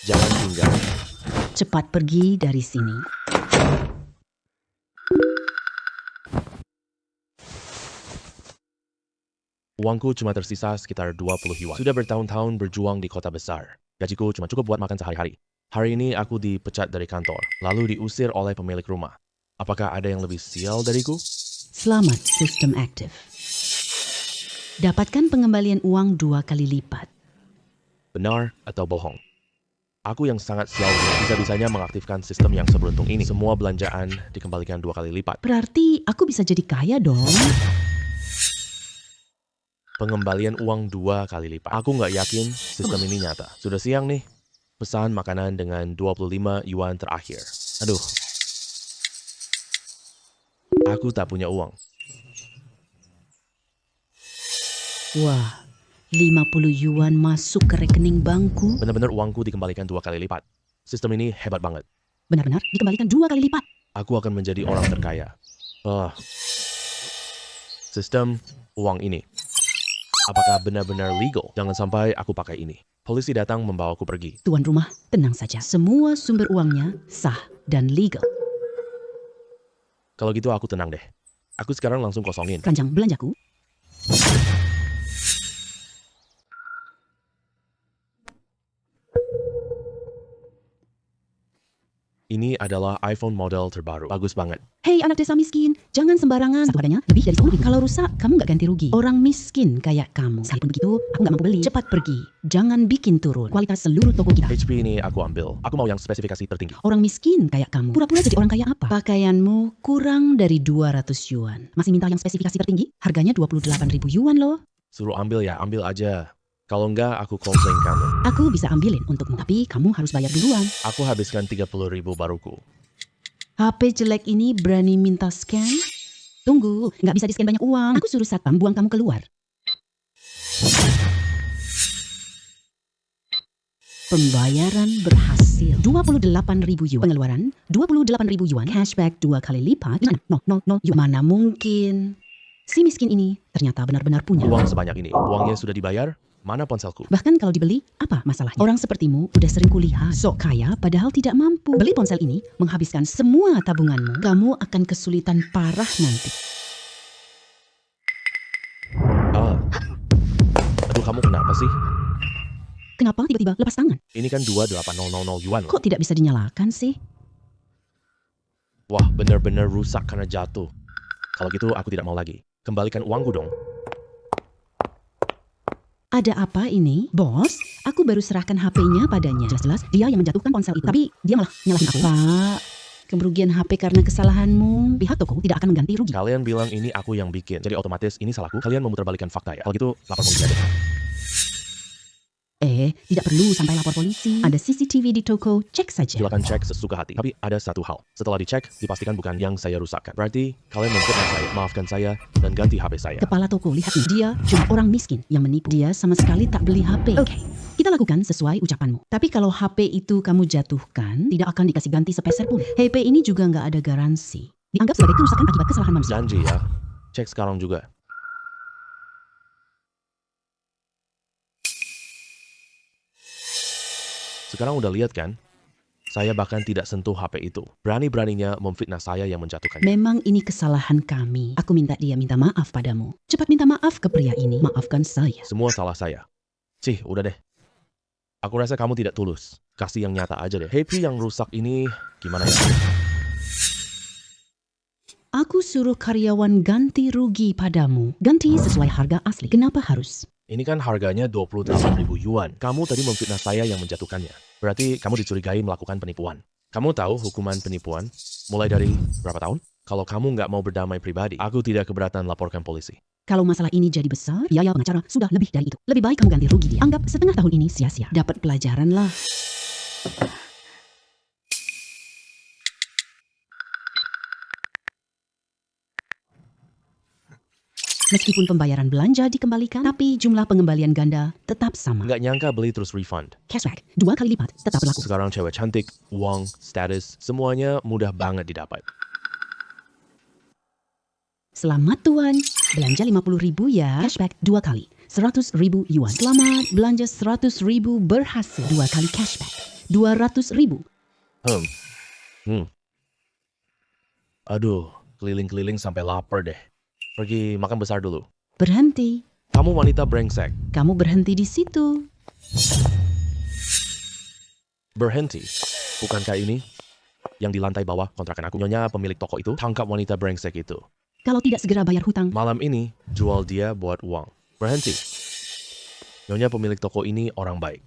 Jangan tinggal. Cepat pergi dari sini. Uangku cuma tersisa sekitar 20 yuan. Sudah bertahun-tahun berjuang di kota besar. Gajiku cuma cukup buat makan sehari-hari. Hari ini aku dipecat dari kantor, lalu diusir oleh pemilik rumah. Apakah ada yang lebih sial dariku? Selamat, sistem aktif. Dapatkan pengembalian uang 2 kali lipat. Benar atau bohong? Aku yang sangat sial bisa-bisanya mengaktifkan sistem yang seberuntung ini. Semua belanjaan dikembalikan 2 kali lipat. Berarti aku bisa jadi kaya dong. Pengembalian uang 2 kali lipat. Aku nggak yakin sistem ini nyata. Sudah siang nih. Pesan makanan dengan 25 yuan terakhir. Aduh. Aku tak punya uang. Wah, 50 yuan masuk ke rekening bankku. Benar-benar uangku dikembalikan 2 kali lipat. Sistem ini hebat banget. Benar-benar dikembalikan 2 kali lipat. Aku akan menjadi orang terkaya. Sistem uang ini. Apakah benar-benar legal? Jangan sampai aku pakai ini. Polisi datang membawaku pergi. Tuan rumah, tenang saja. Semua sumber uangnya sah dan legal. Kalau gitu aku tenang deh. Aku sekarang langsung kosongin. Keranjang belanjaku. Ini adalah iPhone model terbaru. Bagus banget. Hei anak desa miskin, jangan sembarangan. Satu harganya lebih dari 10 ribu. Kalau rusak, kamu nggak ganti rugi. Orang miskin kayak kamu. Sekalipun begitu, aku nggak mampu beli. Cepat pergi. Jangan bikin turun kualitas seluruh toko kita. HP ini aku ambil. Aku mau yang spesifikasi tertinggi. Orang miskin kayak kamu. Pura-pura jadi orang kaya apa? Pakaianmu kurang dari 200 yuan. Masih minta yang spesifikasi tertinggi? Harganya 28.000 yuan loh. Suruh ambil ya, ambil aja. Kalau enggak, aku komplain kamu. Aku bisa ambilin untukmu, tapi kamu harus bayar duluan. Aku habiskan 30.000 baruku. HP jelek ini berani minta scan? Tunggu, nggak bisa di-scan banyak uang. Aku suruh satpam buang kamu keluar. Pembayaran berhasil. 28.000 yuan. Pengeluaran 28.000 yuan. Cashback 2 kali lipat. No, yuan. Mana mungkin? Si miskin ini ternyata benar-benar punya Uang sebanyak ini. Uangnya sudah dibayar? Mana ponselku? Bahkan kalau dibeli, apa masalahnya? Orang sepertimu udah sering kulihat. Sok kaya padahal tidak mampu. Beli ponsel ini menghabiskan semua tabunganmu. Kamu akan kesulitan parah nanti. Aduh, kamu kenapa sih? Kenapa tiba-tiba lepas tangan? Ini kan 28.000 yuan. Kok tidak bisa dinyalakan sih? Wah, benar-benar rusak karena jatuh. Kalau gitu aku tidak mau lagi. Kembalikan uangku dong. Ada apa ini? Bos, aku baru serahkan HP-nya padanya. Jelas-jelas dia yang menjatuhkan ponsel itu. Tapi dia malah nyalahin aku. Pak, kerugian HP karena kesalahanmu. Pihak toko tidak akan mengganti rugi. Kalian bilang ini aku yang bikin. Jadi otomatis ini salahku. Kalian memutarbalikkan fakta ya. Kalau gitu lapor polisi aja. Tidak perlu sampai lapor polisi. Ada CCTV di toko, cek saja. Silakan cek sesuka hati. Tapi ada satu hal. Setelah dicek, dipastikan bukan yang saya rusakkan. Berarti kalian memfitnah saya, maafkan saya, dan ganti HP saya. Kepala toko, lihat nih. Dia cuma orang miskin yang menipu. Dia sama sekali tak beli HP. Oke, kita lakukan sesuai ucapanmu. Tapi kalau HP itu kamu jatuhkan, tidak akan dikasih ganti sepeser pun. HP ini juga nggak ada garansi. Dianggap sebagai kerusakan akibat kesalahan manusia. Janji ya. Cek sekarang juga. Sekarang udah lihat kan? Saya bahkan tidak sentuh HP itu. Berani-beraninya memfitnah saya yang menjatuhkannya. Memang ini kesalahan kami. Aku minta dia minta maaf padamu. Cepat minta maaf ke pria ini. Maafkan saya. Semua salah saya. Cih, udah deh. Aku rasa kamu tidak tulus. Kasih yang nyata aja deh. HP yang rusak ini gimana ya? Aku suruh karyawan ganti rugi padamu. Ganti sesuai harga asli. Kenapa harus? Ini kan harganya 28.000 yuan. Kamu tadi memfitnah saya yang menjatuhkannya. Berarti kamu dicurigai melakukan penipuan. Kamu tahu hukuman penipuan mulai dari berapa tahun? Kalau kamu nggak mau berdamai pribadi, aku tidak keberatan laporkan polisi. Kalau masalah ini jadi besar, biaya pengacara sudah lebih dari itu. Lebih baik kamu ganti rugi dia. Anggap setengah tahun ini sia-sia. Dapat pelajaran lah. Meskipun pembayaran belanja dikembalikan, tapi jumlah pengembalian ganda tetap sama. Nggak nyangka beli terus refund. Cashback 2 kali lipat tetap berlaku. Sekarang cewek cantik, uang, status, semuanya mudah banget didapat. Selamat Tuan, belanja 50.000 ya. Cashback 2 kali, 100.000 yuan. Selamat, belanja 100.000 berhasil. 2 kali cashback. 200.000. Aduh, keliling-keliling sampai lapar deh. Pergi makan besar dulu. Berhenti. Kamu wanita brengsek. Kamu berhenti di situ. Berhenti. Bukankah ini yang di lantai bawah kontrakan aku? Nyonya pemilik toko itu tangkap wanita brengsek itu. Kalau tidak segera bayar hutang, Malam ini jual dia buat uang. Berhenti. Nyonya pemilik toko ini orang baik.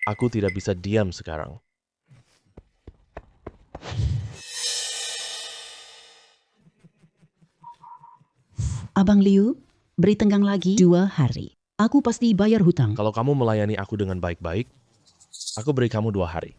Aku tidak bisa diam sekarang. Abang Liu, beri tenggang lagi 2 hari. Aku pasti bayar hutang. Kalau kamu melayani aku dengan baik-baik, aku beri kamu 2 hari.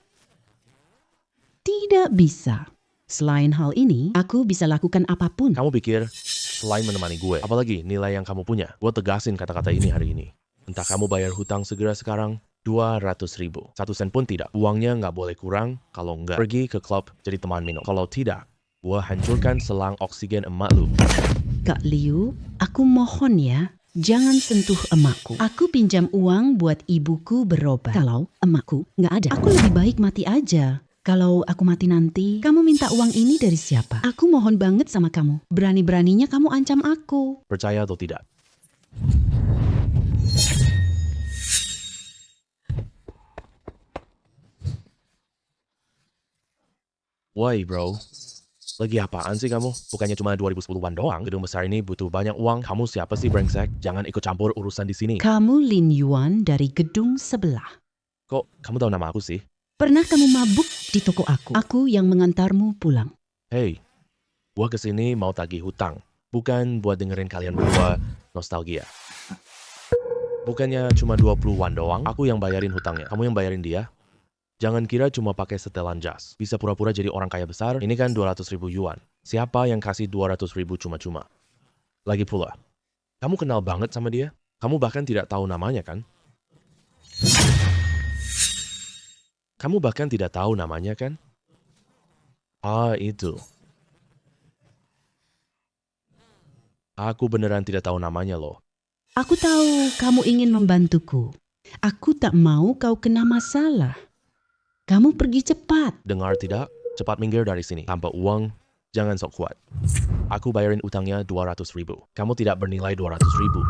Tidak bisa. Selain hal ini, aku bisa lakukan apapun. Kamu pikir selain menemani gue, apalagi nilai yang kamu punya? Gue tegasin kata-kata ini hari ini. Entah kamu bayar hutang segera sekarang, 200.000. 1 sen pun tidak. Uangnya nggak boleh kurang, kalau nggak pergi ke klub jadi teman minum. Kalau tidak, gue hancurkan selang oksigen emak lu. Kak Liu, aku mohon ya, jangan sentuh emakku. Aku pinjam uang buat ibuku berobat. Kalau emakku nggak ada, aku lebih baik mati aja. Kalau aku mati nanti, kamu minta uang ini dari siapa? Aku mohon banget sama kamu. Berani-beraninya kamu ancam aku. Percaya atau tidak? Woi bro, lagi apaan sih kamu? Bukannya cuma 2010-an doang? Gedung besar ini butuh banyak uang. Kamu siapa sih brengsek? Jangan ikut campur urusan di sini. Kamu Lin Yuan dari gedung sebelah. Kok kamu tahu nama aku sih? Pernah kamu mabuk di toko aku? Aku yang mengantarmu pulang. Hey, gua kesini mau tagih hutang. Bukan buat dengerin kalian berdua nostalgia. Bukannya cuma 20-an doang, aku yang bayarin hutangnya. Kamu yang bayarin dia? Jangan kira cuma pakai setelan jas. Bisa pura-pura jadi orang kaya besar, ini kan 200.000 yuan. Siapa yang kasih 200.000 cuma-cuma? Lagi pula, kamu kenal banget sama dia? Kamu bahkan tidak tahu namanya kan? Kamu bahkan tidak tahu namanya kan? Ah, itu. Aku beneran tidak tahu namanya loh. Aku tahu kamu ingin membantuku. Aku tak mau kau kena masalah. Kamu pergi cepat. Dengar tidak? Cepat minggir dari sini. Tanpa uang, jangan sok kuat. Aku bayarin utangnya 200.000. Kamu tidak bernilai 200.000.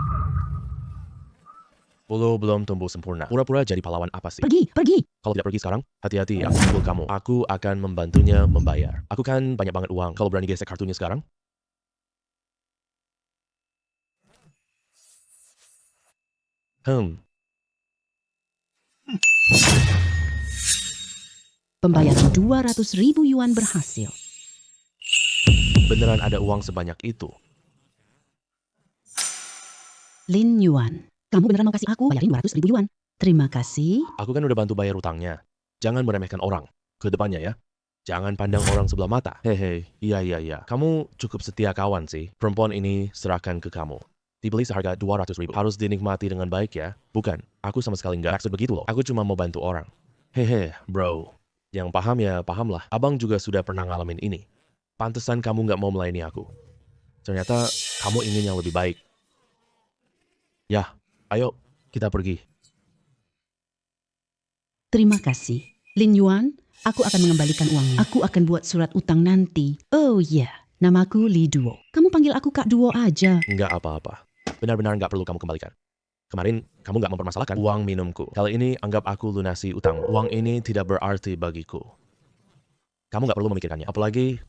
Bulu belum tumbuh sempurna. Pura-pura jadi pahlawan apa sih? Pergi. Kalau tidak pergi sekarang, hati-hati aku pukul kamu. Aku akan membantunya membayar. Aku kan banyak banget uang. Kalau berani gesek kartunya sekarang? Pembayaran 200.000 yuan berhasil. Beneran ada uang sebanyak itu? Lin Yuan, kamu beneran mau kasih aku bayarin 200.000 yuan? Terima kasih. Aku kan udah bantu bayar utangnya. Jangan meremehkan orang. Ke depannya ya. Jangan pandang orang sebelah mata. Hehe, iya. Kamu cukup setia kawan sih. Perempuan ini serahkan ke kamu. Dibeli seharga 200.000. Harus dinikmati dengan baik ya. Bukan, aku sama sekali nggak maksud begitu loh. Aku cuma mau bantu orang. Hehe, bro. Yang paham ya paham lah. Abang juga sudah pernah ngalamin ini. Pantesan kamu nggak mau melayani aku. Ternyata kamu ingin yang lebih baik. Ya, ayo kita pergi. Terima kasih. Lin Yuan, aku akan mengembalikan uangnya. Aku akan buat surat utang nanti. Oh iya, namaku Li Duo. Kamu panggil aku Kak Duo aja. Nggak apa-apa. Benar-benar nggak perlu kamu kembalikan. Kemarin kamu nggak mempermasalahkan uang minumku. Kali ini anggap aku lunasi utang. Uang ini tidak berarti bagiku. Kamu nggak perlu memikirkannya. Apalagi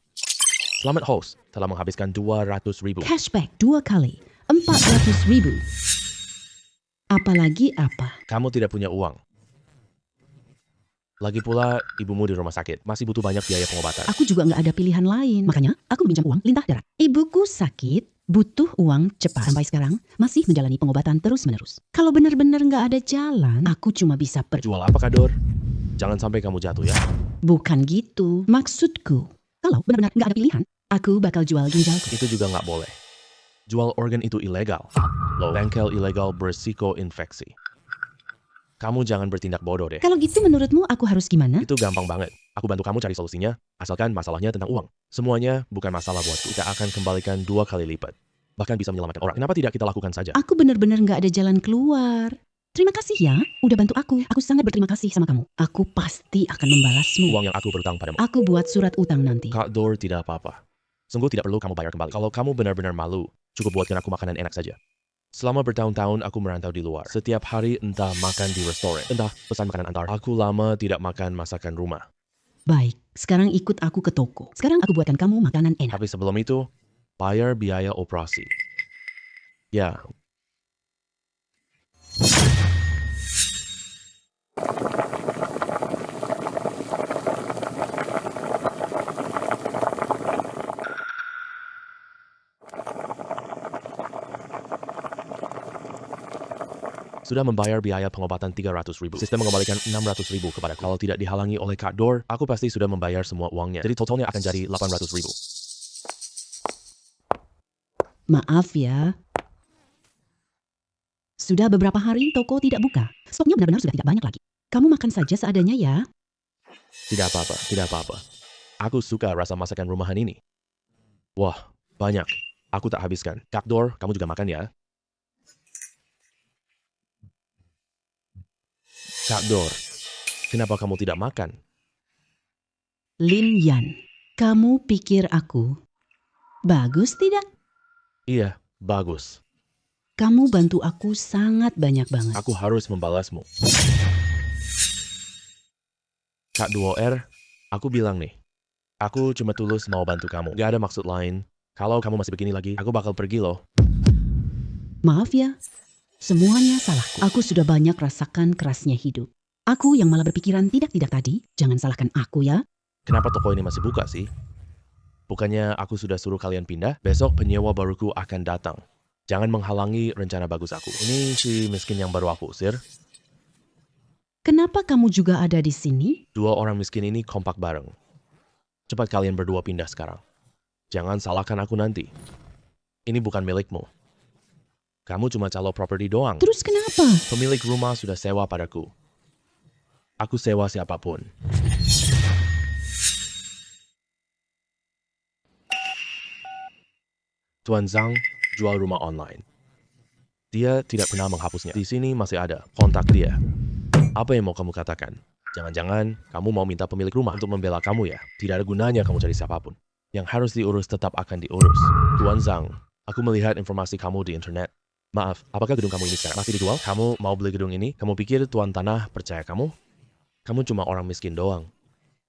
Selamat host telah menghabiskan 200.000. Cashback 2 kali, 400.000. Apalagi apa? Kamu tidak punya uang. Lagi pula ibumu di rumah sakit. Masih butuh banyak biaya pengobatan. Aku juga nggak ada pilihan lain. Makanya aku minjam uang lintah darat. Ibuku sakit, butuh uang cepat. Sampai sekarang masih menjalani pengobatan terus-menerus. Kalau benar-benar nggak ada jalan, aku cuma bisa pergi. Jual apa Kador? Jangan sampai kamu jatuh ya. Bukan gitu. Maksudku, kalau benar-benar nggak ada pilihan, aku bakal jual ginjalku. Itu juga nggak boleh. Jual organ itu ilegal. Loh, bengkel ilegal berisiko infeksi. Kamu jangan bertindak bodoh deh. Kalau gitu menurutmu aku harus gimana? Itu gampang banget. Aku bantu kamu cari solusinya, asalkan masalahnya tentang uang. Semuanya bukan masalah buatku. Kita akan kembalikan 2 kali lipat. Bahkan bisa menyelamatkan orang. Kenapa tidak kita lakukan saja? Aku benar-benar nggak ada jalan keluar. Terima kasih ya, udah bantu aku. Aku sangat berterima kasih sama kamu. Aku pasti akan membalasmu. Uang yang aku berutang padamu. Aku buat surat utang nanti. Kak Dor tidak apa-apa. Sungguh tidak perlu kamu bayar kembali. Kalau kamu benar-benar malu, cukup buatkan aku makanan enak saja. Selama bertahun-tahun aku merantau di luar. Setiap hari entah makan di restoran, entah pesan makanan antar. Aku lama tidak makan masakan rumah. Baik, sekarang ikut aku ke toko. Sekarang aku buatkan kamu makanan enak. Tapi sebelum itu, bayar biaya operasi. Ya, sudah membayar biaya pengobatan 300.000. Sistem mengembalikan 600.000 kepada kalau tidak dihalangi oleh Kak Dor, aku pasti sudah membayar semua uangnya. Jadi totalnya akan jadi 800.000. Maaf ya. Sudah beberapa hari toko tidak buka. Stoknya benar-benar sudah tidak banyak lagi. Kamu makan saja seadanya ya. Tidak apa-apa, tidak apa-apa. Aku suka rasa masakan rumahan ini. Wah, banyak. Aku tak habiskan. Kak Dor, kamu juga makan ya? Kak Dor, kenapa kamu tidak makan? Lin Yan, kamu pikir aku bagus tidak? Iya, bagus. Kamu bantu aku sangat banyak banget. Aku harus membalasmu. Kak Duo R, aku bilang nih. Aku cuma tulus mau bantu kamu. Gak ada maksud lain. Kalau kamu masih begini lagi, aku bakal pergi loh. Maaf ya, semuanya salahku. Aku sudah banyak rasakan kerasnya hidup. Aku yang malah berpikiran tidak-tidak tadi, jangan salahkan aku ya. Kenapa toko ini masih buka sih? Bukannya aku sudah suruh kalian pindah? Besok penyewa baruku akan datang. Jangan menghalangi rencana bagus aku. Ini si miskin yang baru aku usir. Kenapa kamu juga ada di sini? Dua orang miskin ini kompak bareng. Cepat kalian berdua pindah sekarang. Jangan salahkan aku nanti. Ini bukan milikmu. Kamu cuma calo properti doang. Terus kenapa? Pemilik rumah sudah sewa padaku. Aku sewa siapapun. Tuan Zhang jual rumah online. Dia tidak pernah menghapusnya. Di sini masih ada kontak dia. Apa yang mau kamu katakan? Jangan-jangan kamu mau minta pemilik rumah untuk membela kamu ya? Tidak ada gunanya kamu cari siapapun. Yang harus diurus tetap akan diurus. Tuan Zhang, aku melihat informasi kamu di internet. Maaf, apakah gedung kamu ini sekarang masih dijual? Kamu mau beli gedung ini? Kamu pikir tuan tanah percaya kamu? Kamu cuma orang miskin doang.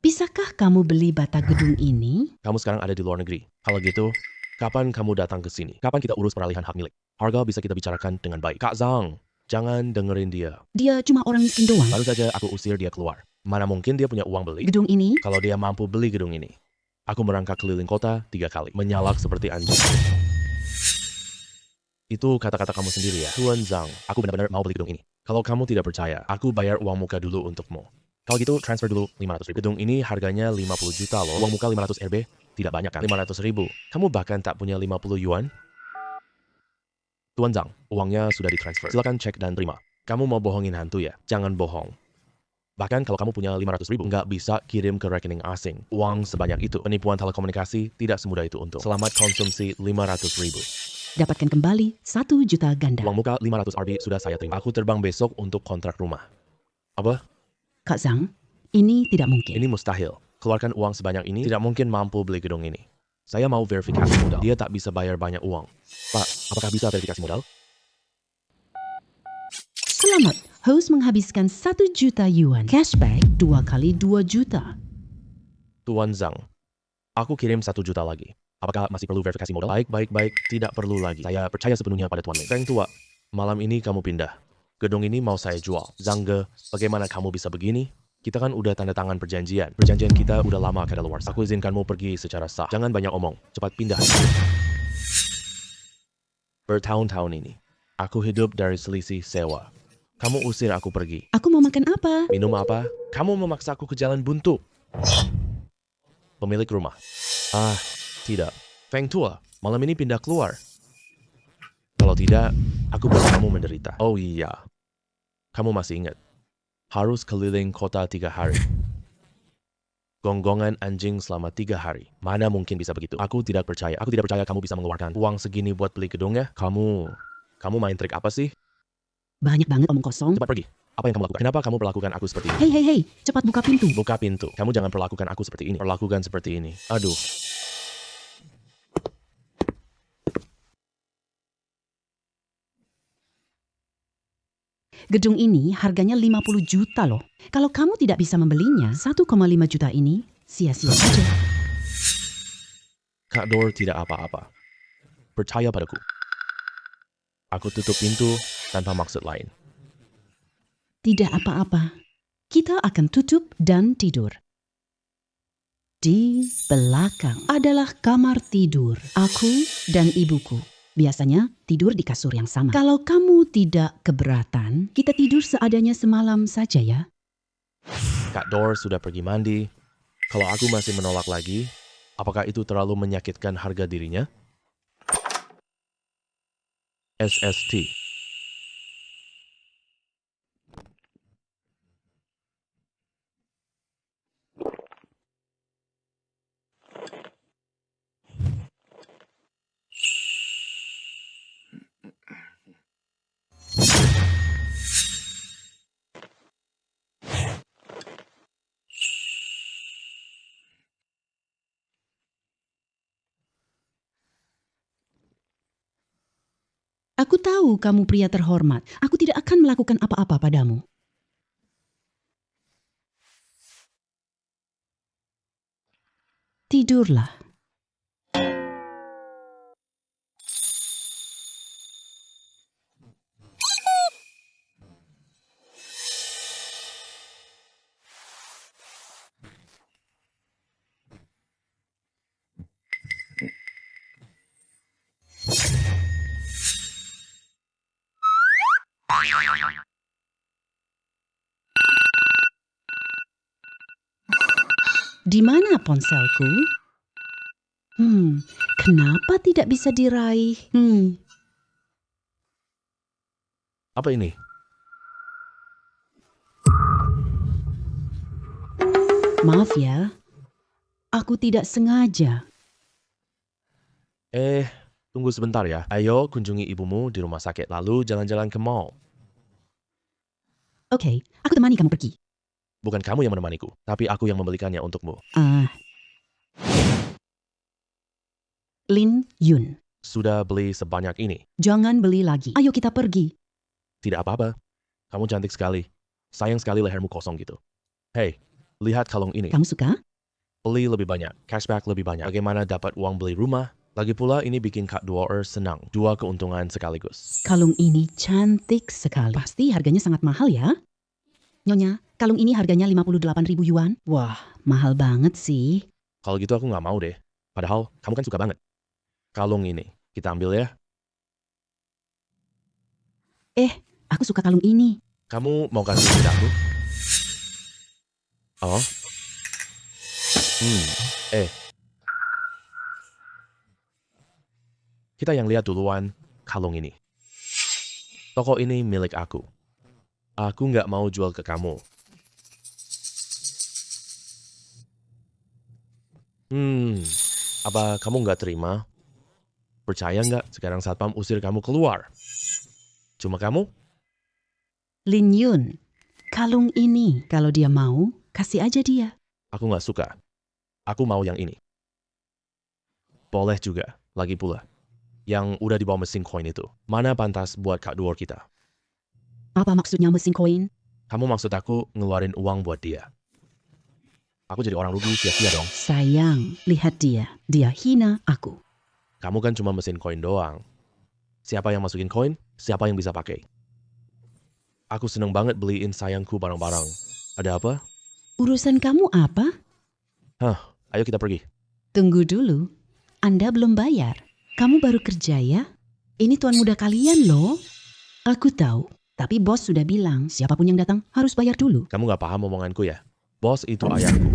Bisakah kamu beli bata gedung ini? Kamu sekarang ada di luar negeri. Kalau gitu, kapan kamu datang ke sini? Kapan kita urus peralihan hak milik? Harga bisa kita bicarakan dengan baik. Kak Zhang, jangan dengerin dia. Dia cuma orang miskin doang. Baru saja aku usir dia keluar. Mana mungkin dia punya uang beli? Gedung ini? Kalau dia mampu beli gedung ini. Aku merangkak keliling kota 3 kali. Menyalak seperti anjing. Itu kata-kata kamu sendiri ya. Tuan Zhang, aku benar-benar mau beli gedung ini. Kalau kamu tidak percaya, aku bayar uang muka dulu untukmu. Kalau gitu, transfer dulu 500.000. Gedung ini harganya 50 juta loh. Uang muka 500 RB, tidak banyak kan? 500.000. Kamu bahkan tak punya 50 yuan? Tuan Zhang, uangnya sudah ditransfer. Silakan cek dan terima. Kamu mau bohongin hantu ya? Jangan bohong. Bahkan kalau kamu punya 500.000, nggak bisa kirim ke rekening asing. Uang sebanyak itu. Penipuan telekomunikasi tidak semudah itu untuk. Selamat konsumsi 500.000. Dapatkan kembali 1 juta ganda. Uang muka 500 RB sudah saya terima. Aku terbang besok untuk kontrak rumah. Apa? Kak Zhang, ini tidak mungkin. Ini mustahil. Keluarkan uang sebanyak ini, tidak mungkin mampu beli gedung ini. Saya mau verifikasi modal. Dia tak bisa bayar banyak uang. Pak, apakah bisa verifikasi modal? Selamat, host menghabiskan 1 juta yuan. Cashback 2 kali 2 juta. Tuan Zhang, aku kirim 1 juta lagi. Apakah masih perlu verifikasi modal? Baik. Tidak perlu lagi. Saya percaya sepenuhnya pada Tuan Mei. Feng Tua, malam ini kamu pindah. Gedung ini mau saya jual. Zhang, bagaimana kamu bisa begini? Kita kan udah tanda tangan perjanjian. Perjanjian kita udah lama kadaluarsa. Aku izinkanmu pergi secara sah. Jangan banyak omong. Cepat pindah. Bertahun-tahun ini, aku hidup dari selisih sewa. Kamu usir aku pergi. Aku mau makan apa? Minum apa? Kamu memaksa aku ke jalan buntu. Pemilik rumah. Ah, tidak. Feng Tua, malam ini pindah keluar. Kalau tidak, aku buat kamu menderita. Oh iya. Kamu masih ingat. Harus keliling kota 3 hari. Gonggongan anjing selama 3 hari. Mana mungkin bisa begitu? Aku tidak percaya. Aku tidak percaya kamu bisa mengeluarkan uang segini buat beli gedungnya. Kamu main trik apa sih? Banyak banget omong kosong. Cepat pergi. Apa yang kamu lakukan? Kenapa kamu perlakukan aku seperti ini? Hei, cepat buka pintu. Buka pintu. Kamu jangan perlakukan aku seperti ini. Perlakukan seperti ini. Aduh. Gedung ini harganya 50 juta loh. Kalau kamu tidak bisa membelinya, 1,5 juta ini sia-sia saja. Kak Dor tidak apa-apa. Percaya padaku. Aku tutup pintu tanpa maksud lain. Tidak apa-apa. Kita akan tutup dan tidur. Di belakang adalah kamar tidur aku dan ibuku. Biasanya tidur di kasur yang sama. Kalau kamu tidak keberatan, kita tidur seadanya semalam saja ya. Kak Dor sudah pergi mandi. Kalau aku masih menolak lagi, apakah itu terlalu menyakitkan harga dirinya? SST. Aku tahu kamu pria terhormat. Aku tidak akan melakukan apa-apa padamu. Tidurlah. Di mana ponselku? Kenapa tidak bisa diraih? Apa ini? Maaf ya, aku tidak sengaja. Tunggu sebentar ya. Ayo kunjungi ibumu di rumah sakit, lalu jalan-jalan ke mall. Oke, aku temani kamu pergi. Bukan kamu yang menemaniku, tapi aku yang membelikannya untukmu. Lin Yun, Sudah beli sebanyak ini. jangan beli lagi. Ayo kita pergi. Tidak apa-apa. Kamu cantik sekali. Sayang sekali lehermu kosong gitu. Hei, lihat kalung ini. Kamu suka? Beli lebih banyak, cashback lebih banyak. Bagaimana dapat uang beli rumah? Lagi pula ini bikin Kak Dor senang. Dua keuntungan sekaligus. Kalung ini cantik sekali. Pasti harganya sangat mahal ya? Nyonya, kalung ini harganya 58.000 yuan. Wah, mahal banget sih. Kalau gitu aku nggak mau deh. Padahal kamu kan suka banget. Kalung ini, kita ambil ya. Aku suka kalung ini. Kamu mau kasih ke aku? Oh? Kita yang lihat duluan kalung ini. Toko ini milik aku. Aku nggak mau jual ke kamu. Apa kamu nggak terima? Percaya nggak sekarang satpam usir kamu keluar? Cuma kamu? Lin Yun, kalung ini kalau dia mau, kasih aja dia. Aku nggak suka. Aku mau yang ini. Boleh juga, lagi pula. Yang udah di bawah mesin koin itu. Mana pantas buat Kak Dor kita? Apa maksudnya mesin koin? Kamu maksud aku ngeluarin uang buat dia. Aku jadi orang rugi sia-sia dong. Sayang, lihat dia. Dia hina aku. Kamu kan cuma mesin koin doang. Siapa yang masukin koin, siapa yang bisa pakai. Aku seneng banget beliin sayangku barang-barang. Ada apa? Urusan kamu apa? Ayo kita pergi. Tunggu dulu. Anda belum bayar. Kamu baru kerja ya? Ini tuan muda kalian loh. Aku tahu. Tapi bos sudah bilang siapapun yang datang harus bayar dulu. Kamu gak paham omonganku ya? Bos itu ayahku.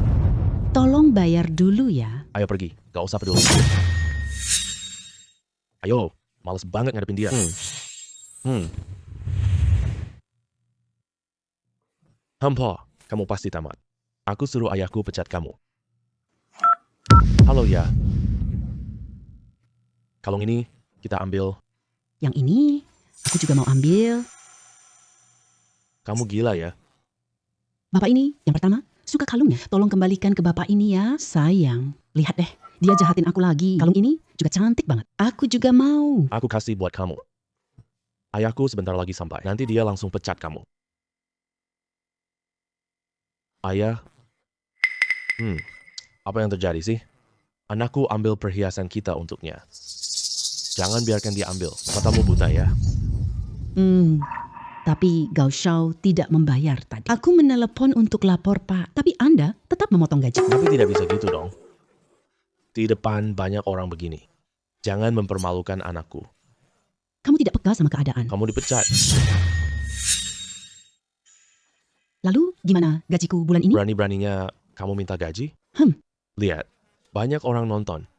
Tolong bayar dulu ya. Ayo pergi, gak usah peduli. Ayo, males banget ngadepin dia. Hampa, kamu pasti tamat. Aku suruh ayahku pecat kamu. Halo ya. Kalung ini kita ambil. Yang ini aku juga mau ambil. Kamu gila ya? Bapak ini, yang pertama, suka kalungnya. Tolong kembalikan ke bapak ini ya. Sayang, lihat deh. Dia jahatin aku lagi. Kalung ini juga cantik banget. Aku juga mau. Aku kasih buat kamu. Ayahku sebentar lagi sampai. Nanti dia langsung pecat kamu. Ayah, apa yang terjadi sih? Anakku ambil perhiasan kita untuknya. Jangan biarkan dia ambil. Matamu buta ya. Tapi Gao Shao tidak membayar tadi. Aku menelepon untuk lapor, Pak. Tapi Anda tetap memotong gaji. Tapi tidak bisa gitu dong. Di depan banyak orang begini. Jangan mempermalukan anakku. Kamu tidak peka sama keadaan. Kamu dipecat. Lalu gimana gajiku bulan ini? Berani-beraninya kamu minta gaji? Lihat, banyak orang nonton.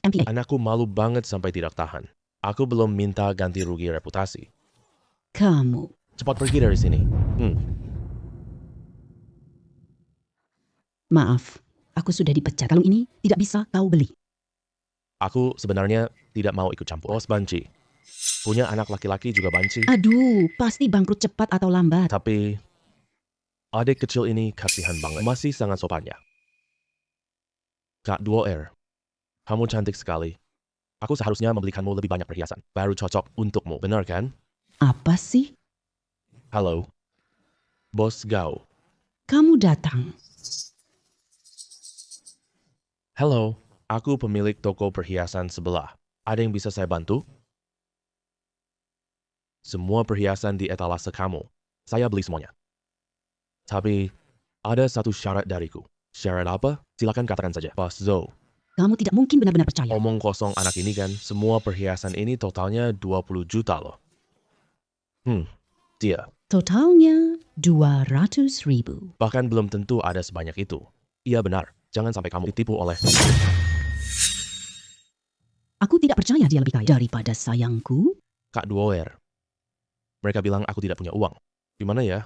MPA. Anakku malu banget sampai tidak tahan. Aku belum minta ganti rugi reputasi. Kamu. Cepat pergi dari sini. Maaf, aku sudah dipecat. Kalung ini tidak bisa kau beli. Aku sebenarnya tidak mau ikut campur. Bos banci. Punya anak laki-laki juga banci. Aduh, pasti bangkrut cepat atau lambat. Tapi adik kecil ini kasihan banget. Masih sangat sopannya. Kak Duo-er, kamu cantik sekali. Aku seharusnya membelikanmu lebih banyak perhiasan. Baru cocok untukmu, benar kan? Apa sih? Halo, Bos Gao. Kamu datang. Halo, aku pemilik toko perhiasan sebelah. Ada yang bisa saya bantu? Semua perhiasan di etalase kamu. Saya beli semuanya. Tapi ada satu syarat dariku. Syarat apa? Silakan katakan saja. Bos Zhou. Kamu tidak mungkin benar-benar percaya. Omong kosong anak ini kan. Semua perhiasan ini totalnya 20 juta loh. Dia. Totalnya 200.000. Bahkan belum tentu ada sebanyak itu. Iya benar. Jangan sampai kamu ditipu oleh... Aku tidak percaya dia lebih kaya daripada sayangku. Kak Duo-er. Mereka bilang aku tidak punya uang. Gimana ya?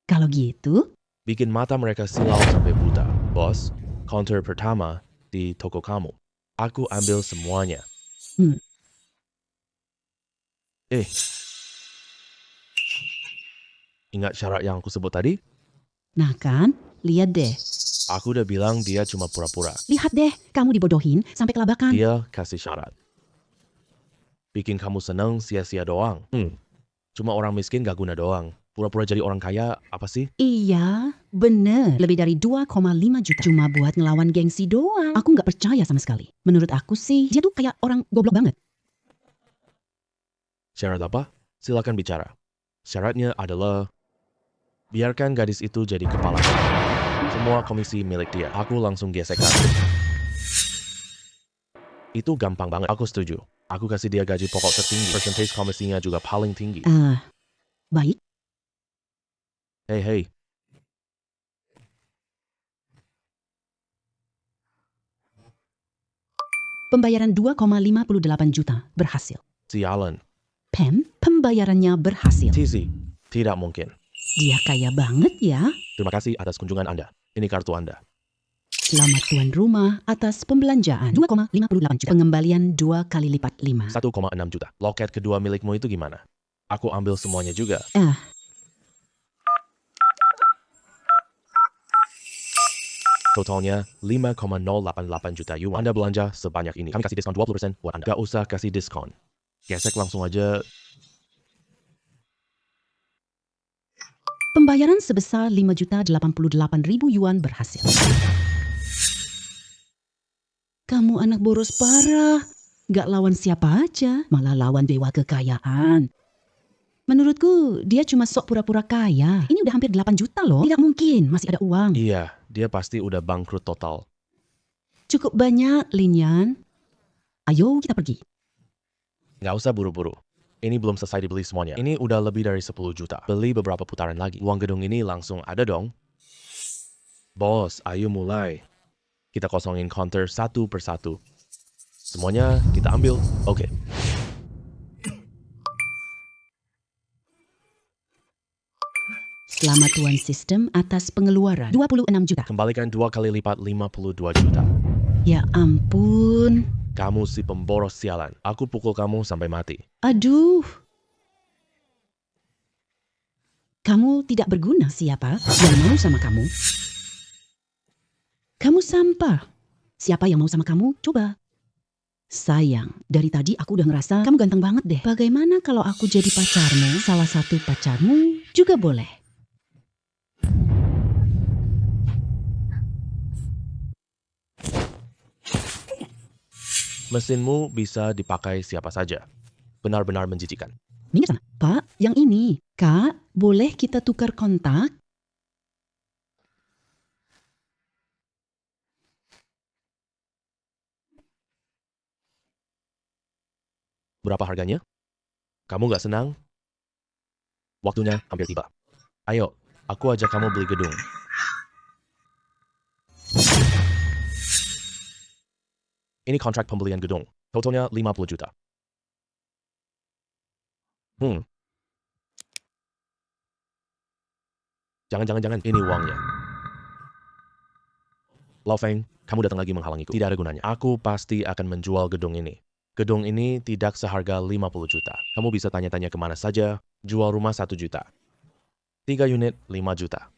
Kalau gitu, Bikin mata mereka silau sampai buta. Bos, counter pertama di toko kamu. Aku ambil semuanya. Ingat syarat yang aku sebut tadi? nah kan, lihat deh. Aku udah bilang dia cuma pura-pura. Lihat deh, kamu dibodohin sampai kelabakan. Dia kasih syarat. Bikin kamu seneng sia-sia doang. Cuma orang miskin gak guna doang. Pura-pura jadi orang kaya, apa sih? Iya, bener. Lebih dari 2,5 juta. Cuma buat ngelawan gengsi doang. Aku nggak percaya sama sekali. Menurut aku sih, dia tuh kayak orang goblok banget. Syarat apa? Silakan bicara. Syaratnya adalah biarkan gadis itu jadi kepala. Semua komisi milik dia. Aku langsung gesekkan. Itu gampang banget. Aku setuju. Aku kasih dia gaji pokok tertinggi. Percentage komisinya juga paling tinggi. Baik. Hey. Pembayaran 2,58 juta berhasil. Sialan. Pam, pembayarannya berhasil. Tizi. Tidak mungkin. Dia kaya banget ya. Terima kasih atas kunjungan Anda. Ini kartu Anda. Selamat tuan rumah atas pembelanjaan. 2,58 juta. Pengembalian 2 kali lipat 5. 1,6 juta. Loket kedua milikmu itu gimana? Aku ambil semuanya juga. Totalnya 5,088 juta yuan. Anda belanja sebanyak ini. Kami kasih diskon 20% buat Anda. Gak usah kasih diskon. Gesek langsung aja. Pembayaran sebesar 5.088.000 yuan berhasil. Kamu anak boros parah. Gak lawan siapa aja, malah lawan dewa kekayaan. Menurutku, dia cuma sok pura-pura kaya. Ini udah hampir 8 juta loh. Tidak mungkin, masih ada uang. Iya, dia pasti udah bangkrut total. Cukup banyak, Lin Yan. Ayo kita pergi. Nggak usah buru-buru. Ini belum selesai dibeli semuanya. Ini udah lebih dari 10 juta. Beli beberapa putaran lagi. Uang gedung ini langsung ada dong. Bos, ayo mulai. Kita kosongin counter satu persatu. Semuanya kita ambil. Oke. Selamat tuan sistem atas pengeluaran 26 juta. Kembalikan 2 kali lipat 52 juta. Ya ampun. Kamu si pemboros sialan. Aku pukul kamu sampai mati. Aduh. Kamu tidak berguna. Siapa yang mau sama kamu? Kamu sampah. Siapa yang mau sama kamu? Coba. Sayang, dari tadi aku udah ngerasa kamu ganteng banget deh. Bagaimana kalau aku jadi pacarmu? Salah satu pacarmu juga boleh. Mesinmu bisa dipakai siapa saja. Benar-benar menjijikan. Minggir sana. Pak, yang ini. Kak, boleh kita tukar kontak? Berapa harganya? Kamu nggak senang? Waktunya hampir tiba. Ayo, aku ajak kamu beli gedung. Ini kontrak pembelian gedung. Totalnya 50 juta. Jangan, ini uangnya. Lau Feng, kamu datang lagi menghalangiku. Tidak ada gunanya. Aku pasti akan menjual gedung ini. Gedung ini tidak seharga 50 juta. Kamu bisa tanya-tanya kemana saja, jual rumah 1 juta. 3 unit, 5 juta.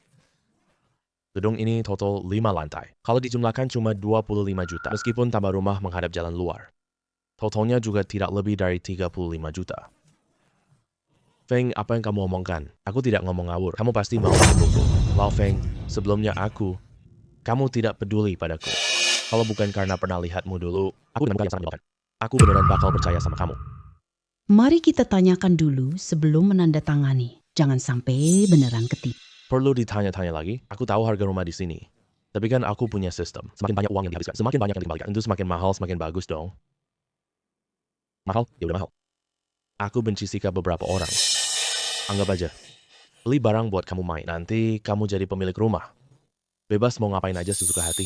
Gedung ini total 5 lantai. Kalau dijumlahkan cuma 25 juta, meskipun tambah rumah menghadap jalan luar. Totalnya juga tidak lebih dari 35 juta. Feng, apa yang kamu omongkan? Aku tidak ngomong ngawur. Kamu pasti mau menipuku. Lau Feng, sebelumnya kamu tidak peduli padaku. Kalau bukan karena pernah lihatmu dulu, aku dengan muka yang sangat menyenangkan. Aku beneran bakal percaya sama kamu. Mari kita tanyakan dulu sebelum menandatangani. Jangan sampai beneran ketipu. Perlu ditanya-tanya lagi? Aku tahu harga rumah di sini. Tapi kan aku punya sistem. Semakin banyak uang yang dihabiskan, semakin banyak yang dikembalikan. Tentu semakin mahal, semakin bagus dong. Mahal? Ya udah mahal. Aku benci sikap beberapa orang. Anggap aja, beli barang buat kamu main. Nanti kamu jadi pemilik rumah. Bebas mau ngapain aja sesuka hati.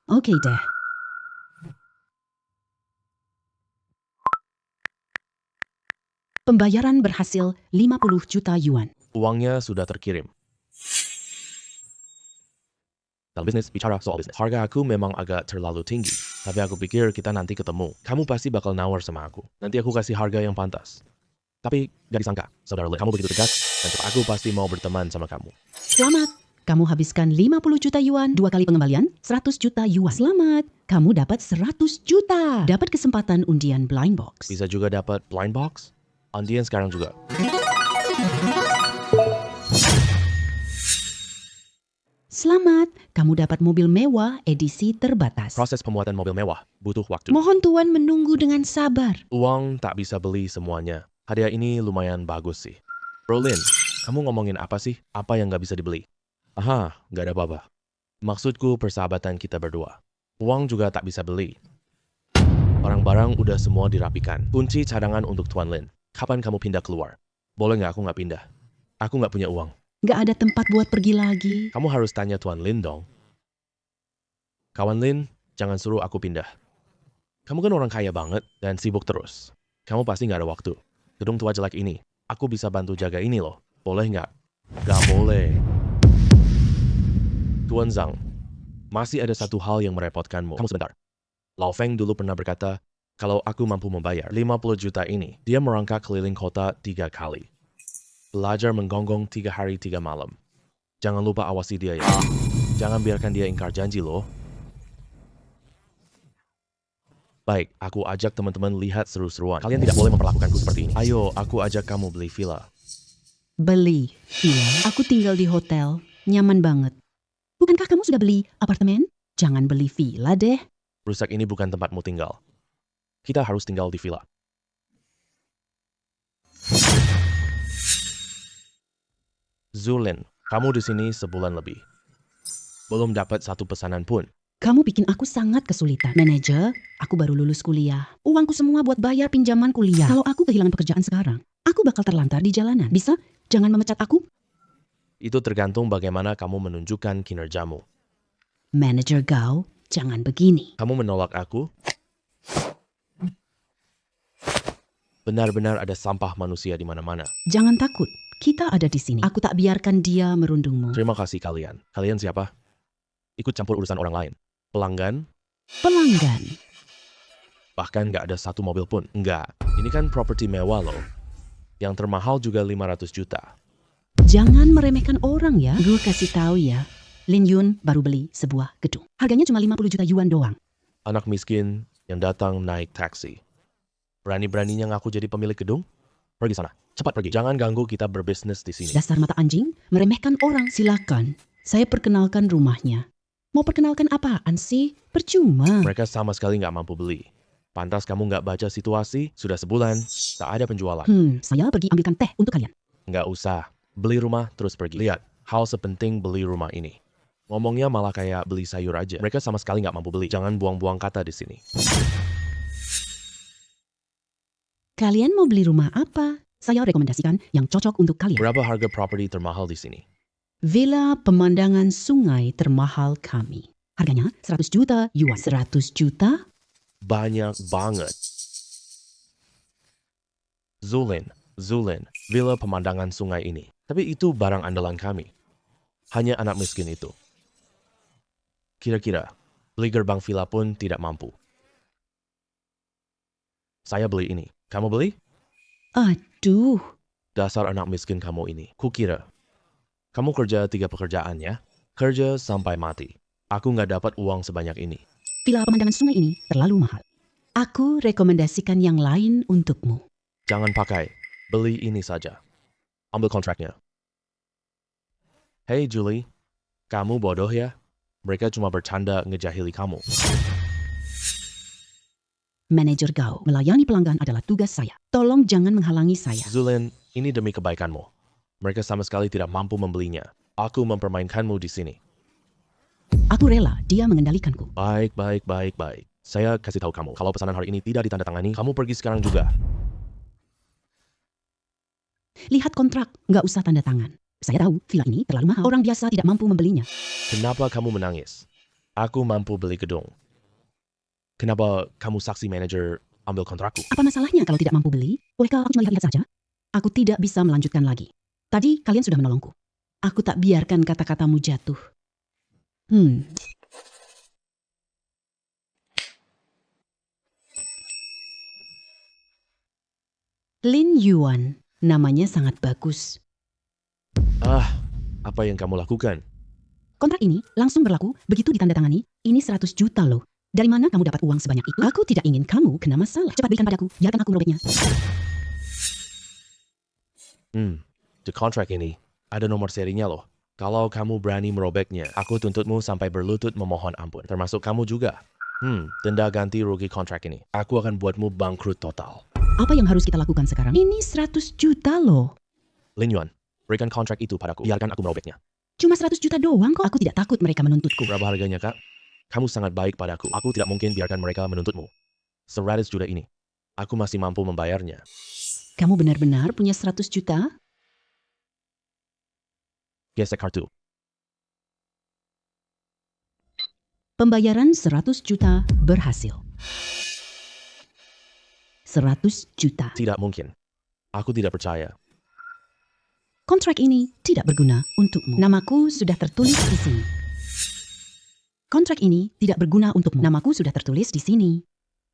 Oke deh. Pembayaran berhasil 50 juta yuan. Uangnya sudah terkirim. Dalam bisnis, bicara soal bisnis. Harga aku memang agak terlalu tinggi. Tapi aku pikir kita nanti ketemu. Kamu pasti bakal nawar sama aku. Nanti aku kasih harga yang pantas. Tapi gak disangka, saudara Lin, kamu begitu tegas, dan aku pasti mau berteman sama kamu. Selamat. Kamu habiskan 50 juta yuan, 2 kali pengembalian, 100 juta yuan. Selamat. Kamu dapat 100 juta. Dapat kesempatan undian blind box. Bisa juga dapat blind box. Undian sekarang juga. Selamat, kamu dapat mobil mewah edisi terbatas. Proses pembuatan mobil mewah butuh waktu. Mohon Tuan menunggu dengan sabar. Uang tak bisa beli semuanya. Hadiah ini lumayan bagus sih. Bro Lin, kamu ngomongin apa sih? Apa yang gak bisa dibeli? Aha, gak ada apa-apa. Maksudku persahabatan kita berdua. Uang juga tak bisa beli. Barang-barang udah semua dirapikan. Kunci cadangan untuk Tuan Lin. Kapan kamu pindah keluar? Boleh gak aku gak pindah? Aku gak punya uang. Gak ada tempat buat pergi lagi. Kamu harus tanya Tuan Lin dong. Kawan Lin, jangan suruh aku pindah. Kamu kan orang kaya banget dan sibuk terus. Kamu pasti gak ada waktu. Gedung tua jelek ini, aku bisa bantu jaga ini loh. Boleh nggak? Gak boleh. Tuan Zhang, masih ada satu hal yang merepotkanmu. Kamu sebentar. Lau Feng dulu pernah berkata, kalau aku mampu membayar 50 juta ini, dia merangkak keliling kota 3 kali. Belajar menggonggong 3 hari 3 malam. Jangan lupa awasi dia ya. Jangan biarkan dia ingkar janji loh. Baik, aku ajak teman-teman lihat seru-seruan. Kalian tidak boleh memperlakukanku seperti ini. Ayo, aku ajak kamu beli villa. Beli villa? Aku tinggal di hotel. Nyaman banget. Bukankah kamu sudah beli apartemen? Jangan beli villa deh. Rusak ini bukan tempatmu tinggal. Kita harus tinggal di villa. Zulin, kamu di sini sebulan lebih. Belum dapat satu pesanan pun. Kamu bikin aku sangat kesulitan. Manajer, aku baru lulus kuliah. Uangku semua buat bayar pinjaman kuliah. Kalau aku kehilangan pekerjaan sekarang, aku bakal terlantar di jalanan. Bisa? Jangan memecat aku. Itu tergantung bagaimana kamu menunjukkan kinerjamu. Manajer Gao, jangan begini. Kamu menolak aku? Benar-benar ada sampah manusia di mana-mana. Jangan takut, kita ada di sini. Aku tak biarkan dia merundungmu. Terima kasih kalian. Kalian siapa? Ikut campur urusan orang lain. Pelanggan, Pelanggan. bahkan nggak ada satu mobil pun. Enggak, ini kan properti mewah loh. Yang termahal juga 500 juta. Jangan meremehkan orang ya. Gue kasih tahu ya. Lin Yun baru beli sebuah gedung. Harganya cuma 50 juta yuan doang. Anak miskin yang datang naik taksi. Berani-beraninya ngaku jadi pemilik gedung? Pergi sana, cepat pergi. Jangan ganggu kita berbisnis di sini. Dasar mata anjing, meremehkan orang. Silakan, saya perkenalkan rumahnya. Mau perkenalkan apaan sih? Percuma. Mereka sama sekali nggak mampu beli. Pantas kamu nggak baca situasi, sudah sebulan, tak ada penjualan. Saya pergi ambilkan teh untuk kalian. Nggak usah, beli rumah terus pergi. Lihat, hal sepenting beli rumah ini. Ngomongnya malah kayak beli sayur aja. Mereka sama sekali nggak mampu beli. Jangan buang-buang kata di sini. Kalian mau beli rumah apa? Saya rekomendasikan yang cocok untuk kalian. Berapa harga properti termahal di sini? Villa pemandangan sungai termahal kami. Harganya 100 juta yuan. 100 juta? Banyak banget. Zulin, villa pemandangan sungai ini. Tapi itu barang andalan kami. Hanya anak miskin itu. Kira-kira, beli gerbang villa pun tidak mampu. Saya beli ini. Kamu beli? Aduh, Dasar anak miskin kamu ini. Kukira. Kamu kerja 3 pekerjaan ya? Kerja sampai mati. Aku nggak dapat uang sebanyak ini. villa pemandangan sungai ini terlalu mahal. Aku rekomendasikan yang lain untukmu. Jangan pakai. Beli ini saja. Ambil kontraknya. Hey Julie, kamu bodoh ya? Mereka cuma bercanda ngejahili kamu. Manajer Gao, melayani pelanggan adalah tugas saya. Tolong jangan menghalangi saya. Zulin, ini demi kebaikanmu. Mereka sama sekali tidak mampu membelinya. Aku mempermainkanmu di sini. Aku rela dia mengendalikanku. Baik. Saya kasih tahu kamu, kalau pesanan hari ini tidak ditandatangani, kamu pergi sekarang juga. Lihat kontrak, nggak usah tanda tangan. Saya tahu villa ini terlalu mahal. Orang biasa tidak mampu membelinya. Kenapa kamu menangis? Aku mampu beli gedung. Kenapa kamu saksi manajer ambil kontrakku? Apa masalahnya kalau tidak mampu beli? Bolehkah aku cuma lihat-lihat saja? Aku tidak bisa melanjutkan lagi. Tadi kalian sudah menolongku. Aku tak biarkan kata-katamu jatuh. Lin Yuan, namanya sangat bagus. Apa yang kamu lakukan? Kontrak ini langsung berlaku begitu ditandatangani. Ini 100 juta loh. Dari mana kamu dapat uang sebanyak itu? Aku tidak ingin kamu kena masalah. Cepat berikan padaku, biarkan aku merobeknya. Di kontrak ini ada nomor serinya loh. Kalau kamu berani merobeknya, aku tuntutmu sampai berlutut memohon ampun. Termasuk kamu juga. Denda ganti rugi kontrak ini. Aku akan buatmu bangkrut total. Apa yang harus kita lakukan sekarang? Ini 100 juta loh. Lin Yuan, berikan kontrak itu padaku. Biarkan aku merobeknya. Cuma 100 juta doang kok. Aku tidak takut mereka menuntutku. Berapa harganya, Kak? Kamu sangat baik padaku. Aku tidak mungkin biarkan mereka menuntutmu. 100 juta ini. Aku masih mampu membayarnya. Kamu benar-benar punya 100 juta? Gesek kartu. Pembayaran 100 juta berhasil. 100 juta. Tidak mungkin. Aku tidak percaya. Kontrak ini tidak berguna untukmu. Namaku sudah tertulis di sini. Kontrak ini tidak berguna untukmu. Namaku sudah tertulis di sini.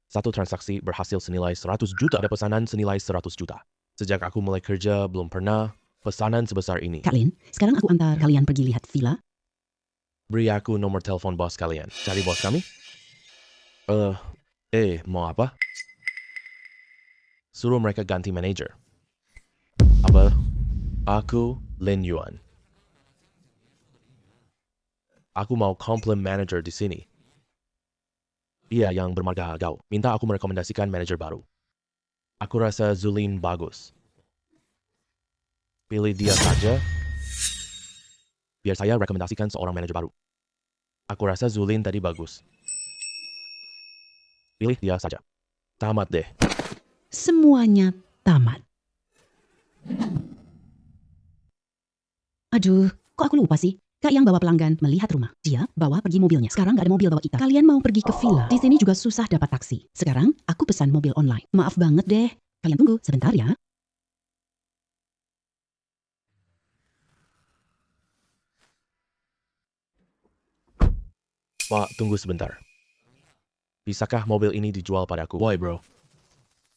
Satu transaksi berhasil senilai 100 juta. Ada pesanan senilai 100 juta. Sejak aku mulai kerja, belum pernah pesanan sebesar ini. Kak Lin, sekarang aku antar kalian pergi lihat villa. Beri aku nomor telepon bos kalian. Cari bos kami? Mau apa? Suruh mereka ganti manajer. Apa? Aku Lin Yuan. Aku mau komplain manager di sini. Iya, yang bermarga Gao. Minta aku merekomendasikan manajer baru. Aku rasa Zulin bagus. Pilih dia saja. Biar saya rekomendasikan seorang manajer baru. Aku rasa Zulin tadi bagus. Pilih dia saja. Tamat deh. Semuanya tamat. Aduh, kok aku lupa sih? Kak yang bawa pelanggan melihat rumah. Dia bawa pergi mobilnya. Sekarang nggak ada mobil bawa kita. Kalian mau pergi ke villa. Di sini juga susah dapat taksi. Sekarang aku pesan mobil online. Maaf banget deh. Kalian tunggu sebentar ya. Pak, tunggu sebentar. Bisakah mobil ini dijual padaku? Woi bro,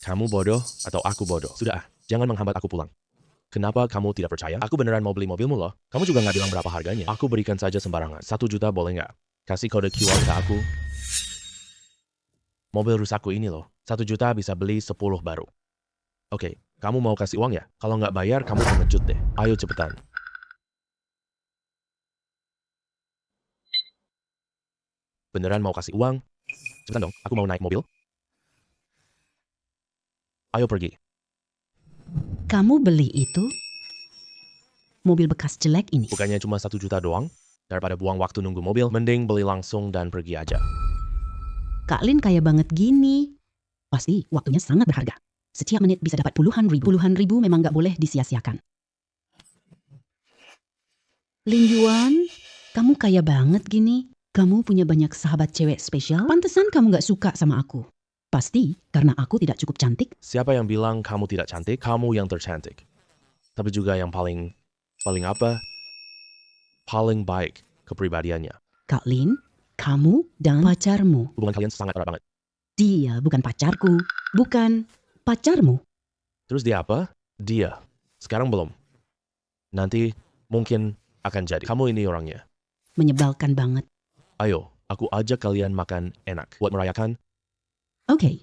kamu bodoh atau aku bodoh? Sudah, jangan menghambat aku pulang. Kenapa kamu tidak percaya? Aku beneran mau beli mobilmu loh. Kamu juga nggak bilang berapa harganya. Aku berikan saja sembarangan. 1 juta boleh nggak? Kasih kode QR ke aku. Mobil rusakku ini loh. 1 juta bisa beli 10 baru. Oke, kamu mau kasih uang ya? Kalau nggak bayar, kamu pengecut deh. Ayo cepetan. Beneran mau kasih uang? Cepetan dong, aku mau naik mobil. Ayo pergi. Kamu beli itu? Mobil bekas jelek ini. Bukannya cuma 1 juta doang? Daripada buang waktu nunggu mobil, mending beli langsung dan pergi aja. Kak Lin kaya banget gini. Pasti waktunya sangat berharga. Setiap menit bisa dapat puluhan ribu. Puluhan ribu memang gak boleh disia-siakan. Lin Yuan, kamu kaya banget gini. Kamu punya banyak sahabat cewek spesial. Pantesan kamu gak suka sama aku. Pasti karena aku tidak cukup cantik. Siapa yang bilang kamu tidak cantik? Kamu yang tercantik. Tapi juga yang paling apa? Paling baik kepribadiannya. Kak Lin, kamu dan pacarmu. Hubungan kalian sangat erat banget. Dia bukan pacarku. Bukan pacarmu. Terus dia apa? Dia. Sekarang belum. Nanti mungkin akan jadi. Kamu ini orangnya. Menyebalkan banget. Ayo, aku ajak kalian makan enak. Buat merayakan. Oke.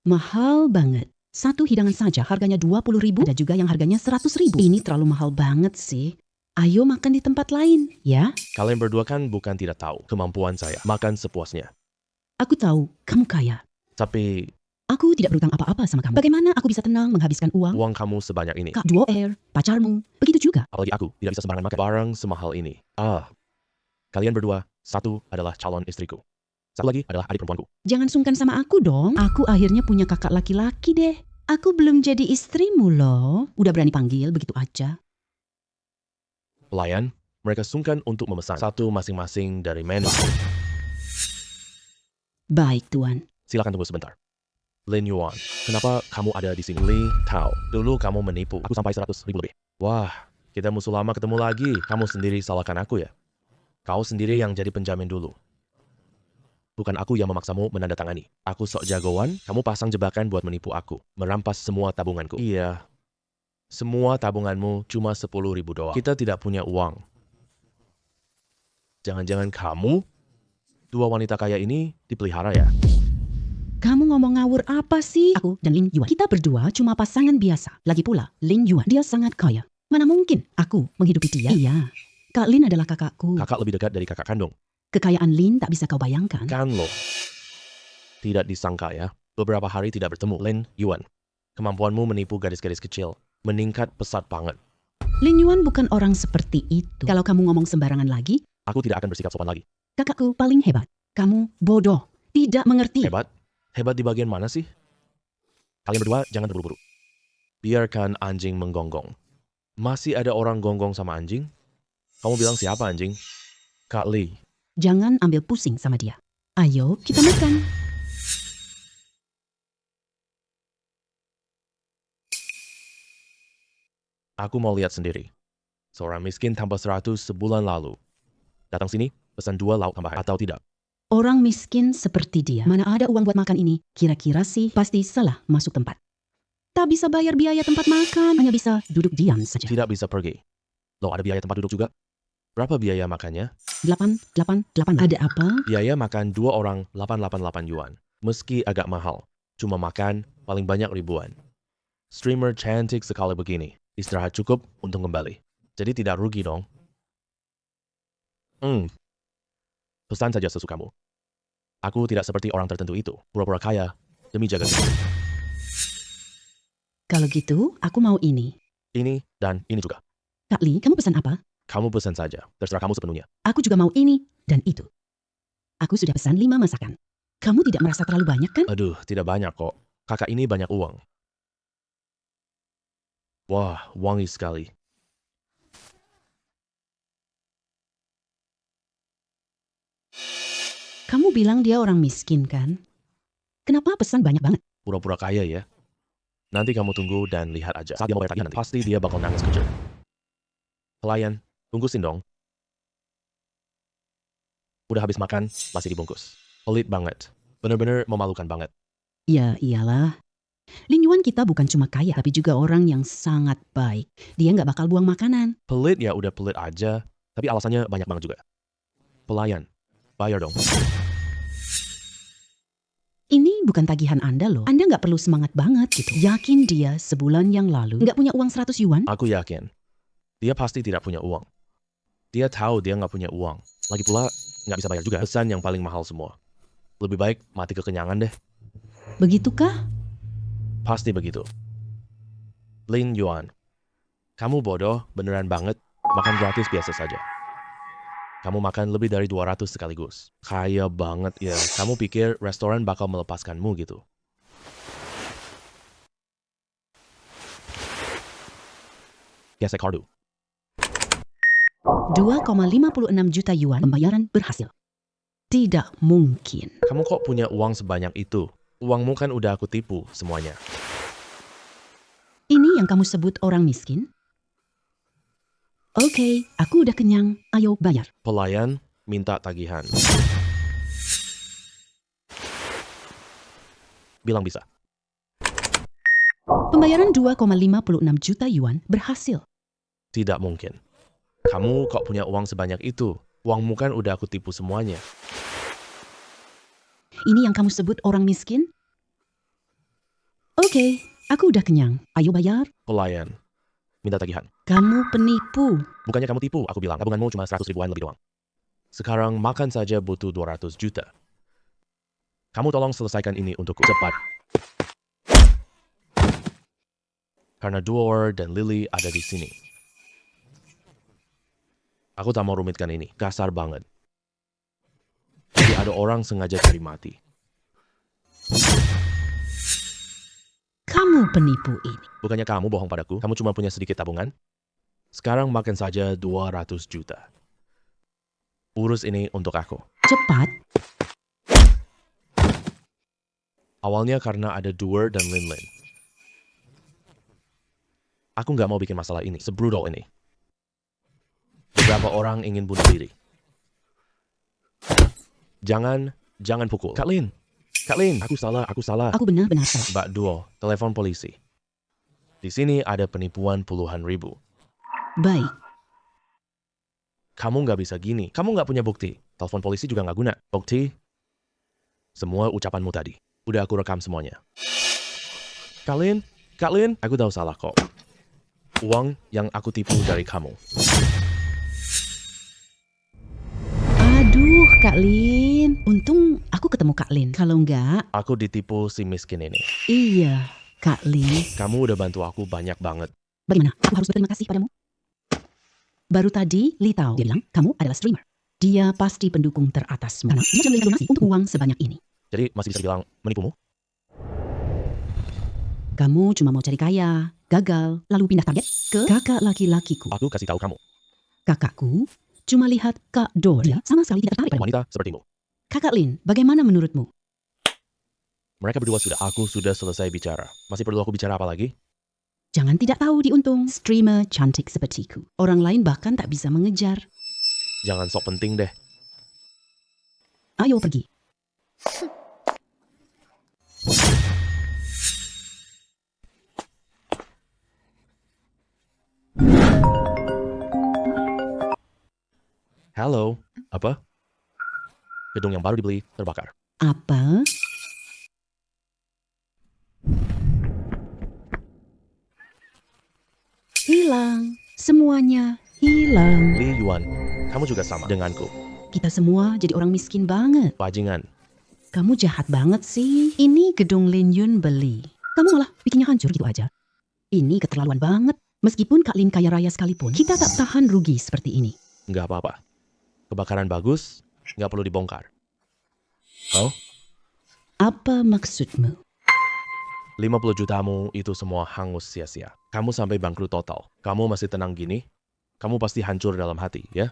Mahal banget. Satu hidangan saja harganya 20.000. Ada juga yang harganya 100.000. Ini terlalu mahal banget sih. Ayo makan di tempat lain, ya? Kalian berdua kan bukan tidak tahu kemampuan saya. Makan sepuasnya. Aku tahu kamu kaya. Tapi Aku tidak berutang apa-apa sama kamu. Bagaimana aku bisa tenang menghabiskan uang? uang kamu sebanyak ini. Kak Duo Air, pacarmu, begitu juga. Apalagi aku tidak bisa sembarangan makan barang semahal ini. Kalian berdua, satu adalah calon istriku. Satu lagi adalah adik perempuanku. Jangan sungkan sama aku dong. Aku akhirnya punya kakak laki-laki deh. Aku belum jadi istrimu loh. Udah berani panggil begitu aja. Pelayan, mereka sungkan untuk memesan satu masing-masing dari menu. Baik, Tuan. Silakan tunggu sebentar. Lin Yuan, kenapa kamu ada di sini? Li Tao, dulu kamu menipu aku sampai 100.000 lebih. Wah, kita musuh lama ketemu lagi. Kamu sendiri salahkan aku ya? Kau sendiri yang jadi penjamin dulu. Bukan aku yang memaksamu menandatangani. Aku sok jagoan, kamu pasang jebakan buat menipu aku. Merampas semua tabunganku. Iya. Semua tabunganmu cuma 10.000 doang. Kita tidak punya uang. Jangan-jangan kamu, dua wanita kaya ini dipelihara ya? Kamu ngomong ngawur apa sih? Aku dan Lin Yuan, kita berdua cuma pasangan biasa. Lagi pula, Lin Yuan, dia sangat kaya. Mana mungkin aku menghidupi dia? Iya, Kak Lin adalah kakakku. Kakak lebih dekat dari kakak kandung. Kekayaan Lin tak bisa kau bayangkan. Kan lo. Tidak disangka ya, beberapa hari tidak bertemu. Lin Yuan, kemampuanmu menipu gadis-gadis kecil meningkat pesat banget. Lin Yuan bukan orang seperti itu. Kalau kamu ngomong sembarangan lagi, Aku tidak akan bersikap sopan lagi. kakakku paling hebat. Kamu bodoh, tidak mengerti. Hebat? Hebat di bagian mana sih? Kalian berdua jangan terburu-buru. Biarkan anjing menggonggong. Masih ada orang gonggong sama anjing? Kamu bilang siapa anjing? Kak Li. Jangan ambil pusing sama dia. Ayo kita makan. Aku mau lihat sendiri. Seorang miskin tanpa 100 sebulan lalu. Datang sini, pesan 2 lauk tambahan atau tidak. Orang miskin seperti dia, mana ada uang buat makan ini? Kira-kira sih pasti salah masuk tempat. Tak bisa bayar biaya tempat makan, hanya bisa duduk diam saja. Tidak bisa pergi. Loh, ada biaya tempat duduk juga? Berapa biaya makannya? 888. Ada apa? Biaya makan 2 orang 888 yuan. Meski agak mahal, cuma makan paling banyak ribuan. Streamer cantik sekali begini. Istirahat cukup untuk kembali. Jadi tidak rugi dong. Pesan saja sesukamu. Aku tidak seperti orang tertentu itu. Pura-pura kaya demi jaga diri. Kalau gitu, aku mau ini. Ini dan ini juga. Kak Li, kamu pesan apa? Kamu pesan saja. Terserah kamu sepenuhnya. Aku juga mau ini dan itu. Aku sudah pesan 5 masakan. Kamu tidak merasa terlalu banyak kan? Aduh, tidak banyak kok. Kakak ini banyak uang. Wah, wangi sekali. Kamu bilang dia orang miskin kan? Kenapa pesan banyak banget? Pura-pura kaya ya. Nanti kamu tunggu dan lihat aja. Saat dia mau bayar tagihan nanti, pasti dia bakal nangis kecil. Pelayan, tunggu dong. Udah habis makan, masih dibungkus. Pelit banget. Bener-bener memalukan banget. Ya iyalah. Lin Yuan kita bukan cuma kaya, tapi juga orang yang sangat baik. Dia nggak bakal buang makanan. Pelit ya udah pelit aja, tapi alasannya banyak banget juga. Pelayan, bayar dong. Ini bukan tagihan Anda loh. Anda nggak perlu semangat banget gitu. Yakin dia sebulan yang lalu nggak punya uang 100 yuan? Aku yakin, dia pasti tidak punya uang. Dia tahu dia nggak punya uang. Lagi pula, nggak bisa bayar juga. Pesan yang paling mahal semua. Lebih baik mati kekenyangan deh. Begitukah? Pasti begitu. Lin Yuan, kamu bodoh, beneran banget. Makan gratis biasa saja. Kamu makan lebih dari 200 sekaligus. Kaya banget ya. Kamu pikir restoran bakal melepaskanmu gitu. Gesek kartu. 2,56 juta yuan pembayaran berhasil. Tidak mungkin. Kamu kok punya uang sebanyak itu? Uangmu kan udah aku tipu semuanya. Ini yang kamu sebut orang miskin? Oke, aku udah kenyang. Ayo bayar. Pelayan minta tagihan. Bilang bisa. Pembayaran 2,56 juta yuan berhasil. Tidak mungkin. Kamu kok punya uang sebanyak itu? Uangmu kan udah aku tipu semuanya. Ini yang kamu sebut orang miskin? Oke, aku udah kenyang. Ayo bayar. Pelayan minta tagihan. Kamu penipu. Bukannya kamu tipu, aku bilang. Tabunganmu cuma 100 ribuan lebih doang. Sekarang makan saja butuh 200 juta. Kamu tolong selesaikan ini untukku cepat. Karena Duor dan Lily ada di sini. Aku tak mau rumitkan ini. Kasar banget. Jadi ada orang sengaja cari mati. Kamu penipu ini. Bukannya kamu bohong padaku, kamu cuma punya sedikit tabungan? Sekarang makan saja 200 juta. Urus ini untuk aku. Cepat. Awalnya karena ada Duer dan Linlin. Aku nggak mau bikin masalah ini, sebrutal ini. Beberapa orang ingin bunuh diri. Jangan pukul. Kak Lin, aku salah. Aku benar-benar salah. Mbak Duo, telepon polisi. Di sini ada penipuan puluhan ribu. Baik. Kamu nggak bisa gini. Kamu nggak punya bukti. Telepon polisi juga nggak guna. Bukti? Semua ucapanmu tadi. Udah aku rekam semuanya. Kak Lin, aku tahu salah kok. Uang yang aku tipu dari kamu. Aduh, Kak Lin. Untung aku ketemu Kak Lin. Kalau enggak, Aku ditipu si miskin ini. iya, Kak Lin. Kamu udah bantu aku banyak banget. Bagaimana? Aku harus berterima kasih padamu. Baru tadi, Li Tao dia bilang kamu adalah streamer. Dia pasti pendukung teratasmu. Karena dia sudah donasi untuk uang sebanyak ini. Jadi masih bisa dibilang menipumu? Kamu cuma mau cari kaya, gagal, lalu pindah target ke kakak laki-lakiku. Aku kasih tahu kamu. Kakakku cuma lihat Kak Dor. Dia sama sekali tidak tertarik Pada padamu. wanita sepertimu. Kakak Lin, bagaimana menurutmu? Mereka berdua aku sudah selesai bicara. Masih perlu aku bicara apa lagi? Jangan tidak tahu diuntung. Streamer cantik sepertiku. Orang lain bahkan tak bisa mengejar. Jangan sok penting deh. Ayo pergi. Halo, apa? Gedung yang baru dibeli terbakar. Apa? Hilang. Semuanya hilang. Li Yuan, kamu juga sama denganku. Kita semua jadi orang miskin banget. Bajingan. Kamu jahat banget sih. Ini gedung Lin Yun beli. Kamu malah bikinnya hancur gitu aja. Ini keterlaluan banget. Meskipun Kak Lin kaya raya sekalipun, kita tak tahan rugi seperti ini. Nggak apa-apa. Kebakaran bagus, nggak perlu dibongkar. Oh, Apa maksudmu? 50 jutamu itu semua hangus sia-sia. Kamu sampai bangkrut total. Kamu masih tenang gini? Kamu pasti hancur dalam hati, ya?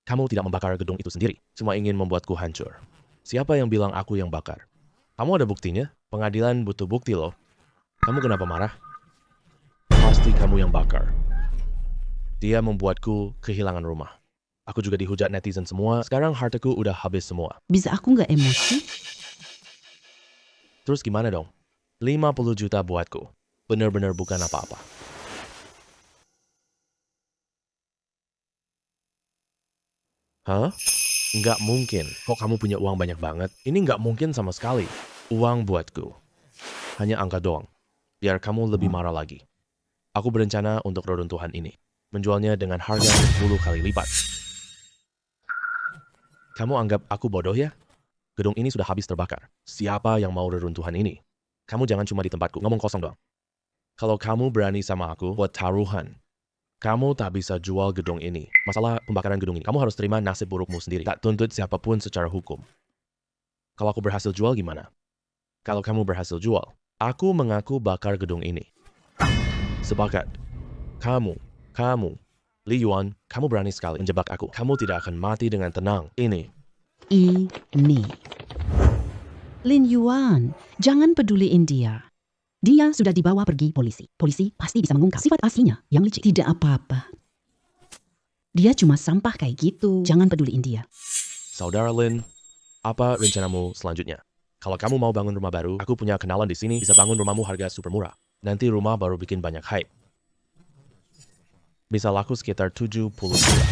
Kamu tidak membakar gedung itu sendiri. Cuma ingin membuatku hancur. Siapa yang bilang aku yang bakar? Kamu ada buktinya? Pengadilan butuh bukti loh. Kamu kenapa marah? Pasti kamu yang bakar. Dia membuatku kehilangan rumah. Aku juga dihujat netizen semua. Sekarang hartaku udah habis semua. Bisa aku nggak emosi? Terus gimana dong? 50 juta buatku. Bener-bener bukan apa-apa. Hah? Nggak mungkin. Kok kamu punya uang banyak banget? Ini nggak mungkin sama sekali. Uang buatku. Hanya angka doang. Biar kamu lebih marah lagi. Aku berencana untuk reruntuhan ini. Menjualnya dengan harga 10 kali lipat. Kamu anggap aku bodoh ya? Gedung ini sudah habis terbakar. Siapa yang mau reruntuhan ini? Kamu jangan cuma di tempatku, ngomong kosong doang. Kalau kamu berani sama aku buat taruhan, kamu tak bisa jual gedung ini. Masalah pembakaran gedung ini, kamu harus terima nasib burukmu sendiri. Tak tuntut siapapun secara hukum. Kalau aku berhasil jual gimana? Kalau kamu berhasil jual, aku mengaku bakar gedung ini. Sepakat. Kamu, Li Yuan, kamu berani sekali menjebak aku. Kamu tidak akan mati dengan tenang. Ini. Lin Yuan, jangan peduliin dia. Dia sudah dibawa pergi polisi. Polisi pasti bisa mengungkap sifat aslinya yang licik. Tidak apa-apa. Dia cuma sampah kayak gitu. Jangan peduliin dia. Saudara Lin, apa rencanamu selanjutnya? Kalau kamu mau bangun rumah baru, aku punya kenalan di sini bisa bangun rumahmu harga super murah. Nanti rumah baru bikin banyak hype. Bisa laku sekitar 70 juta.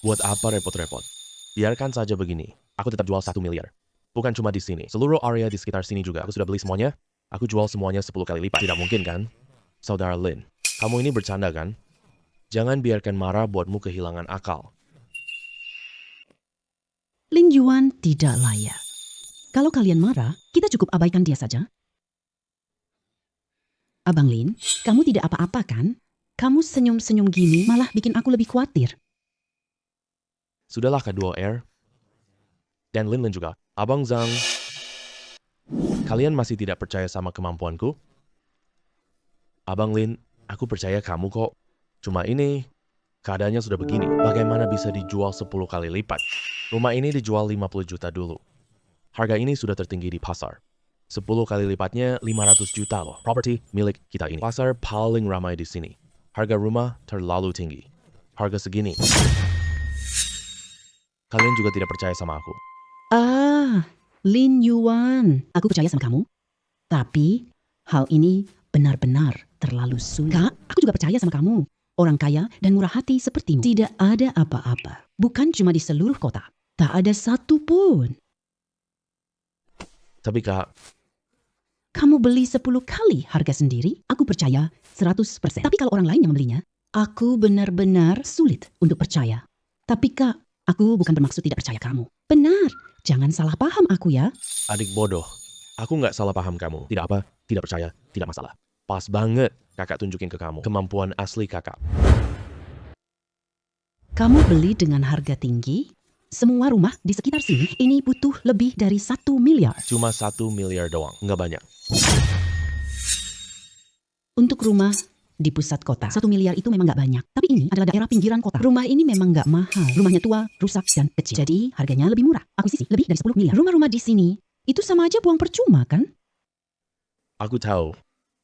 Buat apa repot-repot? Biarkan saja begini. Aku tetap jual 1 miliar. Bukan cuma di sini. Seluruh area di sekitar sini juga. Aku sudah beli semuanya. Aku jual semuanya 10 kali lipat. Tidak mungkin kan? Saudara Lin, kamu ini bercanda kan? Jangan biarkan marah buatmu kehilangan akal. Lin Yuan tidak layak. Kalau kalian marah, kita cukup abaikan dia saja. Abang Lin, kamu tidak apa-apa kan? Kamu senyum-senyum gini malah bikin aku lebih khawatir. Sudahlah K2 Air. Dan Lin juga. Abang Zhang. Kalian masih tidak percaya sama kemampuanku? Abang Lin, aku percaya kamu kok. Cuma ini, keadaannya sudah begini. Bagaimana bisa dijual 10 kali lipat? Rumah ini dijual 50 juta dulu. Harga ini sudah tertinggi di pasar. 10 kali lipatnya 500 juta loh. Properti milik kita ini. Pasar paling ramai di sini. Harga rumah terlalu tinggi. Harga segini. Kalian juga tidak percaya sama aku. Lin Yuan, aku percaya sama kamu. Tapi hal ini benar-benar terlalu sulit. Kak, aku juga percaya sama kamu. Orang kaya dan murah hati sepertimu. Tidak ada apa-apa. Bukan cuma di seluruh kota. Tak ada satu pun. Tapi Kak, Kamu beli 10 kali harga sendiri, aku percaya 100%. Tapi kalau orang lain yang membelinya, aku benar-benar sulit untuk percaya. Tapi Kak, aku bukan bermaksud tidak percaya kamu. Benar, jangan salah paham aku ya. adik bodoh. Aku nggak salah paham kamu. Tidak apa, tidak percaya, tidak masalah. Pas banget kakak tunjukin ke kamu kemampuan asli kakak. Kamu beli dengan harga tinggi, semua rumah di sekitar sini ini butuh lebih dari 1 miliar. Cuma 1 miliar doang, nggak banyak. Untuk rumah di pusat kota, 1 miliar itu memang nggak banyak. Tapi ini adalah daerah pinggiran kota. Rumah ini memang nggak mahal. Rumahnya tua, rusak, dan kecil. Jadi harganya lebih murah. Akuisisi lebih dari 10 miliar. Rumah-rumah di sini itu sama aja buang percuma kan? Aku tahu,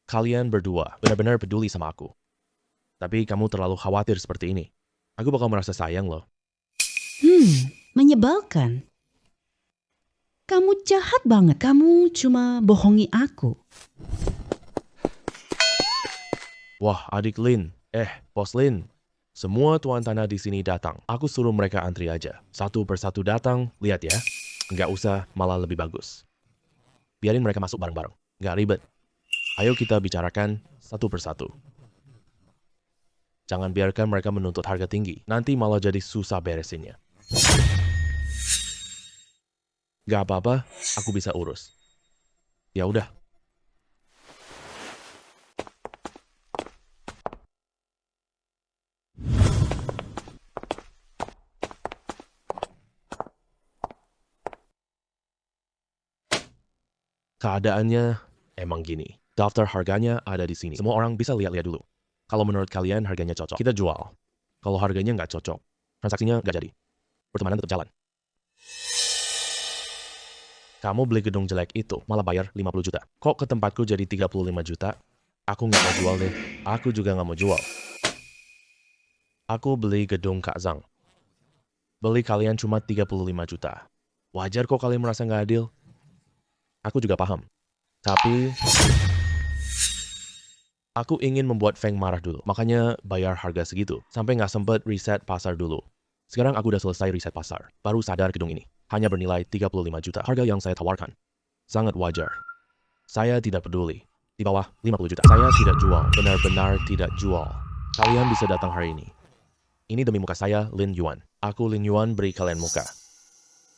kalian berdua benar-benar peduli sama aku. Tapi kamu terlalu khawatir seperti ini. Aku bakal merasa sayang loh. Menyebalkan. Kamu jahat banget. Kamu cuma bohongi aku. Wah, adik Lin. Bos Lin. Semua tuan tanah di sini datang. Aku suruh mereka antri aja. Satu persatu datang, lihat ya. Nggak usah, malah lebih bagus. Biarin mereka masuk bareng-bareng. Nggak ribet. Ayo kita bicarakan satu persatu. Jangan biarkan mereka menuntut harga tinggi. Nanti malah jadi susah beresinnya. Gak apa-apa, aku bisa urus. Ya udah. Keadaannya emang gini. Daftar harganya ada di sini. Semua orang bisa lihat-lihat dulu. Kalau menurut kalian harganya cocok, kita jual. Kalau harganya nggak cocok, transaksinya nggak jadi. Pertemanan tetap jalan. Kamu beli gedung jelek itu, malah bayar 50 juta. Kok ke tempatku jadi 35 juta? Aku nggak mau jual deh. Aku juga nggak mau jual. Aku beli gedung Kak Zhang. Beli kalian cuma 35 juta. Wajar kok kalian merasa nggak adil. Aku juga paham. Tapi aku ingin membuat Feng marah dulu. Makanya bayar harga segitu. Sampai nggak sempet riset pasar dulu. Sekarang aku udah selesai riset pasar. Baru sadar gedung ini hanya bernilai 35 juta. Harga yang saya tawarkan sangat wajar. Saya tidak peduli. Di bawah 50 juta. Saya tidak jual. Benar-benar tidak jual. Kalian bisa datang hari ini. Ini demi muka saya, Lin Yuan. Aku Lin Yuan beri kalian muka.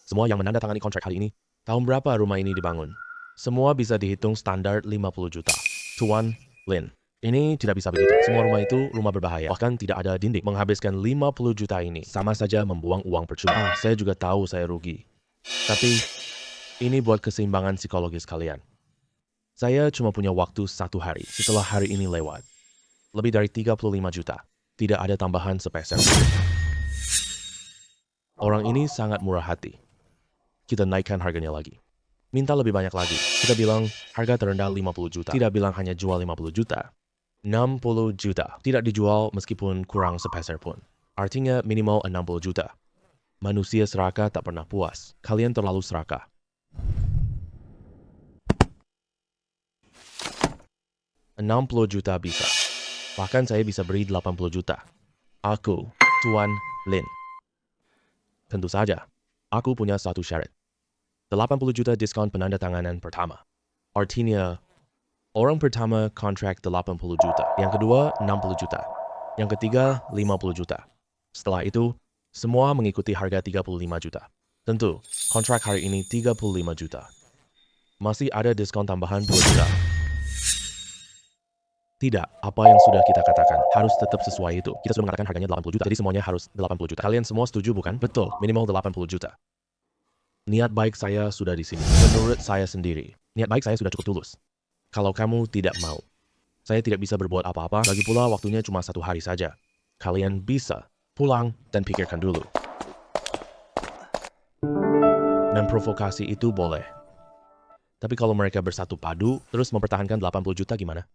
Semua yang menandatangani kontrak hari ini, tahun berapa rumah ini dibangun? Semua bisa dihitung standar 50 juta. Tuan Lin. Ini tidak bisa begitu. Semua rumah itu rumah berbahaya. Bahkan tidak ada dinding. Menghabiskan 50 juta ini sama saja membuang uang percuma. Saya juga tahu saya rugi. Tapi ini buat keseimbangan psikologis kalian. Saya cuma punya waktu 1 hari setelah hari ini lewat. Lebih dari 35 juta. Tidak ada tambahan sepeser. Orang ini sangat murah hati. Kita naikkan harganya lagi. Minta lebih banyak lagi. Kita bilang harga terendah 50 juta. Tidak bilang hanya jual 50 juta. 60 juta. Tidak dijual meskipun kurang sepeser pun. Artinya minimal 60 juta. Manusia serakah tak pernah puas. Kalian terlalu serakah. $60 juta bisa. Bahkan saya bisa beri 80 juta. Aku, Tuan Lin. Tentu saja, aku punya satu syarat. 80 juta diskon penandatanganan pertama. Artinya, orang pertama kontrak 80 juta. Yang kedua, 60 juta. Yang ketiga, 50 juta. Setelah itu, semua mengikuti harga 35 juta. Tentu, kontrak hari ini 35 juta. Masih ada diskon tambahan 2 juta. Tidak, apa yang sudah kita katakan harus tetap sesuai itu. Kita sudah mengatakan harganya 80 juta, jadi semuanya harus 80 juta. Kalian semua setuju bukan? Betul, minimal 80 juta. Niat baik saya sudah di sini. Menurut saya sendiri, niat baik saya sudah cukup tulus. Kalau kamu tidak mau, saya tidak bisa berbuat apa-apa. Lagi pula waktunya cuma 1 hari saja. Kalian bisa pulang dan pikirkan dulu. Memprovokasi itu boleh. Tapi kalau mereka bersatu padu, terus mempertahankan 80 juta gimana?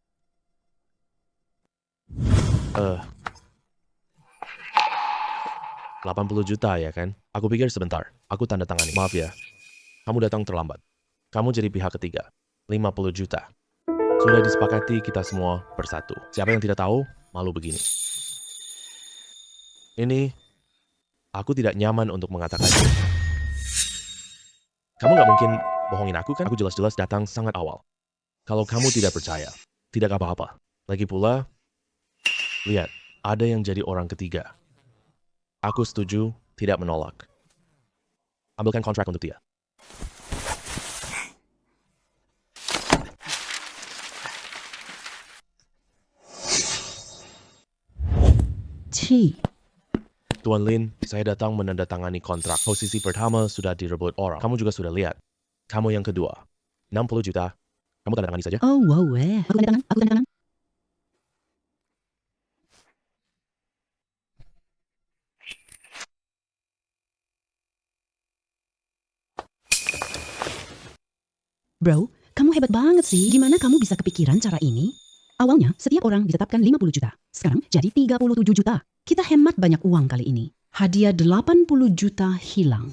80 juta ya kan? Aku pikir sebentar, aku tanda tangani. Maaf ya, kamu datang terlambat. Kamu jadi pihak ketiga. 50 juta. Sudah disepakati kita semua bersatu. Siapa yang tidak tahu, malu begini. Ini, aku tidak nyaman untuk mengatakannya. Kamu nggak mungkin bohongin aku kan? Aku jelas-jelas datang sangat awal. Kalau kamu tidak percaya, tidak apa-apa. Lagi pula, lihat, ada yang jadi orang ketiga. Aku setuju, tidak menolak. Ambilkan kontrak untuk dia. Tuan Lin, saya datang menandatangani kontrak. Posisi pertama sudah direbut orang. Kamu juga sudah lihat. Kamu yang kedua. 60 juta. Kamu tanda tangani saja. Oh wow, aku tanda tangan. Bro, kamu hebat banget sih. Gimana kamu bisa kepikiran cara ini? Awalnya, setiap orang ditetapkan 50 juta. Sekarang jadi 37 juta. Kita hemat banyak uang kali ini. Hadiah 80 juta hilang.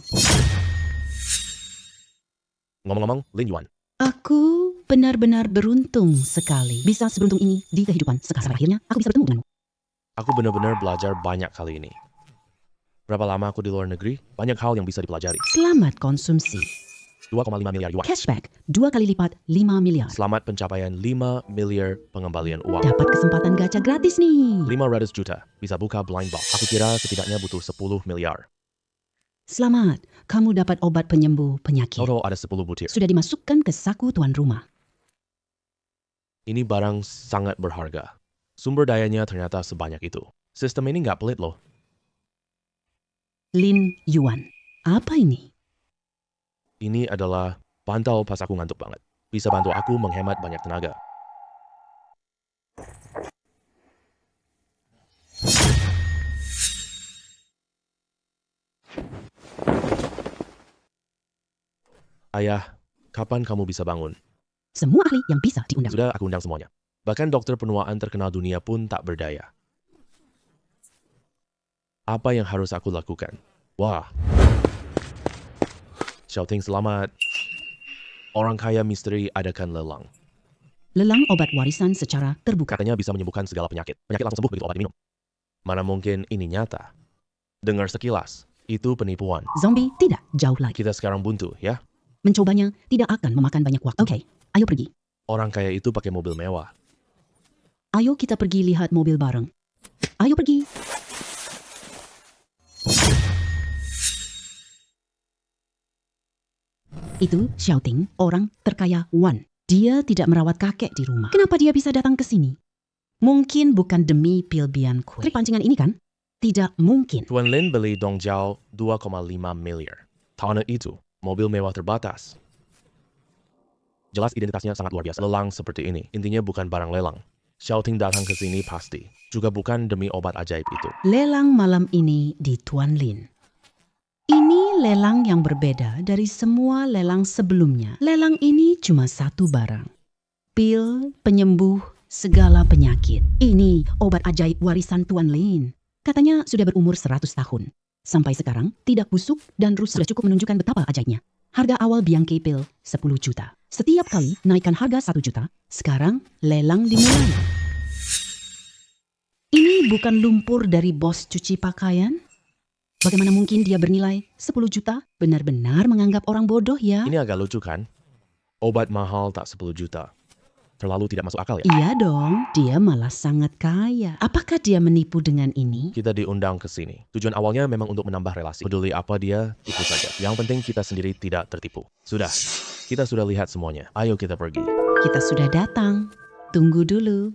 Ngomong-ngomong, Lin Yuan. Aku benar-benar beruntung sekali. Bisa seberuntung ini di kehidupan sekarang. Akhirnya, aku bisa bertemu denganmu. Aku benar-benar belajar banyak kali ini. Berapa lama aku di luar negeri? Banyak hal yang bisa dipelajari. Selamat konsumsi. 2,5 miliar yuan. Cashback 2 kali lipat 5 miliar. Selamat pencapaian 5 miliar pengembalian uang. Dapat kesempatan gacha gratis nih. 500 juta. Bisa buka blind box. Aku kira setidaknya butuh 10 miliar. Selamat, kamu dapat obat penyembuh penyakit. Total ada 10 butir. Sudah dimasukkan ke saku tuan rumah. Ini barang sangat berharga. Sumber dayanya ternyata sebanyak itu. Sistem ini nggak pelit loh. Lin Yuan. Apa ini? Ini adalah pantau pas aku ngantuk banget. Bisa bantu aku menghemat banyak tenaga. Ayah, kapan kamu bisa bangun? Semua ahli yang bisa diundang. Sudah aku undang semuanya. Bahkan dokter penuaan terkenal dunia pun tak berdaya. Apa yang harus aku lakukan? Wah. Shouting selamat. Orang kaya misteri adakan lelang. Lelang obat warisan secara terbuka. Katanya bisa menyembuhkan segala penyakit. Penyakit langsung sembuh begitu obat diminum. Mana mungkin ini nyata? Dengar sekilas, itu penipuan. Zombie tidak jauh lagi. Kita sekarang buntu, ya? Mencobanya tidak akan memakan banyak waktu. Oke, ayo pergi. Orang kaya itu pakai mobil mewah. Ayo kita pergi lihat mobil bareng. Ayo pergi. Itu Shouting, orang terkaya Wan. Dia tidak merawat kakek di rumah. Kenapa dia bisa datang ke sini? Mungkin bukan demi pil bian kue. Trik pancingan ini kan? Tidak mungkin. Tuan Lin beli Dongjiao 2,5 miliar. Tahun itu, mobil mewah terbatas. Jelas identitasnya sangat luar biasa. Lelang seperti ini, intinya bukan barang lelang. Shouting datang ke sini pasti. Juga bukan demi obat ajaib itu. Lelang malam ini di Tuan Lin. Ini lelang yang berbeda dari semua lelang sebelumnya. Lelang ini cuma satu barang. Pil penyembuh segala penyakit. Ini obat ajaib warisan Tuan Lin. Katanya sudah berumur 100 tahun. Sampai sekarang tidak busuk dan rusak. Sudah cukup menunjukkan betapa ajaibnya. Harga awal Bianchi pil 10 juta. Setiap kali naikkan harga 1 juta, sekarang lelang dimulai. Ini bukan lumpur dari bos cuci pakaian? Bagaimana mungkin dia bernilai 10 juta? Benar-benar menganggap orang bodoh ya? Ini agak lucu kan? Obat mahal tak 10 juta. Terlalu tidak masuk akal ya? Iya dong, dia malah sangat kaya. Apakah dia menipu dengan ini? Kita diundang ke sini. Tujuan awalnya memang untuk menambah relasi. Peduli apa dia, ikut saja. Yang penting kita sendiri tidak tertipu. Sudah, kita sudah lihat semuanya. Ayo kita pergi. Kita sudah datang. Tunggu dulu.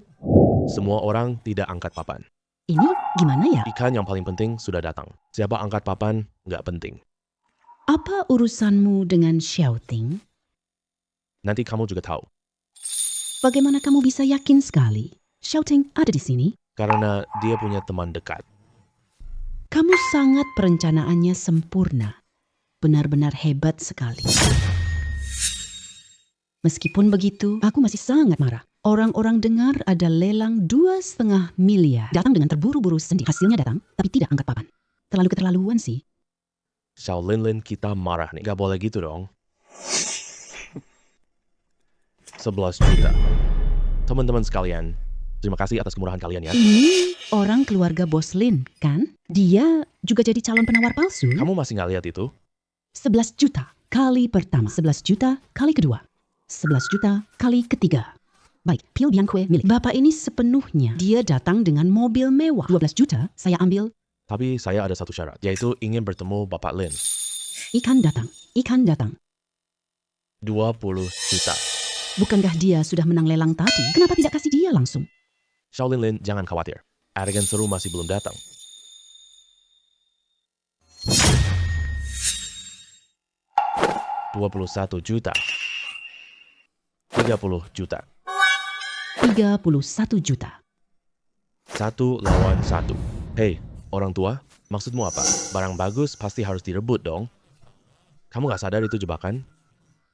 Semua orang tidak angkat papan. Ini gimana ya? Ikan yang paling penting sudah datang. Siapa angkat papan, nggak penting. Apa urusanmu dengan Shouting? Nanti kamu juga tahu. Bagaimana kamu bisa yakin sekali? Shouting ada di sini? Karena dia punya teman dekat. Kamu sangat perencanaannya sempurna. Benar-benar hebat sekali. Meskipun begitu, aku masih sangat marah. Orang-orang dengar ada lelang 2,5 miliar. Datang dengan terburu-buru sendiri. Hasilnya datang, tapi tidak angkat papan. Terlalu keterlaluan sih. Xiao Lin kita marah nih. Gak boleh gitu dong. 11 juta. Teman-teman sekalian, terima kasih atas kemurahan kalian ya. Ini orang keluarga Bos Lin, kan? Dia juga jadi calon penawar palsu. Kamu masih nggak lihat itu? 11 juta kali pertama. 11 juta kali kedua. 11 juta kali ketiga. Baik, pil Bianchi milik Bapak ini sepenuhnya. Dia datang dengan mobil mewah. 12 juta saya ambil. Tapi saya ada satu syarat, yaitu ingin bertemu Bapak Lin. Ikan datang. Ikan datang. 20 juta. Bukankah dia sudah menang lelang tadi? Kenapa tidak kasih dia langsung? Shaolin Lin, jangan khawatir. Adegan seru masih belum datang. 21 juta. 30 juta. 31 juta. 1 lawan 1. Hei, orang tua, maksudmu apa? Barang bagus pasti harus direbut dong. Kamu gak sadar itu jebakan?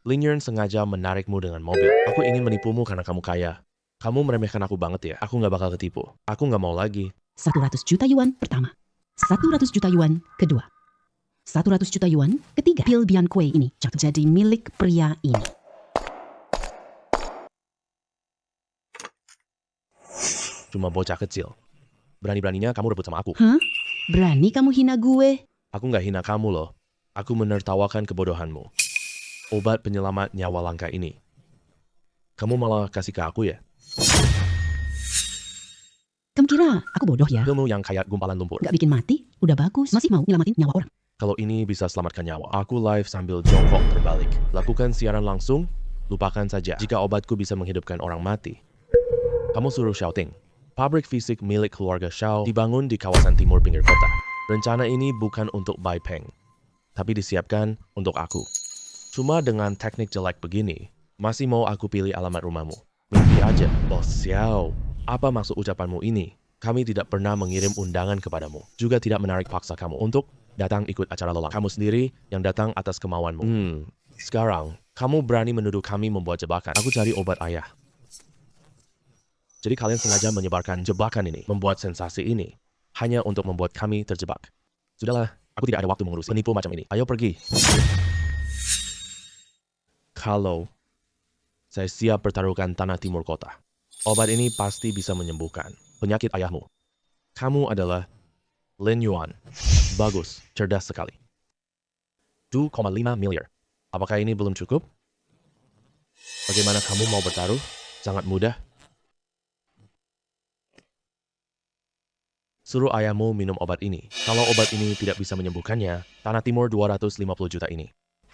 Lin Yun sengaja menarikmu dengan mobil. Aku ingin menipumu karena kamu kaya. Kamu meremehkan aku banget ya. Aku gak bakal ketipu. Aku gak mau lagi. 100 juta yuan pertama. 100 juta yuan kedua. 100 juta yuan ketiga. Pil Bianchi ini jatuh jadi milik pria ini. Cuma bocah kecil. Berani-beraninya kamu rebut sama aku. Hah? Berani kamu hina gue? Aku gak hina kamu loh. Aku menertawakan kebodohanmu. Obat penyelamat nyawa langka ini. Kamu malah kasih ke aku ya? Kamu kira aku bodoh ya? Ilmu yang kayak gumpalan lumpur. Gak bikin mati? Udah bagus. Masih mau nyelamatin nyawa orang. Kalau ini bisa selamatkan nyawa, aku live sambil jongkok terbalik. Lakukan siaran langsung, lupakan saja jika obatku bisa menghidupkan orang mati. Kamu suruh Shouting. Pabrik fisik milik keluarga Xiao dibangun di kawasan timur pinggir kota. Rencana ini bukan untuk Bai Peng, tapi disiapkan untuk aku. Cuma dengan teknik jelek begini, masih mau aku pilih alamat rumahmu. Mimpi aja, Bos Xiao. Apa maksud ucapanmu ini? Kami tidak pernah mengirim undangan kepadamu. Juga tidak menarik paksa kamu untuk datang ikut acara lelang. Kamu sendiri yang datang atas kemauanmu. Sekarang, kamu berani menuduh kami membuat jebakan. Aku cari obat ayah. Jadi kalian sengaja menyebarkan jebakan ini, membuat sensasi ini. hanya untuk membuat kami terjebak. Sudahlah, aku tidak ada waktu mengurusi penipu macam ini. Ayo pergi. Kalau saya siap pertaruhkan tanah timur kota, obat ini pasti bisa menyembuhkan penyakit ayahmu. Kamu adalah Lin Yuan. Bagus, cerdas sekali. 2,5 miliar. Apakah ini belum cukup? Bagaimana kamu mau bertaruh? Sangat mudah. Suruh ayahmu minum obat ini. Kalau obat ini tidak bisa menyembuhkannya, tanah timur 250 juta ini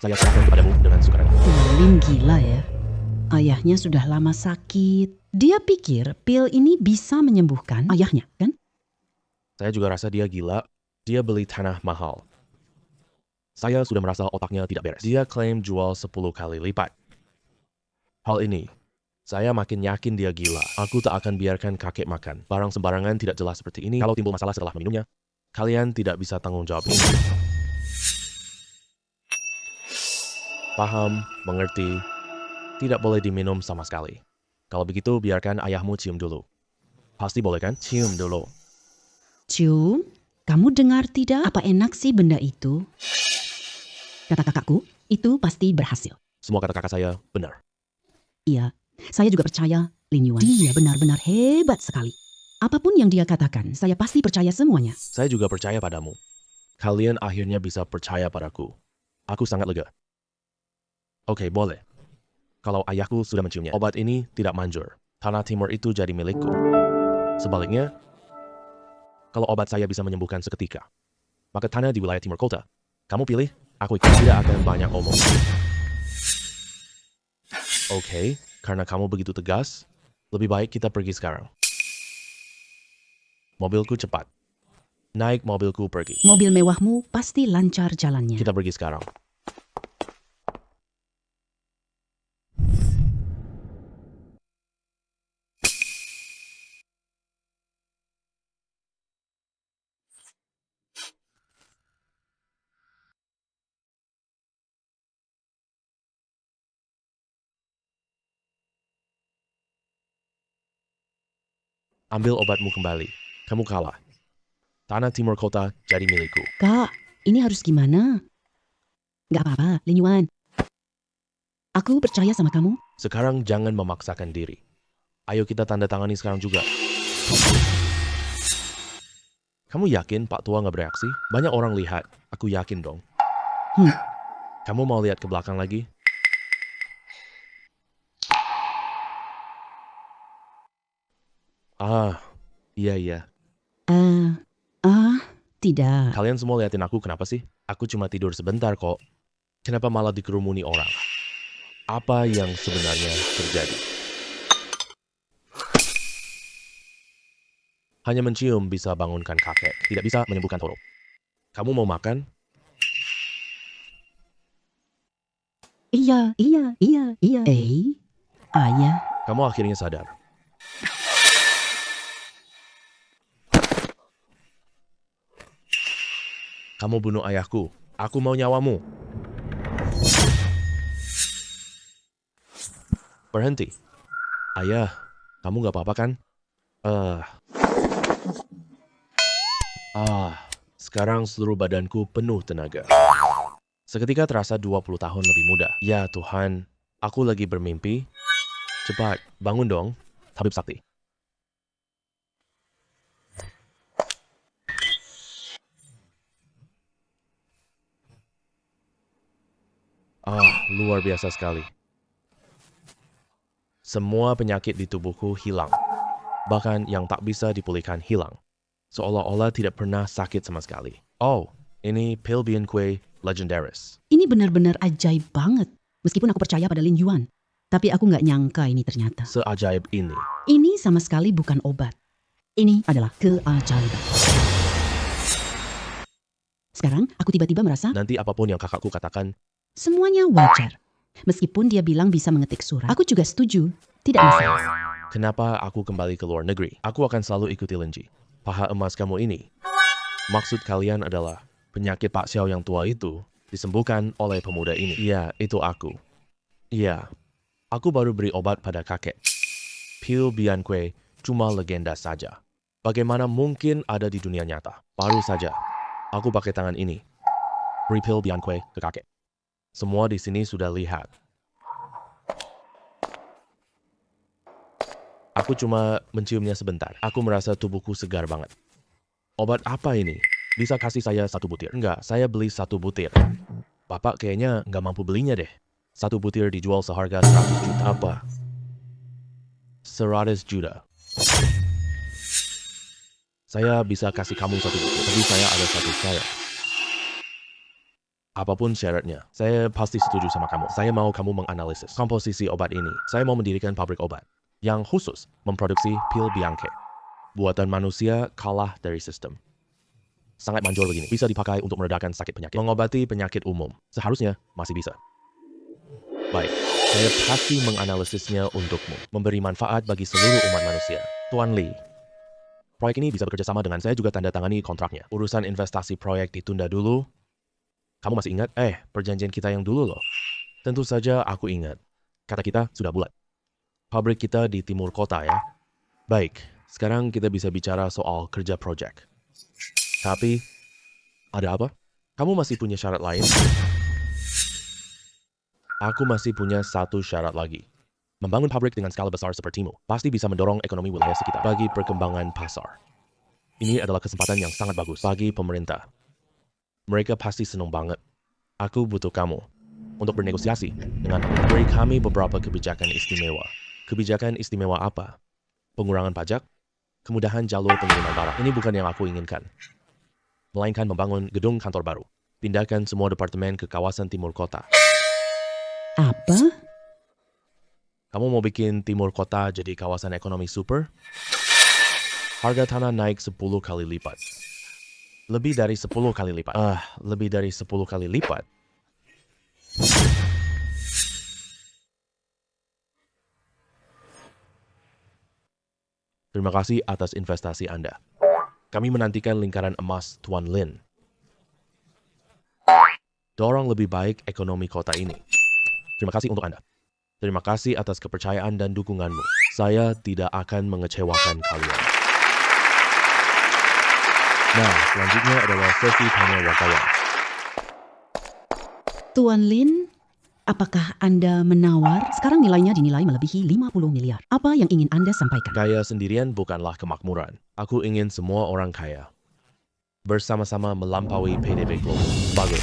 saya serahkan kepadamu dengan sukarela. Lin gila ya. Ayahnya sudah lama sakit. Dia pikir pil ini bisa menyembuhkan ayahnya, kan? Saya juga rasa dia gila. Dia beli tanah mahal. Saya sudah merasa otaknya tidak beres. Dia klaim jual 10 kali lipat. Hal ini, saya makin yakin dia gila. Aku tak akan biarkan kakek makan barang sembarangan tidak jelas seperti ini. Kalau timbul masalah setelah meminumnya, kalian tidak bisa tanggung jawab ini. Paham, mengerti, tidak boleh diminum sama sekali. Kalau begitu, biarkan ayahmu cium dulu. Pasti boleh kan? Cium dulu. Cium, kamu dengar tidak? Apa enak sih benda itu? Kata kakakku, itu pasti berhasil. Semua kata kakak saya benar. Iya, saya juga percaya Lin Yuan. Dia benar-benar hebat sekali. Apapun yang dia katakan, saya pasti percaya semuanya. Saya juga percaya padamu. Kalian akhirnya bisa percaya padaku. Aku sangat lega. Oke, boleh. Kalau ayahku sudah menciumnya, obat ini tidak manjur. Tanah timur itu jadi milikku. Sebaliknya, kalau obat saya bisa menyembuhkan seketika, maka tanah di wilayah timur kota, kamu pilih, aku tidak akan banyak omong. Oke, karena kamu begitu tegas, lebih baik kita pergi sekarang. Mobilku cepat. Naik mobilku pergi. Mobil mewahmu pasti lancar jalannya. Kita pergi sekarang. Ambil obatmu kembali. Kamu kalah. Tanah timur kota jadi milikku. Kak, ini harus gimana? Gak apa-apa, Lin Yuan. Aku percaya sama kamu. Sekarang jangan memaksakan diri. Ayo kita tanda tangani sekarang juga. Kamu yakin Pak Tua nggak bereaksi? Banyak orang lihat. Aku yakin dong. Kamu mau lihat ke belakang lagi? Ah, iya. Tidak. Kalian semua liatin aku kenapa sih? Aku cuma tidur sebentar kok. Kenapa malah dikerumuni orang? Apa yang sebenarnya terjadi? Hanya mencium bisa bangunkan kakek, tidak bisa menyembuhkan Toro. Kamu mau makan? Iya. Ayah. Kamu akhirnya sadar. Kamu bunuh ayahku. Aku mau nyawamu. Berhenti. Ayah, kamu gak apa-apa kan? Sekarang seluruh badanku penuh tenaga. Seketika terasa 20 tahun lebih muda. Ya Tuhan, aku lagi bermimpi. Cepat, bangun dong, Tabib Sakti. Luar biasa sekali. Semua penyakit di tubuhku hilang. Bahkan yang tak bisa dipulihkan hilang. Seolah-olah tidak pernah sakit sama sekali. Oh, ini pil Bien Kue Legendaris. Ini benar-benar ajaib banget. Meskipun aku percaya pada Lin Yuan. Tapi aku nggak nyangka ini ternyata. Seajaib ini. Ini sama sekali bukan obat. Ini adalah keajaiban. Sekarang aku tiba-tiba merasa Nanti apapun yang kakakku katakan, semuanya wajar. Meskipun dia bilang bisa mengetik surat, aku juga setuju. Tidak masalah. kenapa aku kembali ke luar negeri? Aku akan selalu ikuti Linji. Paha emas kamu ini. Maksud kalian adalah penyakit Pak Xiao yang tua itu disembuhkan oleh pemuda ini. Iya, itu aku. Iya, aku baru beri obat pada kakek. Pil Bian Kue cuma legenda saja. Bagaimana mungkin ada di dunia nyata? Baru saja, aku pakai tangan ini. Beri pil Bianque ke kakek. Semua di sini sudah lihat. Aku cuma menciumnya sebentar. Aku merasa tubuhku segar banget. Obat apa ini? Bisa kasih saya 1 butir? Enggak, saya beli 1 butir. Bapak kayaknya nggak mampu belinya deh. 1 butir dijual seharga 100 juta. Apa? 100 juta. Saya bisa kasih kamu 1 butir, tapi saya ada 1 syarat. Apapun syaratnya, saya pasti setuju sama kamu. Saya mau kamu menganalisis komposisi obat ini. Saya mau mendirikan pabrik obat yang khusus memproduksi pil Bianque. Buatan manusia kalah dari sistem. Sangat manjur begini, bisa dipakai untuk meredakan sakit penyakit, mengobati penyakit umum. Seharusnya masih bisa. Baik, saya pasti menganalisisnya untukmu, memberi manfaat bagi seluruh umat manusia. Tuan Lee, proyek ini bisa bekerja sama dengan saya juga tanda tangani kontraknya. Urusan investasi proyek ditunda dulu. Kamu masih ingat? Perjanjian kita yang dulu loh. Tentu saja aku ingat. Kata kita sudah bulat. Pabrik kita di timur kota ya. Baik, sekarang kita bisa bicara soal kerja proyek. Tapi, ada apa? Kamu masih punya syarat lain? Aku masih punya 1 syarat lagi. Membangun pabrik dengan skala besar sepertimu pasti bisa mendorong ekonomi wilayah sekitar bagi perkembangan pasar. Ini adalah kesempatan yang sangat bagus bagi pemerintah. Mereka pasti senang banget. Aku butuh kamu untuk bernegosiasi dengan beri kami beberapa kebijakan istimewa. Kebijakan istimewa apa? Pengurangan pajak? Kemudahan jalur pengiriman barang. Ini bukan yang aku inginkan. Melainkan membangun gedung kantor baru. Pindahkan semua departemen ke kawasan timur kota. Apa? Kamu mau bikin timur kota jadi kawasan ekonomi super? Harga tanah naik 10 kali lipat. Lebih dari 10 kali lipat. Lebih dari 10 kali lipat. Terima kasih atas investasi Anda. Kami menantikan lingkaran emas Tuan Lin. Dorong lebih baik ekonomi kota ini. Terima kasih untuk Anda. Terima kasih atas kepercayaan dan dukunganmu. Saya tidak akan mengecewakan kalian. Nah, selanjutnya adalah sesi tanya wartawan. Tuan Lin, apakah Anda menawar? Sekarang nilainya dinilai melebihi 50 miliar. Apa yang ingin Anda sampaikan? Kaya sendirian bukanlah kemakmuran. Aku ingin semua orang kaya. Bersama-sama melampaui PDB Global. Bagus.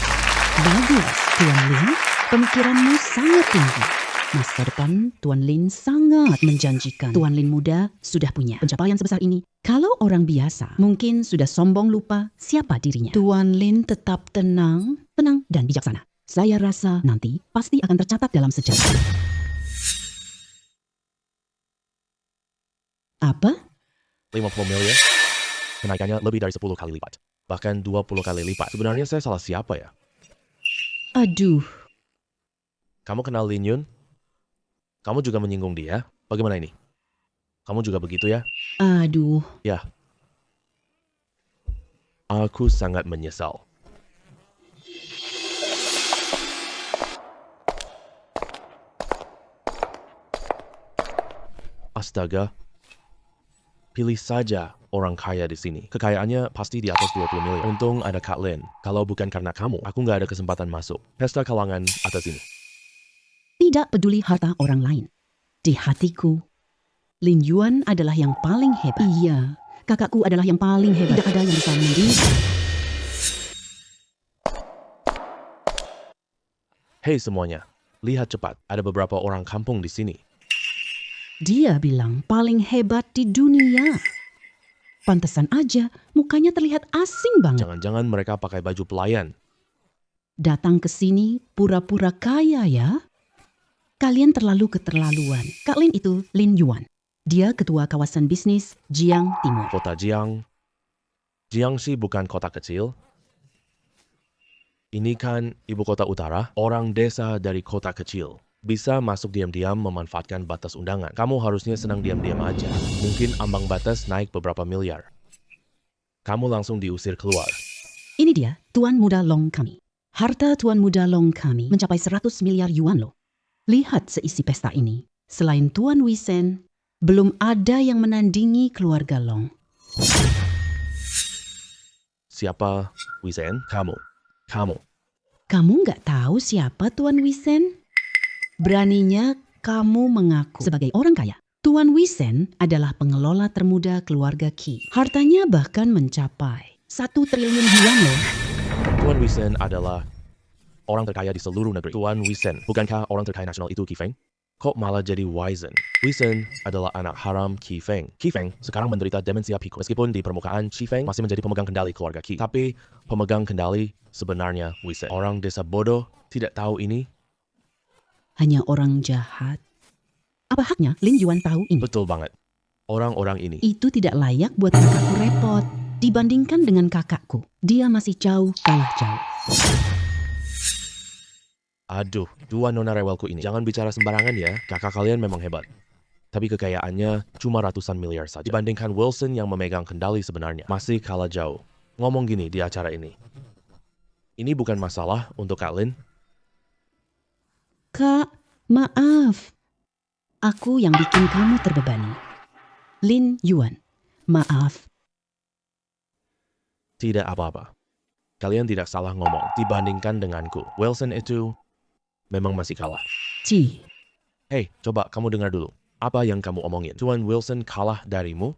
Bagus, Tuan Lin. Pemikiranmu sangat tinggi. Masa depan Tuan Lin sangat menjanjikan. Tuan Lin muda sudah punya pencapaian sebesar ini. Kalau orang biasa mungkin sudah sombong lupa siapa dirinya. Tuan Lin tetap tenang dan bijaksana. Saya rasa nanti pasti akan tercatat dalam sejarah. Apa? 50 miliar? Kenaikannya lebih dari 10 kali lipat. Bahkan 20 kali lipat. Sebenarnya saya salah siapa ya? Aduh, Kamu kenal Lin Yun? Kamu juga menyinggung dia? Bagaimana ini? Kamu juga begitu ya? aduh. Ya. Aku sangat menyesal. Astaga. Pilih saja orang kaya di sini. Kekayaannya pasti di atas 20 miliar. Untung ada Kak Lin. Kalau bukan karena kamu, aku nggak ada kesempatan masuk. Pesta kalangan atas ini. Tidak peduli harta orang lain. Di hatiku, Lin Yuan adalah yang paling hebat. Iya, kakakku adalah yang paling hebat. Tidak ada yang bisa menandingi. Hei semuanya, lihat cepat. Ada beberapa orang kampung di sini. Dia bilang paling hebat di dunia. Pantesan aja mukanya terlihat asing banget. Jangan-jangan mereka pakai baju pelayan. Datang ke sini pura-pura kaya ya. Kalian terlalu keterlaluan. Kak Lin itu Lin Yuan. Dia ketua kawasan bisnis Jiang Timur. Kota Jiang. Jiangxi bukan kota kecil. Ini kan ibu kota utara. Orang desa dari kota kecil bisa masuk diam-diam memanfaatkan batas undangan. Kamu harusnya senang diam-diam aja. Mungkin ambang batas naik beberapa miliar. Kamu langsung diusir keluar. Ini dia Tuan Muda Long kami. Harta Tuan Muda Long kami mencapai 100 miliar yuan loh. Lihat seisi pesta ini. Selain Tuan Wisen, belum ada yang menandingi keluarga Long. Siapa Wisen? Kamu. Kamu. Kamu nggak tahu siapa Tuan Wisen? Beraninya kamu mengaku sebagai orang kaya. Tuan Wisen adalah pengelola termuda keluarga Qi. Hartanya bahkan mencapai 1 triliun yuan loh. Tuan Wisen adalah orang terkaya di seluruh negeri. Tuan Wisen, bukankah orang terkaya nasional itu Qi Feng? Kok malah jadi Wisen? Wisen adalah anak haram Qi Feng. Qi Feng sekarang menderita demensia pikun. Meskipun di permukaan Qi Feng masih menjadi pemegang kendali keluarga Qi. Tapi pemegang kendali sebenarnya Wisen. Orang desa bodoh tidak tahu ini. Hanya orang jahat. Apa haknya Lin Yuan tahu ini? Betul banget. Orang-orang ini. Itu tidak layak buat kakakku repot. Dibandingkan dengan kakakku, dia masih jauh kalah jauh. Aduh, dua nona rewelku ini. Jangan bicara sembarangan ya. Kakak kalian memang hebat. Tapi kekayaannya cuma ratusan miliar saja. Dibandingkan Wilson yang memegang kendali sebenarnya. Masih kalah jauh. Ngomong gini di acara ini. Ini bukan masalah untuk Kak Lin. Kak, maaf. Aku yang bikin kamu terbebani. Lin Yuan, maaf. Tidak apa-apa. Kalian tidak salah ngomong. Dibandingkan denganku. Wilson itu memang masih kalah. Ci, Hei, coba kamu dengar dulu. Apa yang kamu omongin? Tuan Wilson kalah darimu?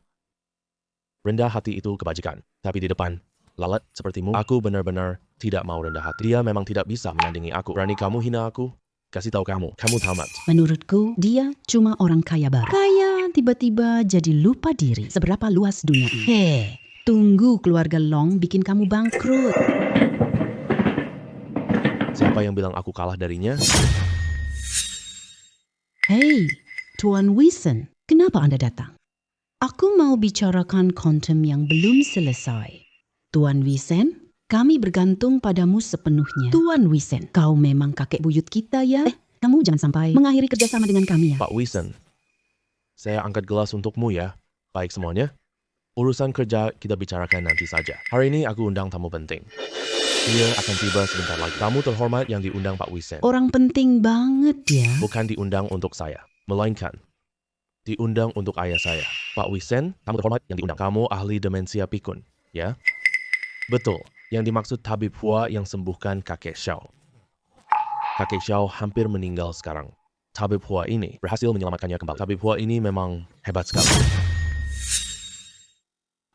Rendah hati itu kebajikan. Tapi di depan, lalat sepertimu, aku benar-benar tidak mau rendah hati. Dia memang tidak bisa menandingi aku. Berani kamu hina aku? Kasih tahu kamu tamat. menurutku dia cuma orang kaya baru. Kaya tiba-tiba jadi lupa diri. Seberapa luas dunia ini. Hei, tunggu keluarga Long bikin kamu bangkrut. Siapa yang bilang aku kalah darinya? Hei, Tuan Wisen, kenapa Anda datang? Aku mau bicarakan kontem yang belum selesai. Tuan Wisen, kami bergantung padamu sepenuhnya. Tuan Wisen, kau memang kakek buyut kita ya. Kamu jangan sampai mengakhiri kerjasama dengan kami ya. Pak Wisen, saya angkat gelas untukmu ya. Baik semuanya. Urusan kerja kita bicarakan nanti saja. Hari ini aku undang tamu penting. Dia akan tiba sebentar lagi. Tamu terhormat yang diundang Pak Wisen. Orang penting banget ya. Bukan diundang untuk saya, melainkan diundang untuk ayah saya. Pak Wisen, tamu terhormat yang diundang. Kamu ahli demensia pikun, ya? Betul, yang dimaksud tabib Hua yang sembuhkan kakek Xiao. Kakek Xiao hampir meninggal sekarang. Tabib Hua ini berhasil menyelamatkannya kembali. Tabib Hua ini memang hebat sekali.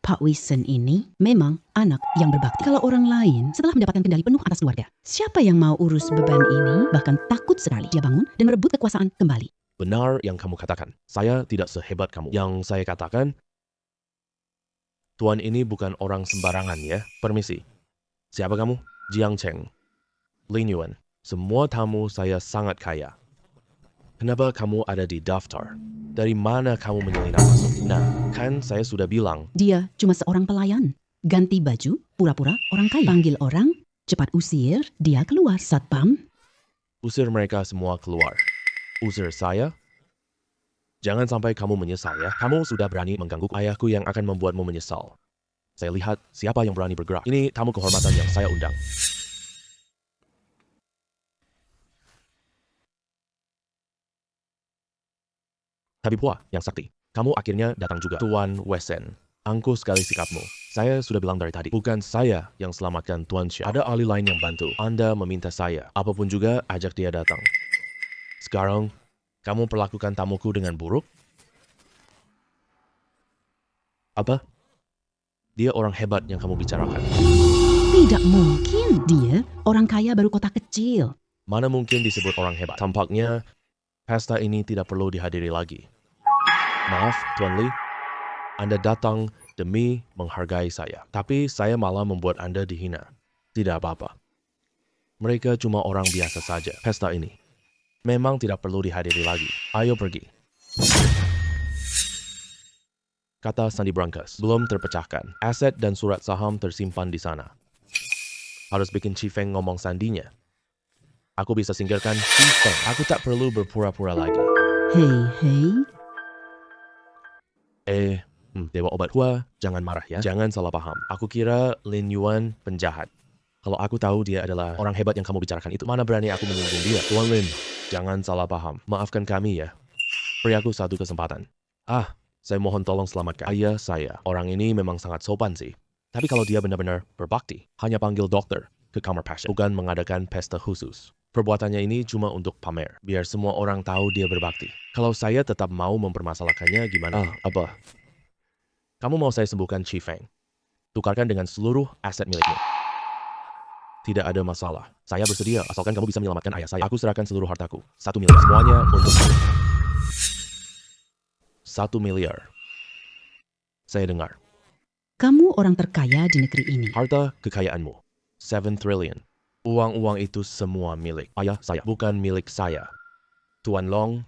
Pak Wisen ini memang anak yang berbakti. Kalau orang lain setelah mendapatkan kendali penuh atas keluarga, siapa yang mau urus beban ini? Bahkan takut sekali dia bangun dan merebut kekuasaan kembali. Benar yang kamu katakan. Saya tidak sehebat kamu. Yang saya katakan, Tuan ini bukan orang sembarangan ya. Permisi. Siapa kamu? Jiang Cheng. Lin Yuan. Semua tamu saya sangat kaya. Kenapa kamu ada di daftar? Dari mana kamu menyelinap masuk? Nah, kan saya sudah bilang. Dia cuma seorang pelayan. Ganti baju, pura-pura orang kaya. Panggil orang, cepat usir, dia keluar. Satpam, Usir mereka semua keluar. Usir saya? Jangan sampai kamu menyesal ya. Kamu sudah berani mengganggu ayahku yang akan membuatmu menyesal. Saya lihat siapa yang berani bergerak. Ini tamu kehormatan yang saya undang. Tabib Hua yang sakti. Kamu akhirnya datang juga. Tuan Wesen. Angkuh sekali sikapmu. Saya sudah bilang dari tadi. Bukan saya yang selamatkan Tuan Xiao. Ada ahli lain yang bantu. Anda meminta saya. Apapun juga, ajak dia datang. Sekarang, kamu perlakukan tamuku dengan buruk? Apa? Dia orang hebat yang kamu bicarakan. tidak mungkin. Dia orang kaya baru kota kecil. Mana mungkin disebut orang hebat? Tampaknya, pesta ini tidak perlu dihadiri lagi. Maaf, Tuan Li. Anda datang demi menghargai saya. Tapi saya malah membuat Anda dihina. Tidak apa-apa. Mereka cuma orang biasa saja. Pesta ini memang tidak perlu dihadiri lagi. Ayo pergi. Kata Sandi Brankas, belum terpecahkan. Aset dan surat saham tersimpan di sana. Harus bikin Qi Feng ngomong sandinya. Aku bisa singkirkan Qi Feng. Aku tak perlu berpura-pura lagi. Hei. Dewa Obat Hua, jangan marah ya. Jangan salah paham. Aku kira Lin Yuan penjahat. Kalau aku tahu dia adalah orang hebat yang kamu bicarakan itu, mana berani aku menyinggung dia. Tuan Lin, jangan salah paham. Maafkan kami ya. Beri aku satu kesempatan. Saya mohon tolong selamatkan ayah saya. Orang ini memang sangat sopan sih. Tapi kalau dia benar-benar berbakti, hanya panggil dokter ke kamar pasien, bukan mengadakan pesta khusus. Perbuatannya ini cuma untuk pamer, biar semua orang tahu dia berbakti. Kalau saya tetap mau mempermasalahkannya, gimana? Apa? Kamu mau saya sembuhkan Chi Feng? Tukarkan dengan seluruh aset milikmu. Tidak ada masalah. Saya bersedia, asalkan kamu bisa menyelamatkan ayah saya. Aku serahkan seluruh hartaku. 1 miliar. Semuanya untuk kamu. 1 miliar. Saya dengar. Kamu orang terkaya di negeri ini. Harta kekayaanmu. 7 trillion. Uang-uang itu semua milik ayah saya, bukan milik saya. Tuan Long,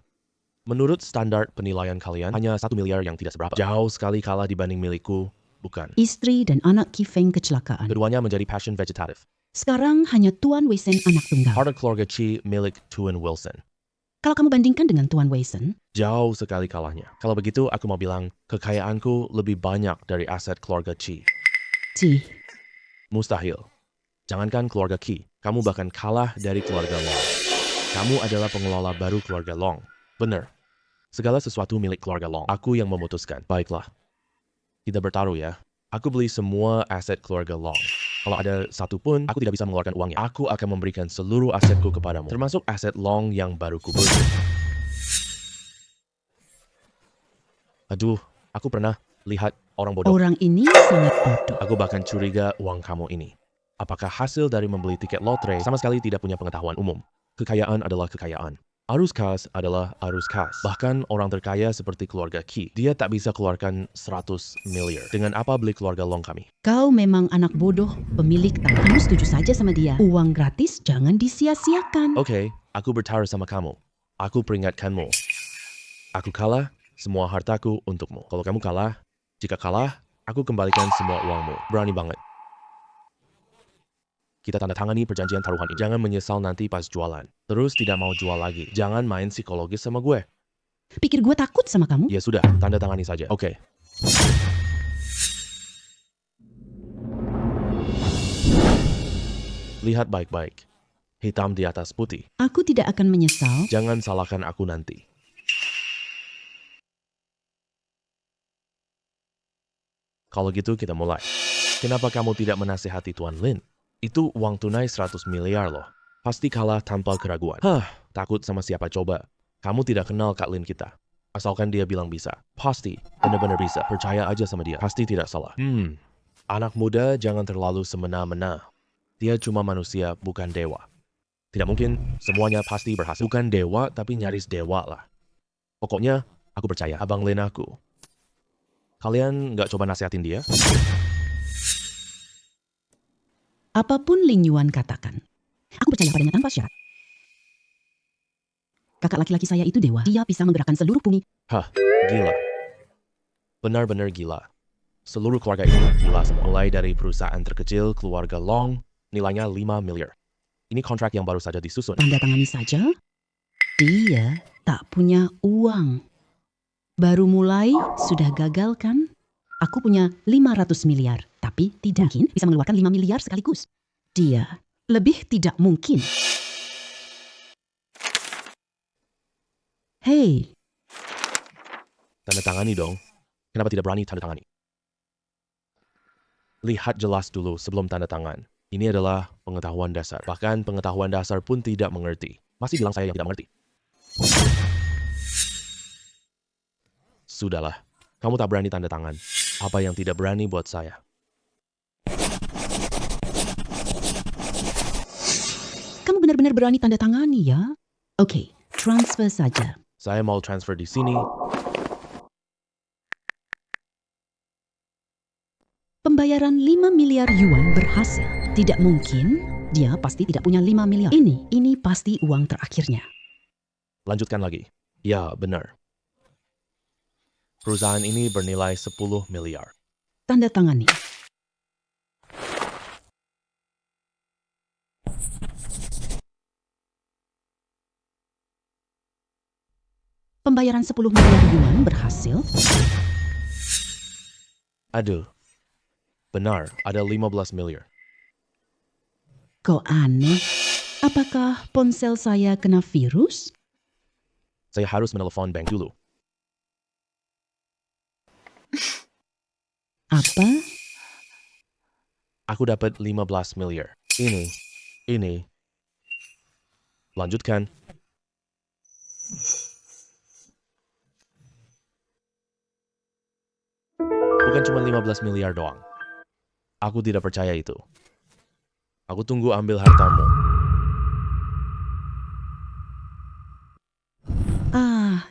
menurut standar penilaian kalian, hanya 1 miliar yang tidak seberapa. Jauh sekali kalah dibanding milikku, bukan. Istri dan anak Ki Feng kecelakaan. Keduanya menjadi passion vegetatif. Sekarang hanya Tuan Wei Sen anak tunggal. Harta keluarga Chi milik Tuan Wilson. Kalau kamu bandingkan dengan Tuan Wei Sen, Jauh sekali kalahnya. Kalau begitu, aku mau bilang, kekayaanku lebih banyak dari aset keluarga Chi. Ji, Mustahil. Jangankan keluarga Qi, kamu bahkan kalah dari keluarga Long. Kamu adalah pengelola baru keluarga Long. Benar. Segala sesuatu milik keluarga Long. Aku yang memutuskan. Baiklah. Kita bertaruh ya. Aku beli semua aset keluarga Long. Kalau ada satu pun, aku tidak bisa mengeluarkan uangnya. Aku akan memberikan seluruh asetku kepadamu. Termasuk aset Long yang baru kubeli. Aduh, aku pernah lihat orang bodoh. orang ini sangat bodoh. Aku bahkan curiga uang kamu ini. Apakah hasil dari membeli tiket lotre sama sekali tidak punya pengetahuan umum? Kekayaan adalah kekayaan. Arus kas adalah arus kas. Bahkan orang terkaya seperti keluarga Qi, dia tak bisa keluarkan 100 miliar. Dengan apa beli keluarga Long kami? Kau memang anak bodoh, pemilik tanah. Kamu setuju saja sama dia. Uang gratis jangan disia-siakan. Oke, aku bertaruh sama kamu. Aku peringatkanmu. Aku kalah, semua hartaku untukmu. Kalau kamu kalah, jika kalah, aku kembalikan semua uangmu. Berani banget. Kita tanda tangani perjanjian taruhan ini. Jangan menyesal nanti pas jualan. Terus tidak mau jual lagi. Jangan main psikologis sama gue. Pikir gue takut sama kamu? Ya sudah, tanda tangani saja. Oke. Lihat baik-baik. Hitam di atas putih. Aku tidak akan menyesal. Jangan salahkan aku nanti. Kalau gitu kita mulai. Kenapa kamu tidak menasihati Tuan Lin? Itu uang tunai 100 miliar loh. Pasti kalah tanpa keraguan. Takut sama siapa coba. Kamu tidak kenal Kak Lin kita. Asalkan dia bilang bisa. Pasti, benar-benar bisa. Percaya aja sama dia. Pasti tidak salah. Anak muda jangan terlalu semena-mena. Dia cuma manusia, bukan dewa. Tidak mungkin semuanya pasti berhasil. Bukan dewa, tapi nyaris dewa lah. Pokoknya, aku percaya. Abang Lin aku. Kalian nggak coba nasihatin dia? Apapun Ling Yuan katakan, aku percaya padanya tanpa syarat. Kakak laki-laki saya itu dewa. Dia bisa menggerakkan seluruh bumi. Gila. Benar-benar gila. Seluruh keluarga ini gila semua. Mulai dari perusahaan terkecil, keluarga Long, nilainya 5 miliar. Ini kontrak yang baru saja disusun. Tanda tangani saja. Dia tak punya uang. Baru mulai, sudah gagal kan? Aku punya 500 miliar, tapi tidak mungkin bisa mengeluarkan 5 miliar sekaligus. Dia lebih tidak mungkin. Hei, Tanda tangani dong. Kenapa tidak berani tanda tangani? Lihat jelas dulu sebelum tanda tangan. Ini adalah pengetahuan dasar. Bahkan pengetahuan dasar pun tidak mengerti. Masih bilang saya yang tidak mengerti. Sudahlah, kamu tak berani tanda tangan. Apa yang tidak berani buat saya? kamu benar-benar berani tanda tangani ya? Oke, transfer saja. Saya mau transfer di sini. Pembayaran 5 miliar yuan berhasil. Tidak mungkin, dia pasti tidak punya 5 miliar. Ini pasti uang terakhirnya. Lanjutkan lagi. Ya, benar. Perusahaan ini bernilai 10 miliar. Tanda tangani. Pembayaran 10 miliar yuan berhasil. Aduh. Benar, ada 15 miliar. Kok aneh? Apakah ponsel saya kena virus? Saya harus menelepon bank dulu. Apa? Aku dapat 15 miliar. Ini. Lanjutkan. Bukan cuma 15 miliar doang. Aku tidak percaya itu. Aku tunggu ambil hartamu.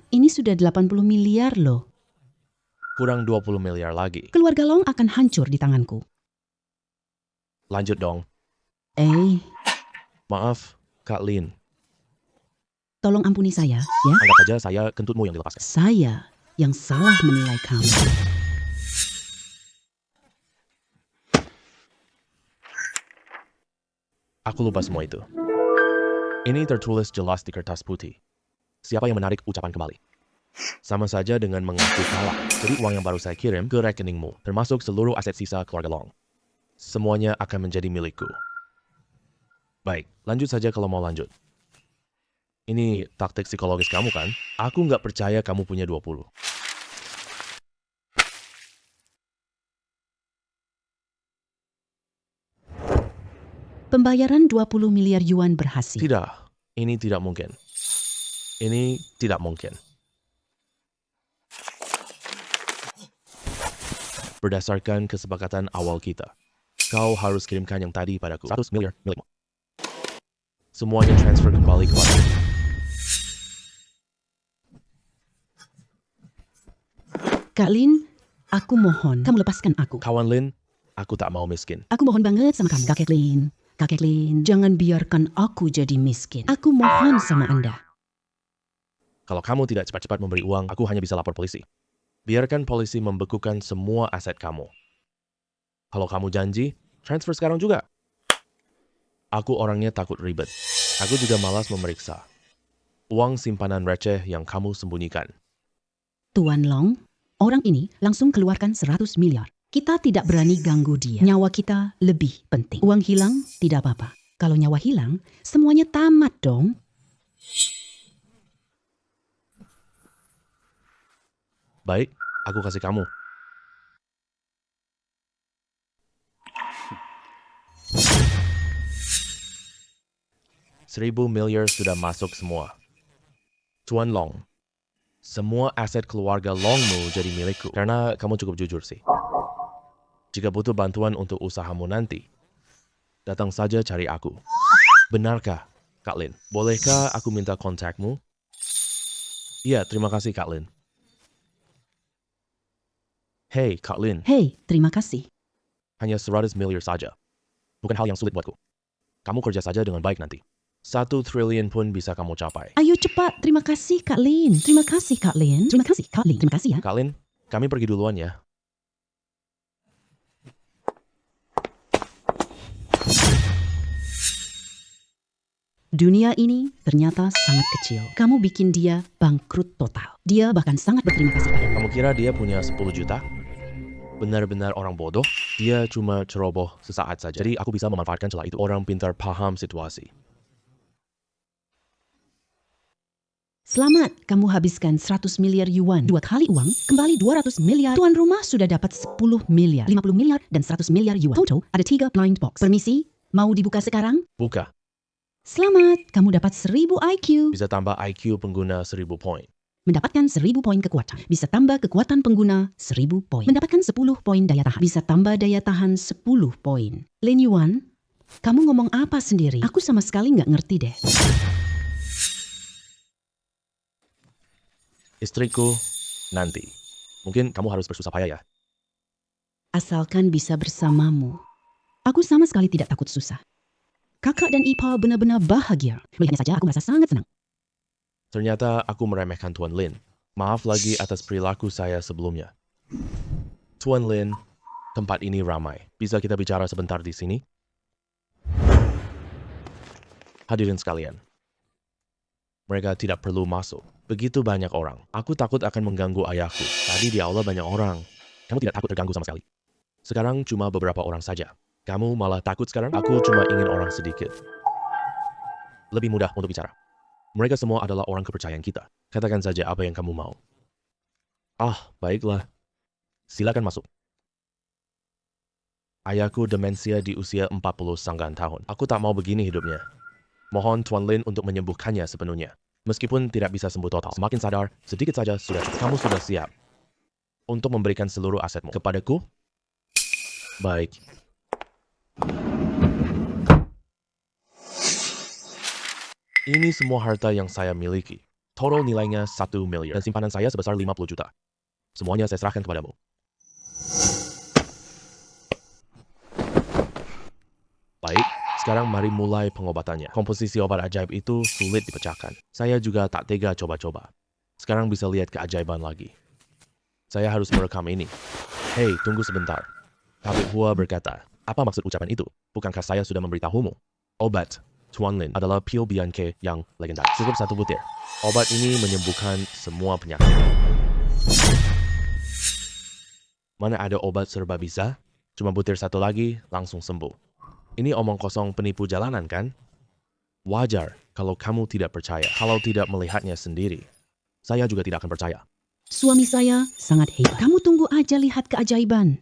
Ini sudah 80 miliar loh. Kurang 20 miliar lagi. Keluarga Long akan hancur di tanganku. Lanjut dong. Maaf, Kak Lin. Tolong ampuni saya, ya. Anggap saja saya kentutmu yang dilepaskan. Saya yang salah menilai kamu. Aku lupa semua itu. Ini tertulis jelas di kertas putih. Siapa yang menarik ucapan kembali? Sama saja dengan mengaku kalah. Jadi uang yang baru saya kirim ke rekeningmu, termasuk seluruh aset sisa keluarga Long. Semuanya akan menjadi milikku. Baik, lanjut saja kalau mau lanjut. Ini taktik psikologis kamu kan? Aku nggak percaya kamu punya 20. Pembayaran 20 miliar yuan berhasil. Tidak, ini tidak mungkin. Ini tidak mungkin. Berdasarkan kesepakatan awal kita, kau harus kirimkan yang tadi padaku. 100 miliar milikmu. Semuanya transfer kembali kepadaku. Kak Lin, aku mohon kamu lepaskan aku. Kawan Lin, aku tak mau miskin. Aku mohon banget sama kamu, Kakek Lin. Kakek Lin, jangan biarkan aku jadi miskin. Aku mohon sama Anda. Kalau kamu tidak cepat-cepat memberi uang, aku hanya bisa lapor polisi. Biarkan polisi membekukan semua aset kamu. Kalau kamu janji, transfer sekarang juga. Aku orangnya takut ribet. Aku juga malas memeriksa. Uang simpanan receh yang kamu sembunyikan. Tuan Long, orang ini langsung keluarkan 100 miliar. Kita tidak berani ganggu dia. Nyawa kita lebih penting. Uang hilang, tidak apa-apa. Kalau nyawa hilang, semuanya tamat dong. Baik, aku kasih kamu. $1,000 miliar sudah masuk semua. Tuan Long, semua aset keluarga Longmu jadi milikku. Karena kamu cukup jujur sih. Jika butuh bantuan untuk usahamu nanti, datang saja cari aku. Benarkah, Kak Lin? Bolehkah aku minta kontakmu? Iya, terima kasih, Kak Lin. Hei, Kak Lin. Hei, terima kasih. Hanya 100 miliar saja. Bukan hal yang sulit buatku. Kamu kerja saja dengan baik nanti. 1 triliun pun bisa kamu capai. Ayo cepat, terima kasih Kak Lin. Terima kasih Kak Lin. Terima kasih Kak Lin. Terima kasih ya. Kak Lin, kami pergi duluan ya. Dunia ini ternyata sangat kecil. Kamu bikin dia bangkrut total. Dia bahkan sangat berterima kasih padamu. Kamu kira dia punya 10 juta? Benar-benar orang bodoh? Dia cuma ceroboh sesaat saja. Jadi aku bisa memanfaatkan celah itu. Orang pintar paham situasi. Selamat, kamu habiskan 100 miliar yuan. 2 kali uang, kembali 200 miliar. Tuan rumah sudah dapat 10 miliar, 50 miliar, dan 100 miliar yuan. Total ada 3 blind box. Permisi, mau dibuka sekarang? Buka. Selamat, kamu dapat 1000 IQ. Bisa tambah IQ pengguna 1000 poin. Mendapatkan 1000 poin kekuatan. Bisa tambah kekuatan pengguna 1000 poin. Mendapatkan 10 poin daya tahan. Bisa tambah daya tahan 10 poin. Lin Yuan, kamu ngomong apa sendiri? Aku sama sekali nggak ngerti deh. Istriku, nanti. Mungkin kamu harus bersusah payah ya. Asalkan bisa bersamamu. Aku sama sekali tidak takut susah. Kakak dan Ipa benar-benar bahagia. Melihatnya saja aku merasa sangat senang. Ternyata aku meremehkan Tuan Lin. Maaf lagi atas perilaku saya sebelumnya. Tuan Lin, tempat ini ramai. Bisa kita bicara sebentar di sini? Hadirin sekalian. Mereka tidak perlu masuk. Begitu banyak orang. Aku takut akan mengganggu ayahku. Tadi di aula banyak orang. Kamu tidak takut terganggu sama sekali. Sekarang cuma beberapa orang saja. Kamu malah takut sekarang? Aku cuma ingin orang sedikit. Lebih mudah untuk bicara. Mereka semua adalah orang kepercayaan kita. Katakan saja apa yang kamu mau. Ah, baiklah. Silakan masuk. Ayahku demensia di usia 49 tahun. Aku tak mau begini hidupnya. Mohon Tuan Lin untuk menyembuhkannya sepenuhnya. Meskipun tidak bisa sembuh total, semakin sadar, sedikit saja sudah. Kamu sudah siap untuk memberikan seluruh asetmu kepadaku? Baik. Ini semua harta yang saya miliki. Total nilainya 1 miliar dan simpanan saya sebesar 50 juta. Semuanya saya serahkan kepadamu. Baik, sekarang mari mulai pengobatannya. Komposisi obat ajaib itu sulit dipecahkan. Saya juga tak tega coba-coba. Sekarang bisa lihat keajaiban lagi. Saya harus merekam ini. Hei, tunggu sebentar. Tabib Hua berkata, apa maksud ucapan itu? Bukankah saya sudah memberitahumu? Obat Tuan Lin adalah pil Bianke yang legendaris. Cukup 1 butir. Obat ini menyembuhkan semua penyakit. Mana ada obat serba bisa? Cuma butir 1 lagi, langsung sembuh. Ini omong kosong penipu jalanan kan? Wajar kalau kamu tidak percaya, kalau tidak melihatnya sendiri. Saya juga tidak akan percaya. Suami saya sangat hebat. Kamu tunggu aja lihat keajaiban.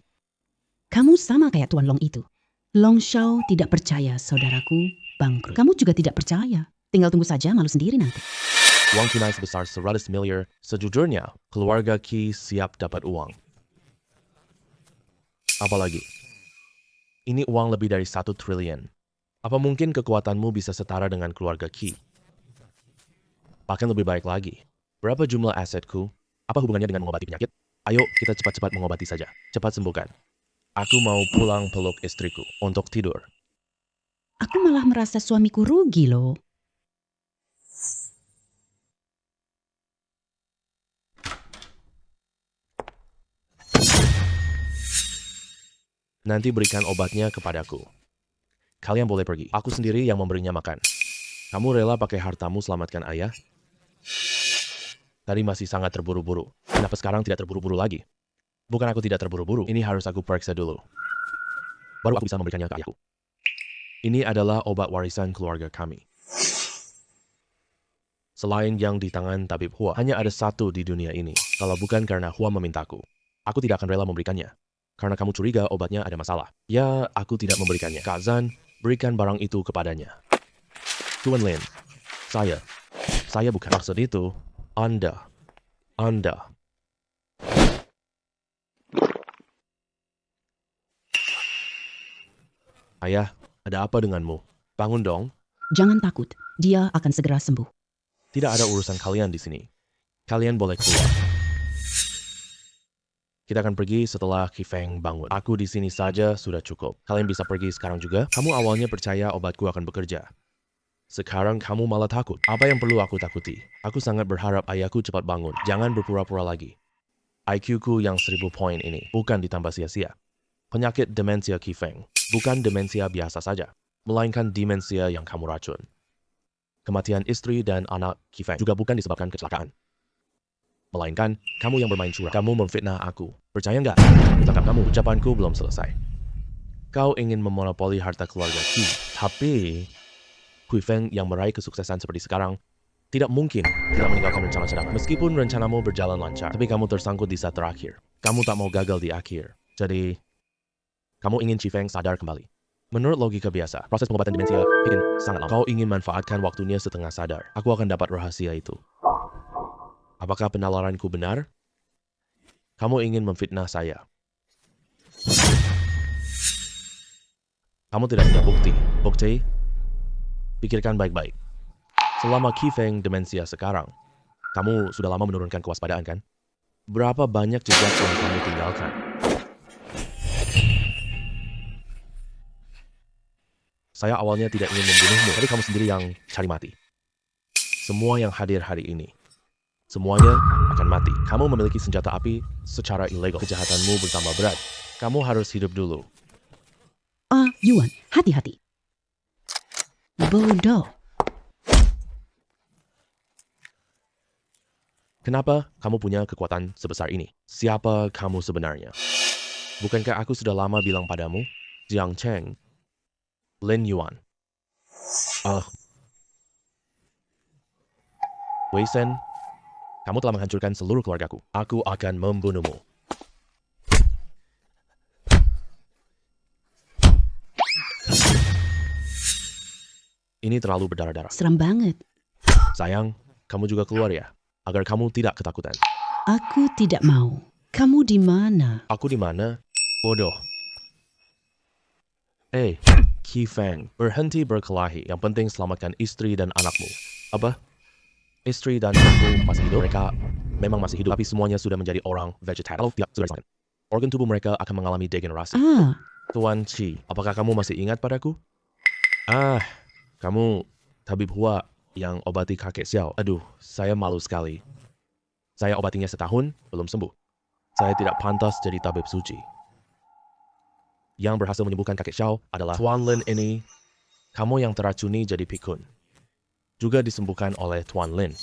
Kamu sama kayak Tuan Long itu. Long Shao tidak percaya saudaraku bangkrut. Kamu juga tidak percaya. Tinggal tunggu saja malu sendiri nanti. Uang tunai sebesar 100 miliar, sejujurnya keluarga Qi siap dapat uang. Apalagi, ini uang lebih dari 1 triliun. Apa mungkin kekuatanmu bisa setara dengan keluarga Qi? Bahkan lebih baik lagi. Berapa jumlah asetku? Apa hubungannya dengan mengobati penyakit? Ayo kita cepat-cepat mengobati saja. Cepat sembuhkan. Aku mau pulang peluk istriku untuk tidur. Aku malah merasa suamiku rugi loh. Nanti berikan obatnya kepadaku. Kalian boleh pergi. Aku sendiri yang memberinya makan. Kamu rela pakai hartamu selamatkan ayah? Tadi masih sangat terburu-buru. Kenapa sekarang tidak terburu-buru lagi? Bukan aku tidak terburu-buru. Ini harus aku periksa dulu. Baru aku bisa memberikannya ke ayahku. Ini adalah obat warisan keluarga kami. Selain yang di tangan Tabib Hua, hanya ada 1 di dunia ini. Kalau bukan karena Hua memintaku, aku tidak akan rela memberikannya. Karena kamu curiga obatnya ada masalah. Ya, aku tidak memberikannya. Kak Zan, berikan barang itu kepadanya. Tuan Lin, saya bukan maksud itu. Anda. Ayah, ada apa denganmu? Bangun dong. Jangan takut, dia akan segera sembuh. Tidak ada urusan kalian di sini. Kalian boleh keluar. Kita akan pergi setelah Qi Feng bangun. Aku di sini saja sudah cukup. Kalian bisa pergi sekarang juga. Kamu awalnya percaya obatku akan bekerja. Sekarang kamu malah takut. Apa yang perlu aku takuti? Aku sangat berharap ayahku cepat bangun. Jangan berpura-pura lagi. IQ-ku yang 1000 poin ini bukan ditambah sia-sia. Penyakit demensia Qi Feng bukan demensia biasa saja, melainkan demensia yang kamu racun. Kematian istri dan anak Qi Feng juga bukan disebabkan kecelakaan. Melainkan, kamu yang bermain curang. Kamu memfitnah aku. Percaya nggak? Tangkap kamu, ucapanku belum selesai. Kau ingin memonopoli harta keluarga Qi, tapi Qi Feng yang meraih kesuksesan seperti sekarang tidak mungkin tidak meninggalkan rencana cadangan. Meskipun rencanamu berjalan lancar, tapi kamu tersangkut di saat terakhir. Kamu tak mau gagal di akhir. Jadi, kamu ingin Qi Feng sadar kembali. Menurut logika biasa, proses pengobatan demensia bikin sangat lama. Kau ingin manfaatkan waktunya setengah sadar. Aku akan dapat rahasia itu. Apakah penalaranku benar? Kamu ingin memfitnah saya. Kamu tidak punya bukti. Bukti? Pikirkan baik-baik. Selama Qi Feng demensia sekarang, kamu sudah lama menurunkan kewaspadaan kan? Berapa banyak jejak yang kamu tinggalkan? Saya awalnya tidak ingin membunuhmu, tapi kamu sendiri yang cari mati. Semua yang hadir hari ini, semuanya akan mati. Kamu memiliki senjata api secara ilegal. Kejahatanmu bertambah berat. Kamu harus hidup dulu. Yuan, hati-hati. Bodoh. Kenapa kamu punya kekuatan sebesar ini? Siapa kamu sebenarnya? Bukankah aku sudah lama bilang padamu? Jiang Cheng, Lin Yuan. Wei Shen, kamu telah menghancurkan seluruh keluargaku. Aku akan membunuhmu. Ini terlalu berdarah-darah. Seram banget. Sayang, kamu juga keluar ya, agar kamu tidak ketakutan. Aku tidak mau. Kamu di mana? Aku di mana? Bodoh. Qi Feng, berhenti berkelahi. Yang penting selamatkan istri dan anakmu. Apa? Istri dan anakku masih hidup? Mereka memang masih hidup, tapi semuanya sudah menjadi orang vegetarian. Kalau tidak, sudah diselamatkan. Organ tubuh mereka akan mengalami degenerasi. Tuan Qi, apakah kamu masih ingat padaku? Kamu tabib Hua yang obati kakek Xiao. Aduh, saya malu sekali. Saya obatinya setahun, belum sembuh. Saya tidak pantas jadi tabib suci. Yang berhasil menyembuhkan kakek Xiao adalah Tuan Lin ini. Kamu yang teracuni jadi pikun. Juga disembuhkan oleh Tuan Lin.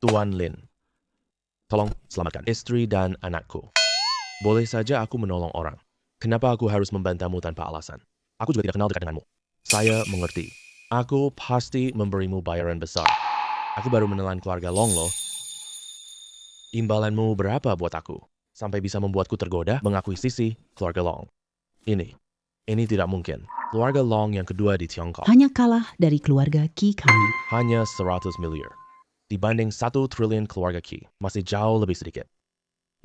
Tuan Lin, tolong selamatkan istri dan anakku. Boleh saja aku menolong orang. Kenapa aku harus membantahmu tanpa alasan? Aku juga tidak kenal dekat denganmu. Saya mengerti. Aku pasti memberimu bayaran besar. Aku baru menelan keluarga Long loh. Imbalanmu berapa buat aku? Sampai bisa membuatku tergoda mengakuisisi keluarga Long. Ini tidak mungkin. Keluarga Long yang kedua di Tiongkok. Hanya kalah dari keluarga Qi kami. Hanya 100 miliar. Dibanding 1 triliun keluarga Qi, masih jauh lebih sedikit.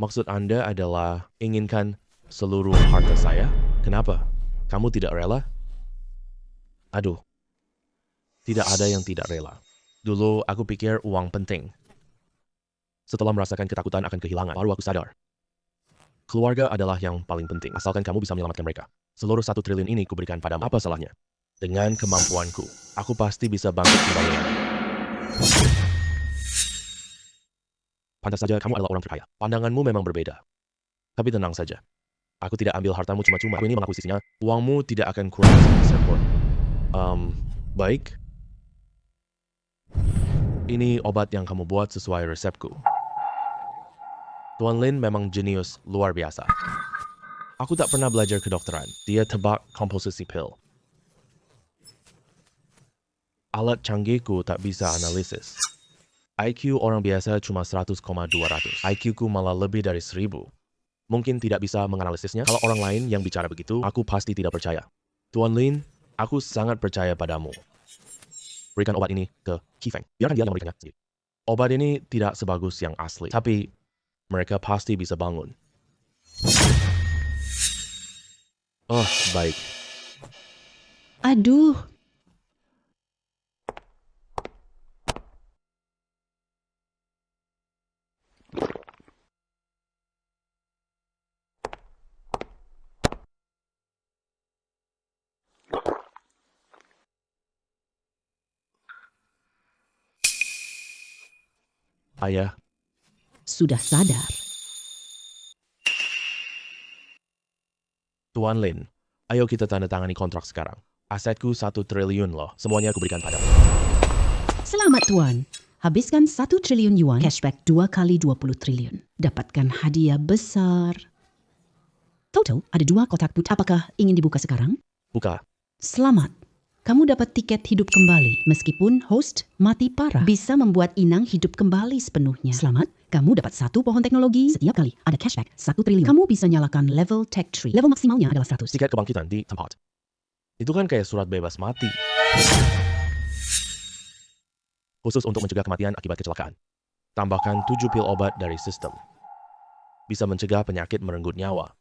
Maksud Anda adalah inginkan seluruh harta saya? Kenapa? Kamu tidak rela? Aduh, tidak ada yang tidak rela. Dulu aku pikir uang penting. Setelah merasakan ketakutan akan kehilangan, baru aku sadar. Keluarga adalah yang paling penting, asalkan kamu bisa menyelamatkan mereka. Seluruh 1 triliun ini kuberikan padamu. Apa salahnya? Dengan kemampuanku, aku pasti bisa bangkit kembali lagi. Pantas saja kamu adalah orang terkaya. Pandanganmu memang berbeda. Tapi tenang saja. Aku tidak ambil hartamu cuma-cuma. Aku ini mengakuisisinya. Uangmu tidak akan kurang sepeser pun. Baik. Ini obat yang kamu buat sesuai resepku. Tuan Lin memang jenius luar biasa. Aku tak pernah belajar kedokteran. Dia tebak komposisi pil. Alat canggihku tak bisa analisis. IQ orang biasa cuma 100,200. IQ-ku malah lebih dari 1000. Mungkin tidak bisa menganalisisnya. Kalau orang lain yang bicara begitu, aku pasti tidak percaya. Tuan Lin, aku sangat percaya padamu. Berikan obat ini ke Qi Feng. Biarkan dia yang memberikannya sendiri. Obat ini tidak sebagus yang asli, tapi mereka pasti bisa bangun. Oh, baik. Aduh, Ayah, sudah sadar. Tuan Lin, ayo kita tanda tangani kontrak sekarang. Asetku 1 triliun loh. Semuanya aku berikan padamu. Selamat Tuan. Habiskan 1 triliun yuan, cashback 2 kali 20 triliun. Dapatkan hadiah besar. Total ada 2 kotak putih. Apakah ingin dibuka sekarang? Buka. Selamat. Kamu dapat tiket hidup kembali. Meskipun host mati parah, bisa membuat inang hidup kembali sepenuhnya. Selamat, kamu dapat 1 pohon teknologi. Setiap kali ada cashback 1 triliun. Kamu bisa nyalakan level tech tree. Level maksimalnya adalah 100. Tiket kebangkitan di tempat. Itu kan kayak surat bebas mati. Khusus untuk mencegah kematian akibat kecelakaan. Tambahkan 7 pil obat dari sistem. Bisa mencegah penyakit merenggut nyawa.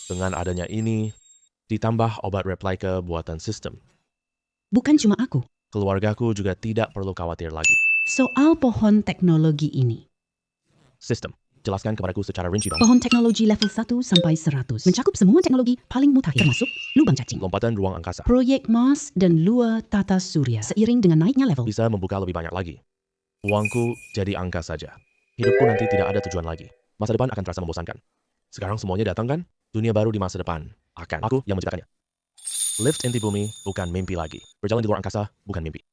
Dengan adanya ini, ditambah obat replika buatan sistem. Bukan cuma aku. Keluargaku juga tidak perlu khawatir lagi. Soal pohon teknologi ini. Sistem. Jelaskan kepadaku secara rinci dong. Pohon teknologi level 1 sampai 100. Mencakup semua teknologi paling mutakhir, termasuk lubang cacing, Lompatan ruang angkasa. proyek Mars, dan luar tata surya. Seiring dengan naiknya level, Bisa membuka lebih banyak lagi. Uangku jadi angka saja. Hidupku nanti tidak ada tujuan lagi. Masa depan akan terasa membosankan. Sekarang semuanya datang kan? Dunia baru di masa depan. Aku yang menciptakannya. Lift inti bumi bukan mimpi lagi. Berjalan di luar angkasa bukan mimpi.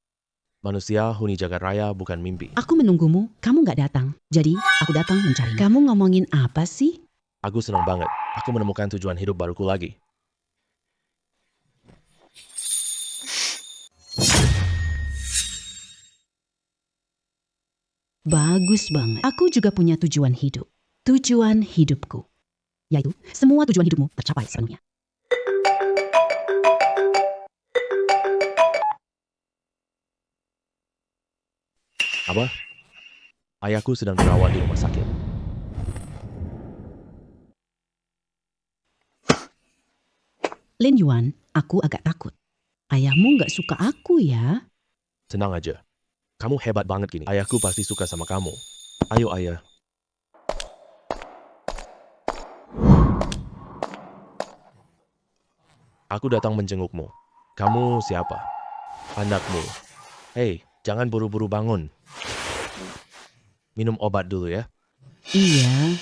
Manusia huni jagat raya bukan mimpi. aku menunggumu, kamu nggak datang. Jadi, aku datang mencari. Kamu ngomongin apa sih? Aku senang banget. Aku menemukan tujuan hidup baruku lagi. Bagus banget. Aku juga punya tujuan hidup. Tujuan hidupku. Yaitu, semua tujuan hidupmu tercapai sepenuhnya. Apa? Ayahku sedang dirawat di rumah sakit. Lin Yuan, aku agak takut. Ayahmu nggak suka aku ya? Tenang aja. Kamu hebat banget gini. Ayahku pasti suka sama kamu. Ayo ayah. Aku datang menjengukmu. Kamu siapa? Anakmu. Hei, jangan buru-buru bangun. Minum obat dulu ya. Iya,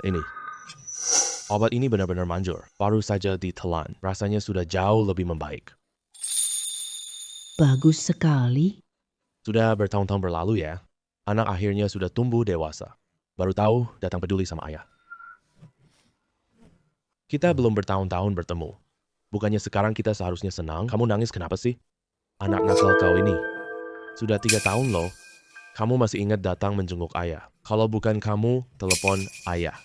Ini. Obat ini benar-benar manjur. Baru saja ditelan. Rasanya sudah jauh lebih membaik. bagus sekali. Sudah bertahun-tahun berlalu ya. Anak akhirnya sudah tumbuh dewasa. Baru tahu datang peduli sama ayah. Kita belum bertahun-tahun bertemu. Bukannya sekarang kita seharusnya senang? Kamu nangis kenapa sih? Anak nakal kau ini. Sudah 3 tahun loh. Kamu masih ingat datang menjenguk ayah. Kalau bukan kamu, telepon ayah.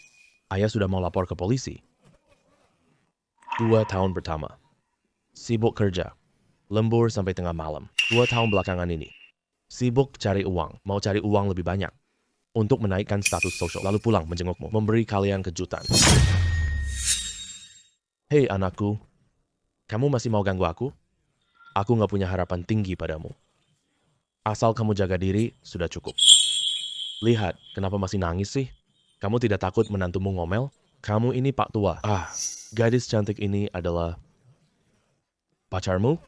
Ayah sudah mau lapor ke polisi. 2 tahun pertama. Sibuk kerja. Lembur sampai tengah malam. 2 tahun belakangan ini. Sibuk cari uang. Mau cari uang lebih banyak. Untuk menaikkan status sosial. Lalu pulang menjengukmu. Memberi kalian kejutan. Hei anakku. Kamu masih mau ganggu aku? Aku gak punya harapan tinggi padamu. Asal kamu jaga diri, sudah cukup. Lihat, kenapa masih nangis sih? Kamu tidak takut menantumu ngomel? Kamu ini Pak Tua. Gadis cantik ini adalah pacarmu?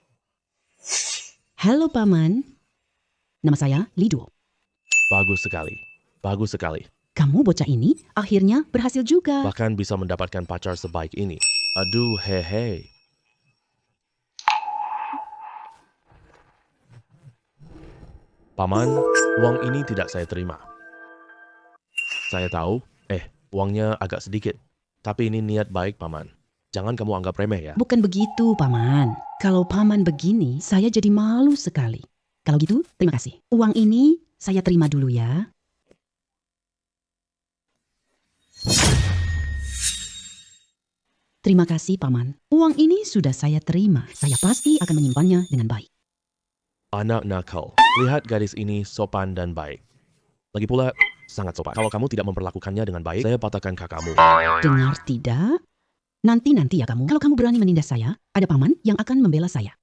Halo Paman, nama saya Lido. Bagus sekali. Bagus sekali. Kamu bocah ini akhirnya berhasil juga. Bahkan bisa mendapatkan pacar sebaik ini. Aduh, hehe. Paman, uang ini tidak saya terima. Saya tahu, uangnya agak sedikit. Tapi ini niat baik, Paman. Jangan kamu anggap remeh ya. Bukan begitu, Paman. Kalau Paman begini, saya jadi malu sekali. Kalau gitu, terima kasih. Uang ini saya terima dulu ya. Terima kasih, Paman. Uang ini sudah saya terima. Saya pasti akan menyimpannya dengan baik. Anak nakal. Lihat gadis ini sopan dan baik. Lagi pula, sangat sopan. Kalau kamu tidak memperlakukannya dengan baik, saya patahkan kakakmu. Dengar tidak? Nanti ya kamu. Kalau kamu berani menindas saya, ada Paman yang akan membela saya.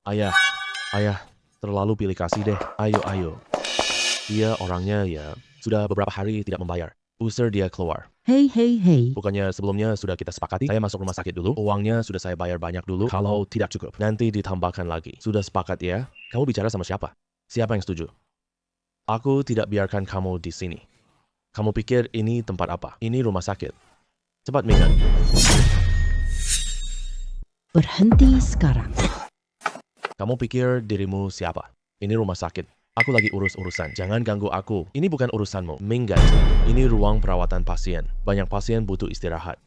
Ayah, terlalu pilih kasih deh. Ayo. Dia orangnya ya, sudah beberapa hari tidak membayar. Usir dia keluar. Hei. Bukannya sebelumnya sudah kita sepakati, saya masuk rumah sakit dulu, uangnya sudah saya bayar banyak dulu, kalau tidak cukup, nanti ditambahkan lagi. Sudah sepakat ya? Kamu bicara sama siapa? Siapa yang setuju? Aku tidak biarkan kamu di sini. Kamu pikir ini tempat apa? Ini rumah sakit. Cepat mingat. Berhenti sekarang. Kamu pikir dirimu siapa? Ini rumah sakit. Aku lagi urus urusan. Jangan ganggu aku. Ini bukan urusanmu. Minggat. Ini ruang perawatan pasien. Banyak pasien butuh istirahat.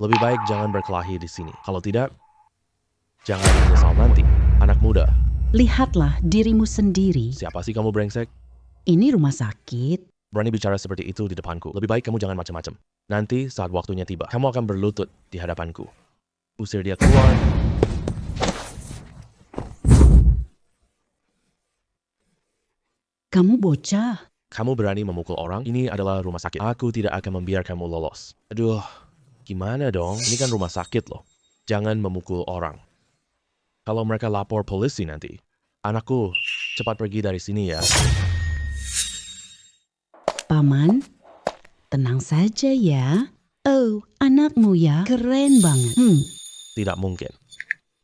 Lebih baik jangan berkelahi di sini. Kalau tidak, jangan menyesal nanti. Anak muda. Lihatlah dirimu sendiri. Siapa sih kamu brengsek? Ini rumah sakit. Berani bicara seperti itu di depanku. Lebih baik kamu jangan macam-macam. Nanti saat waktunya tiba, kamu akan berlutut di hadapanku. Usir dia keluar. Kamu bocah. Kamu berani memukul orang? Ini adalah rumah sakit. Aku tidak akan membiarkanmu lolos. Aduh, gimana dong? Ini kan rumah sakit loh. Jangan memukul orang. Kalau mereka lapor polisi nanti. Anakku, cepat pergi dari sini ya. Paman, tenang saja ya. Oh, anakmu ya. Keren banget. Tidak mungkin.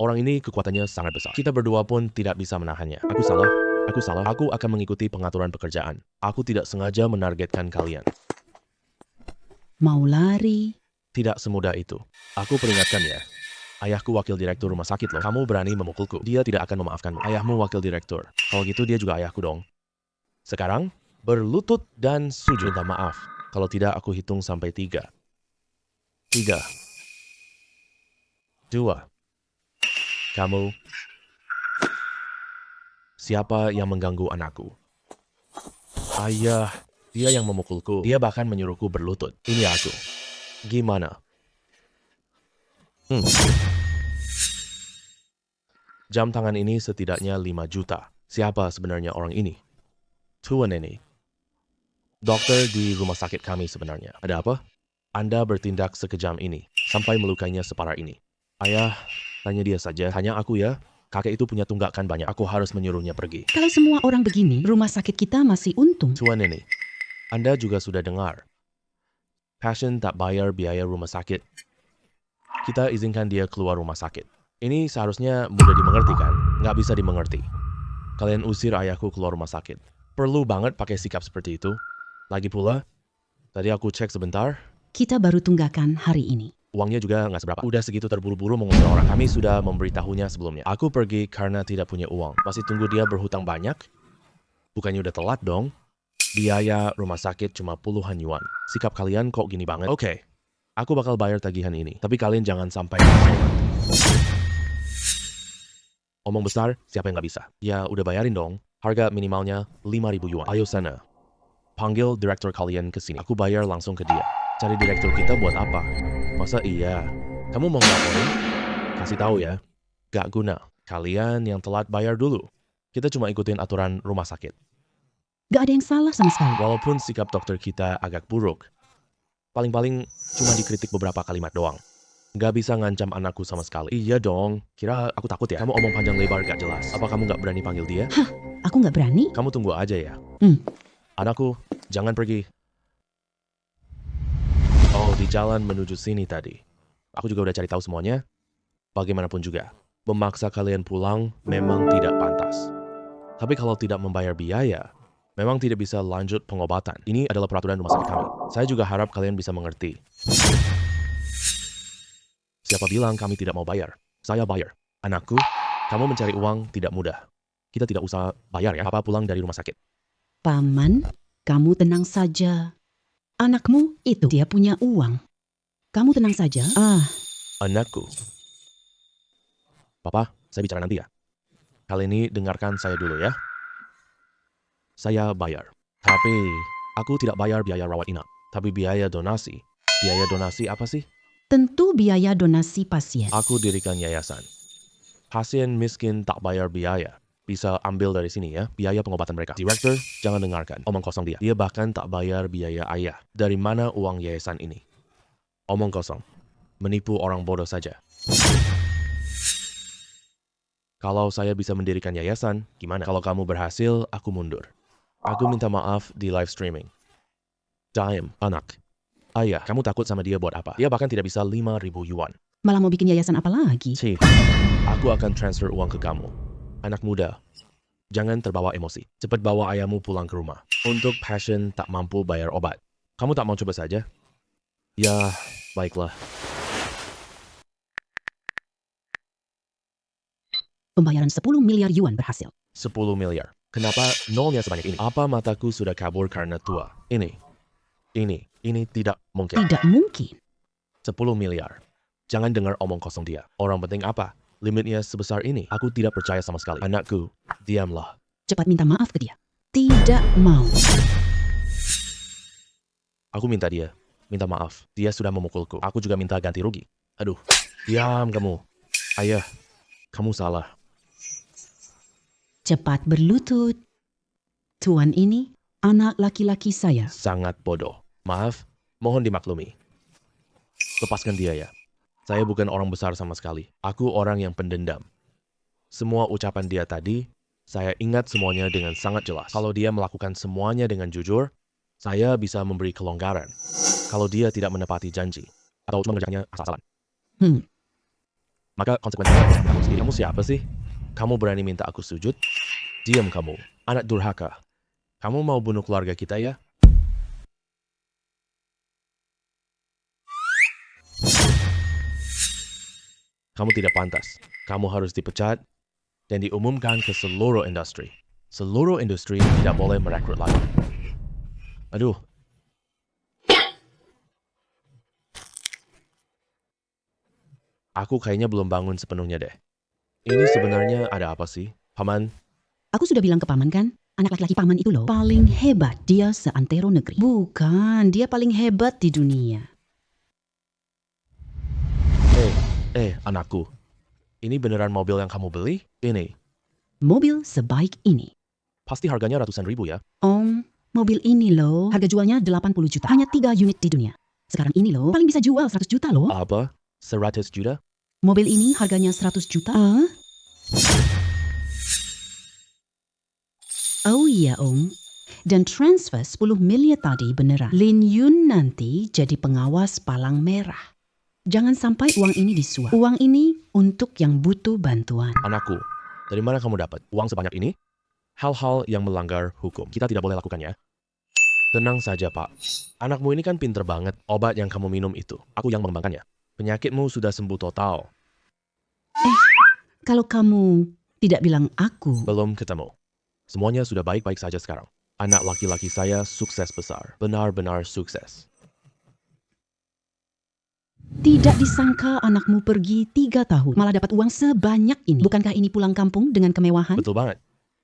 Orang ini kekuatannya sangat besar. Kita berdua pun tidak bisa menahannya. Aku salah. Aku akan mengikuti pengaturan pekerjaan. Aku tidak sengaja menargetkan kalian. Mau lari? Tidak semudah itu. Aku peringatkan ya. Ayahku wakil direktur rumah sakit loh. Kamu berani memukulku. Dia tidak akan memaafkanmu. Ayahmu wakil direktur. Kalau gitu dia juga ayahku dong. Sekarang, berlutut dan sujud. Minta maaf. Kalau tidak aku hitung sampai 3. 3. 2. Kamu. Siapa yang mengganggu anakku? Ayah. Dia yang memukulku. Dia bahkan menyuruhku berlutut. Ini aku. Gimana? Jam tangan ini setidaknya 5 juta. Siapa sebenarnya orang ini? Tuan ini. Dokter di rumah sakit kami sebenarnya. Ada apa? Anda bertindak sekejam ini, sampai melukainya separah ini. Ayah, tanya dia saja. Tanya aku ya. Kakek itu punya tunggakan banyak. Aku harus menyuruhnya pergi. Kalau semua orang begini, rumah sakit kita masih untung. Tuan ini, Anda juga sudah dengar. Passion tak bayar biaya rumah sakit. Kita izinkan dia keluar rumah sakit. Ini seharusnya mudah dimengerti kan? Nggak bisa dimengerti. Kalian usir ayahku keluar rumah sakit. Perlu banget pakai sikap seperti itu. Lagi pula, tadi aku cek sebentar, Kita baru tunggakan hari ini. uangnya juga nggak seberapa. Udah segitu terburu-buru mengusir orang. Kami sudah memberitahunya sebelumnya. Aku pergi karena tidak punya uang. Masih tunggu dia berhutang banyak? Bukannya udah telat dong? Biaya rumah sakit cuma puluhan yuan. Sikap kalian kok gini banget? Oke, aku bakal bayar tagihan ini. Tapi kalian jangan sampai... Omong besar, siapa yang nggak bisa? Ya udah bayarin dong. Harga minimalnya 5.000 yuan. Ayo sana. Panggil direktur kalian ke sini. Aku bayar langsung ke dia. Cari direktur kita buat apa? Masa iya? Kamu mau ngelaporin? Kasih tahu ya. Gak guna. Kalian yang telat bayar dulu. Kita cuma ikutin aturan rumah sakit. Gak ada yang salah sama sekali. Walaupun sikap dokter kita agak buruk, paling-paling cuma dikritik beberapa kalimat doang. Gak bisa ngancam anakku sama sekali. Iya dong. Kira aku takut ya? Kamu omong panjang lebar gak jelas. Apa kamu gak berani panggil dia? Aku gak berani. Kamu tunggu aja ya. Anakku, jangan pergi. Oh, di jalan menuju sini tadi. Aku juga udah cari tahu semuanya. Bagaimanapun juga, memaksa kalian pulang memang tidak pantas. Tapi kalau tidak membayar biaya, memang tidak bisa lanjut pengobatan. Ini adalah peraturan rumah sakit kami. Saya juga harap kalian bisa mengerti. Siapa bilang kami tidak mau bayar? Saya bayar. Anakku, kamu mencari uang tidak mudah. Kita tidak usah bayar ya, Papa pulang dari rumah sakit. Paman, kamu tenang saja. Anakmu itu dia punya uang. Kamu tenang saja. Anakku. Papa, saya bicara nanti ya. Kali ini dengarkan saya dulu ya. Saya bayar. Tapi, aku tidak bayar biaya rawat inap. Tapi biaya donasi. Biaya donasi apa sih? Tentu biaya donasi pasien. Aku dirikan yayasan. Pasien miskin tak bayar biaya. Bisa ambil dari sini ya, biaya pengobatan mereka. Direktur, jangan dengarkan. Omong kosong dia. Dia bahkan tak bayar biaya ayah. Dari mana uang yayasan ini? Omong kosong. Menipu orang bodoh saja. Kalau saya bisa mendirikan yayasan, gimana? Kalau kamu berhasil, aku mundur. Aku minta maaf di live streaming. Daim, anak. Ayah, kamu takut sama dia buat apa? Dia bahkan tidak bisa 5.000 yuan. Malah mau bikin yayasan apa lagi? Chief, aku akan transfer uang ke kamu. Anak muda, jangan terbawa emosi. Cepat bawa ayahmu pulang ke rumah. Untuk Passion tak mampu bayar obat. Kamu tak mau coba saja? Ya, baiklah. Pembayaran 10 miliar yuan berhasil. 10 miliar. Kenapa nolnya sebanyak ini? Apa mataku sudah kabur karena tua? Ini tidak mungkin. Tidak mungkin. 10 miliar. Jangan dengar omong kosong dia. Orang penting apa? Limitnya sebesar ini. Aku tidak percaya sama sekali. Anakku, diamlah. Cepat minta maaf ke dia. Tidak mau. Aku minta dia. Minta maaf. Dia sudah memukulku. Aku juga minta ganti rugi. Aduh, diam kamu. Ayah, kamu salah. Cepat berlutut. Tuan ini anak laki-laki saya. Sangat bodoh. Maaf, mohon dimaklumi. Lepaskan dia ya. Saya bukan orang besar sama sekali. Aku orang yang pendendam. Semua ucapan dia tadi, saya ingat semuanya dengan sangat jelas. Kalau dia melakukan semuanya dengan jujur, saya bisa memberi kelonggaran. Kalau dia tidak menepati janji, atau cuma mengerjakannya asal-asalan, maka konsekuensinya bisa bertanggung sendiri. Kamu siapa sih? Kamu berani minta aku sujud? Diam kamu, anak durhaka. Kamu mau bunuh keluarga kita ya? Kamu tidak pantas. Kamu harus dipecat dan diumumkan ke seluruh industri. Seluruh industri tidak boleh merekrut lagi. Aduh. Aku kayaknya belum bangun sepenuhnya deh. Ini sebenarnya ada apa sih, Paman? Aku sudah bilang ke Paman kan? Anak laki-laki Paman itu loh paling hebat. Dia seantero negeri. Bukan, dia paling hebat di dunia. Hei, Anakku. Ini beneran mobil yang kamu beli? Ini. Mobil sebaik ini. Pasti harganya ratusan ribu ya? Om, mobil ini loh, harga jualnya 80 juta. Hanya 3 unit di dunia. Sekarang ini loh, paling bisa jual 100 juta loh. Apa? 100 juta? Mobil ini harganya 100 juta. Oh iya om. Dan transfer 10 miliar tadi beneran. Lin Yun nanti jadi pengawas palang merah. Jangan sampai uang ini disuap. Uang ini untuk yang butuh bantuan. Anakku, dari mana kamu dapat uang sebanyak ini? Hal-hal yang melanggar hukum. Kita tidak boleh lakukannya. Tenang saja, Pak. Anakmu ini kan pinter banget. Obat yang kamu minum itu, aku yang mengembangkannya. Penyakitmu sudah sembuh total. Kalau kamu tidak bilang aku, Belum ketemu. Semuanya sudah baik-baik saja sekarang. Anak laki-laki saya sukses besar. Benar-benar sukses. tidak disangka anakmu pergi 3 tahun. Malah dapat uang sebanyak ini. Bukankah ini pulang kampung dengan kemewahan? Betul banget.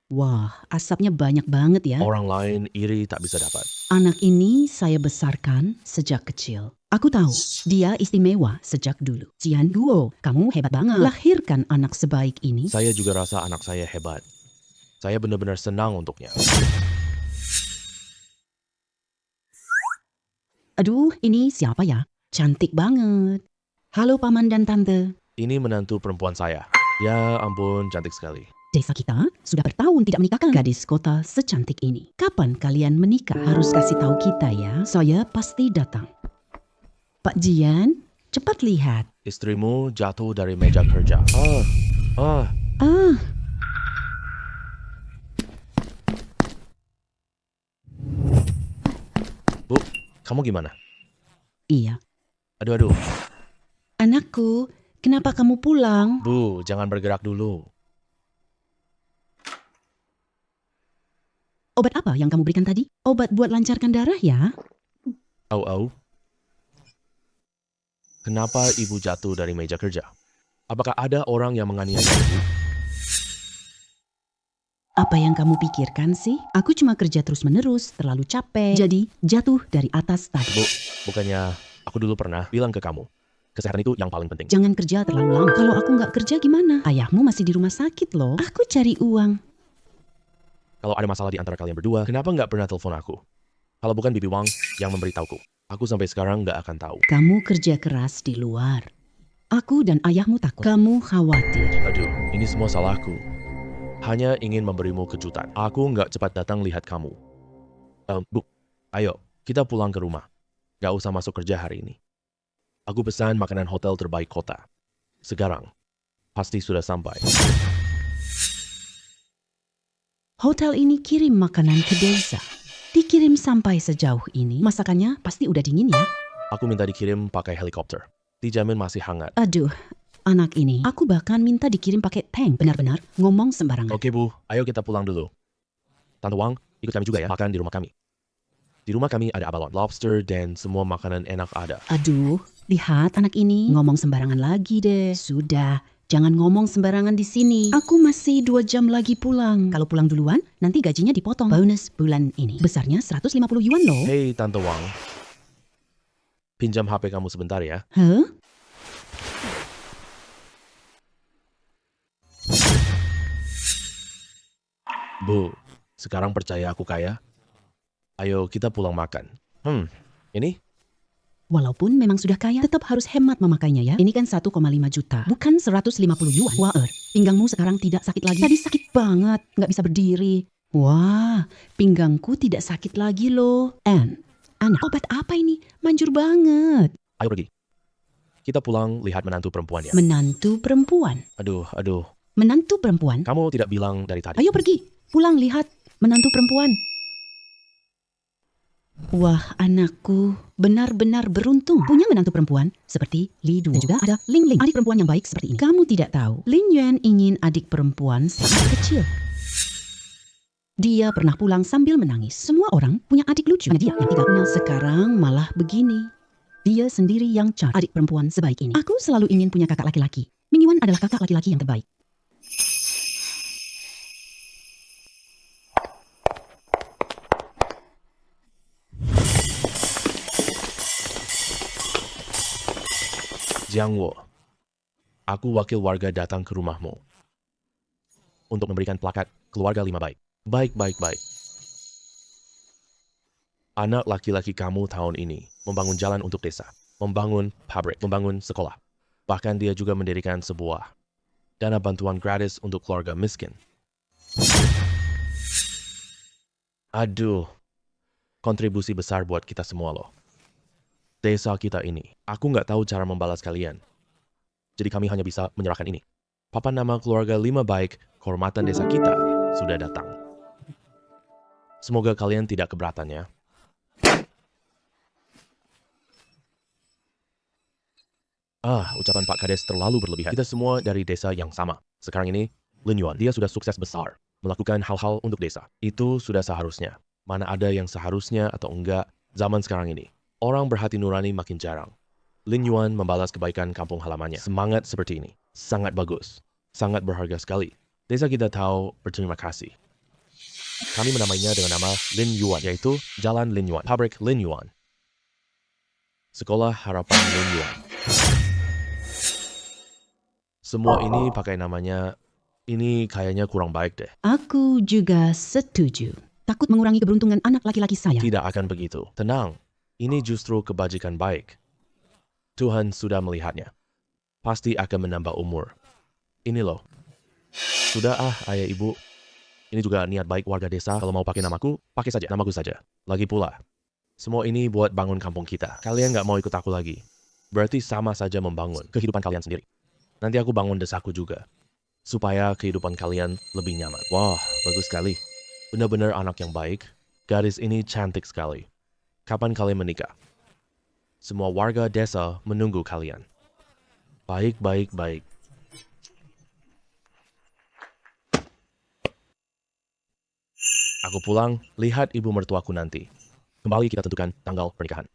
Wah, asapnya banyak banget ya. Orang lain iri tak bisa dapat. Anak ini saya besarkan sejak kecil. Aku tahu, dia istimewa sejak dulu. Jian Guo, kamu hebat banget. Lahirkan anak sebaik ini. Saya juga rasa anak saya hebat. Saya benar-benar senang untuknya. Aduh, ini siapa ya? Cantik banget. Halo paman dan tante. Ini menantu perempuan saya. Ya ampun, cantik sekali. Desa kita sudah bertahun tidak menikahkan gadis kota secantik ini. Kapan kalian menikah? Harus kasih tahu kita ya. Saya pasti datang. Pak Jian, cepat lihat. Istrimu jatuh dari meja kerja. Ah, Bu, kamu gimana? iya. Aduh. Anakku, kenapa kamu pulang? Bu, jangan bergerak dulu. Obat apa yang kamu berikan tadi? Obat buat lancarkan darah ya? Au. Kenapa ibu jatuh dari meja kerja? Apakah ada orang yang menganiaya ibu? Apa yang kamu pikirkan sih? Aku cuma kerja terus-menerus, terlalu capek. Jadi, jatuh dari atas tadi. Bu, bukannya aku dulu pernah bilang ke kamu, kesehatan itu yang paling penting. Jangan kerja terlalu lama. Kalau aku nggak kerja gimana? Ayahmu masih di rumah sakit loh. Aku cari uang. Kalau ada masalah di antara kalian berdua, kenapa nggak pernah telepon aku? Kalau bukan Bibi Wang yang memberitahuku, aku sampai sekarang nggak akan tahu. Kamu kerja keras di luar. Aku dan ayahmu takut. Kamu khawatir. Aduh, ini semua salahku. Hanya ingin memberimu kejutan. Aku nggak cepat datang lihat kamu. Bu, ayo, kita pulang ke rumah. Nggak usah masuk kerja hari ini. Aku pesan makanan hotel terbaik kota. Sekarang, pasti sudah sampai. Hotel ini kirim makanan ke desa. Dikirim sampai sejauh ini, masakannya pasti udah dingin ya. Aku minta dikirim pakai helikopter. Dijamin masih hangat. Aduh, anak ini. Aku bahkan minta dikirim pakai tank. Benar-benar ngomong sembarangan. Oke Bu, ayo kita pulang dulu. Tante Wang, ikut kami juga ya makan di rumah kami. Di rumah kami ada abalone, lobster, dan semua makanan enak ada. Aduh, lihat anak ini. Ngomong sembarangan lagi deh. Sudah, jangan ngomong sembarangan di sini. Aku masih 2 jam lagi pulang. Kalau pulang duluan, nanti gajinya dipotong. Bonus bulan ini. Besarnya 150 yuan loh. Hei Tante Wang, pinjam HP kamu sebentar ya. Hah? Bu, sekarang percaya aku kaya? Ayo kita pulang makan. Ini? Walaupun memang sudah kaya, tetap harus hemat memakainya ya. Ini kan 1,5 juta, bukan 150 yuan. Wah, pinggangmu sekarang tidak sakit lagi. Tadi sakit banget, nggak bisa berdiri. Wah, pinggangku tidak sakit lagi loh. Anak, obat apa ini? Manjur banget. Ayo pergi. Kita pulang lihat menantu perempuan ya. Menantu perempuan. Aduh. Menantu perempuan? Kamu tidak bilang dari tadi. Ayo pergi, pulang lihat menantu perempuan. Wah, anakku benar-benar beruntung punya menantu perempuan seperti Li Duo. Dan juga ada Ling Ling, adik perempuan yang baik seperti ini. Kamu tidak tahu, Lin Yuan ingin adik perempuan saat kecil. Dia pernah pulang sambil menangis. Semua orang punya adik lucu. Hanya dia yang tidak punya. Sekarang malah begini. Dia sendiri yang cari adik perempuan sebaik ini. Aku selalu ingin punya kakak laki-laki. Ming Yuan adalah kakak laki-laki yang terbaik. Jiang Wo, Aku wakil warga datang ke rumahmu untuk memberikan plakat keluarga 5 baik. Baik, baik, baik. Anak laki-laki kamu tahun ini membangun jalan untuk desa, membangun pabrik, membangun sekolah. Bahkan dia juga mendirikan sebuah dana bantuan gratis untuk keluarga miskin. Aduh, kontribusi besar buat kita semua loh. Desa kita ini, aku nggak tahu cara membalas kalian. Jadi kami hanya bisa menyerahkan ini. Papan nama keluarga 5 baik, kehormatan desa kita sudah datang. Semoga kalian tidak keberatan ya. Ucapan Pak Kades terlalu berlebihan. Kita semua dari desa yang sama. Sekarang ini, Lin Yuan, dia sudah sukses besar. Melakukan hal-hal untuk desa. Itu sudah seharusnya. Mana ada yang seharusnya atau enggak zaman sekarang ini. Orang berhati nurani makin jarang. Lin Yuan membalas kebaikan kampung halamannya. Semangat seperti ini. Sangat bagus. Sangat berharga sekali. Desa kita tahu berterima kasih. Kami menamainya dengan nama Lin Yuan, yaitu Jalan Lin Yuan, Pabrik Lin Yuan, Sekolah Harapan Lin Yuan. Semua ini pakai namanya, ini kayaknya kurang baik deh. Aku juga setuju. Takut mengurangi keberuntungan anak laki-laki saya. Tidak akan begitu. Tenang, ini justru kebajikan baik. Tuhan sudah melihatnya. Pasti akan menambah umur. Ini loh. Sudah ayah ibu. Ini juga niat baik warga desa. Kalau mau pakai namaku, pakai saja. Namaku saja. Lagi pula, semua ini buat bangun kampung kita. Kalian nggak mau ikut aku lagi. Berarti sama saja membangun kehidupan kalian sendiri. Nanti aku bangun desaku juga. Supaya kehidupan kalian lebih nyaman. Wah, bagus sekali. Benar-benar anak yang baik. Gadis ini cantik sekali. Kapan kalian menikah? Semua warga desa menunggu kalian. Baik, baik, baik. Aku pulang, lihat ibu mertuaku nanti. Kembali kita tentukan tanggal pernikahan.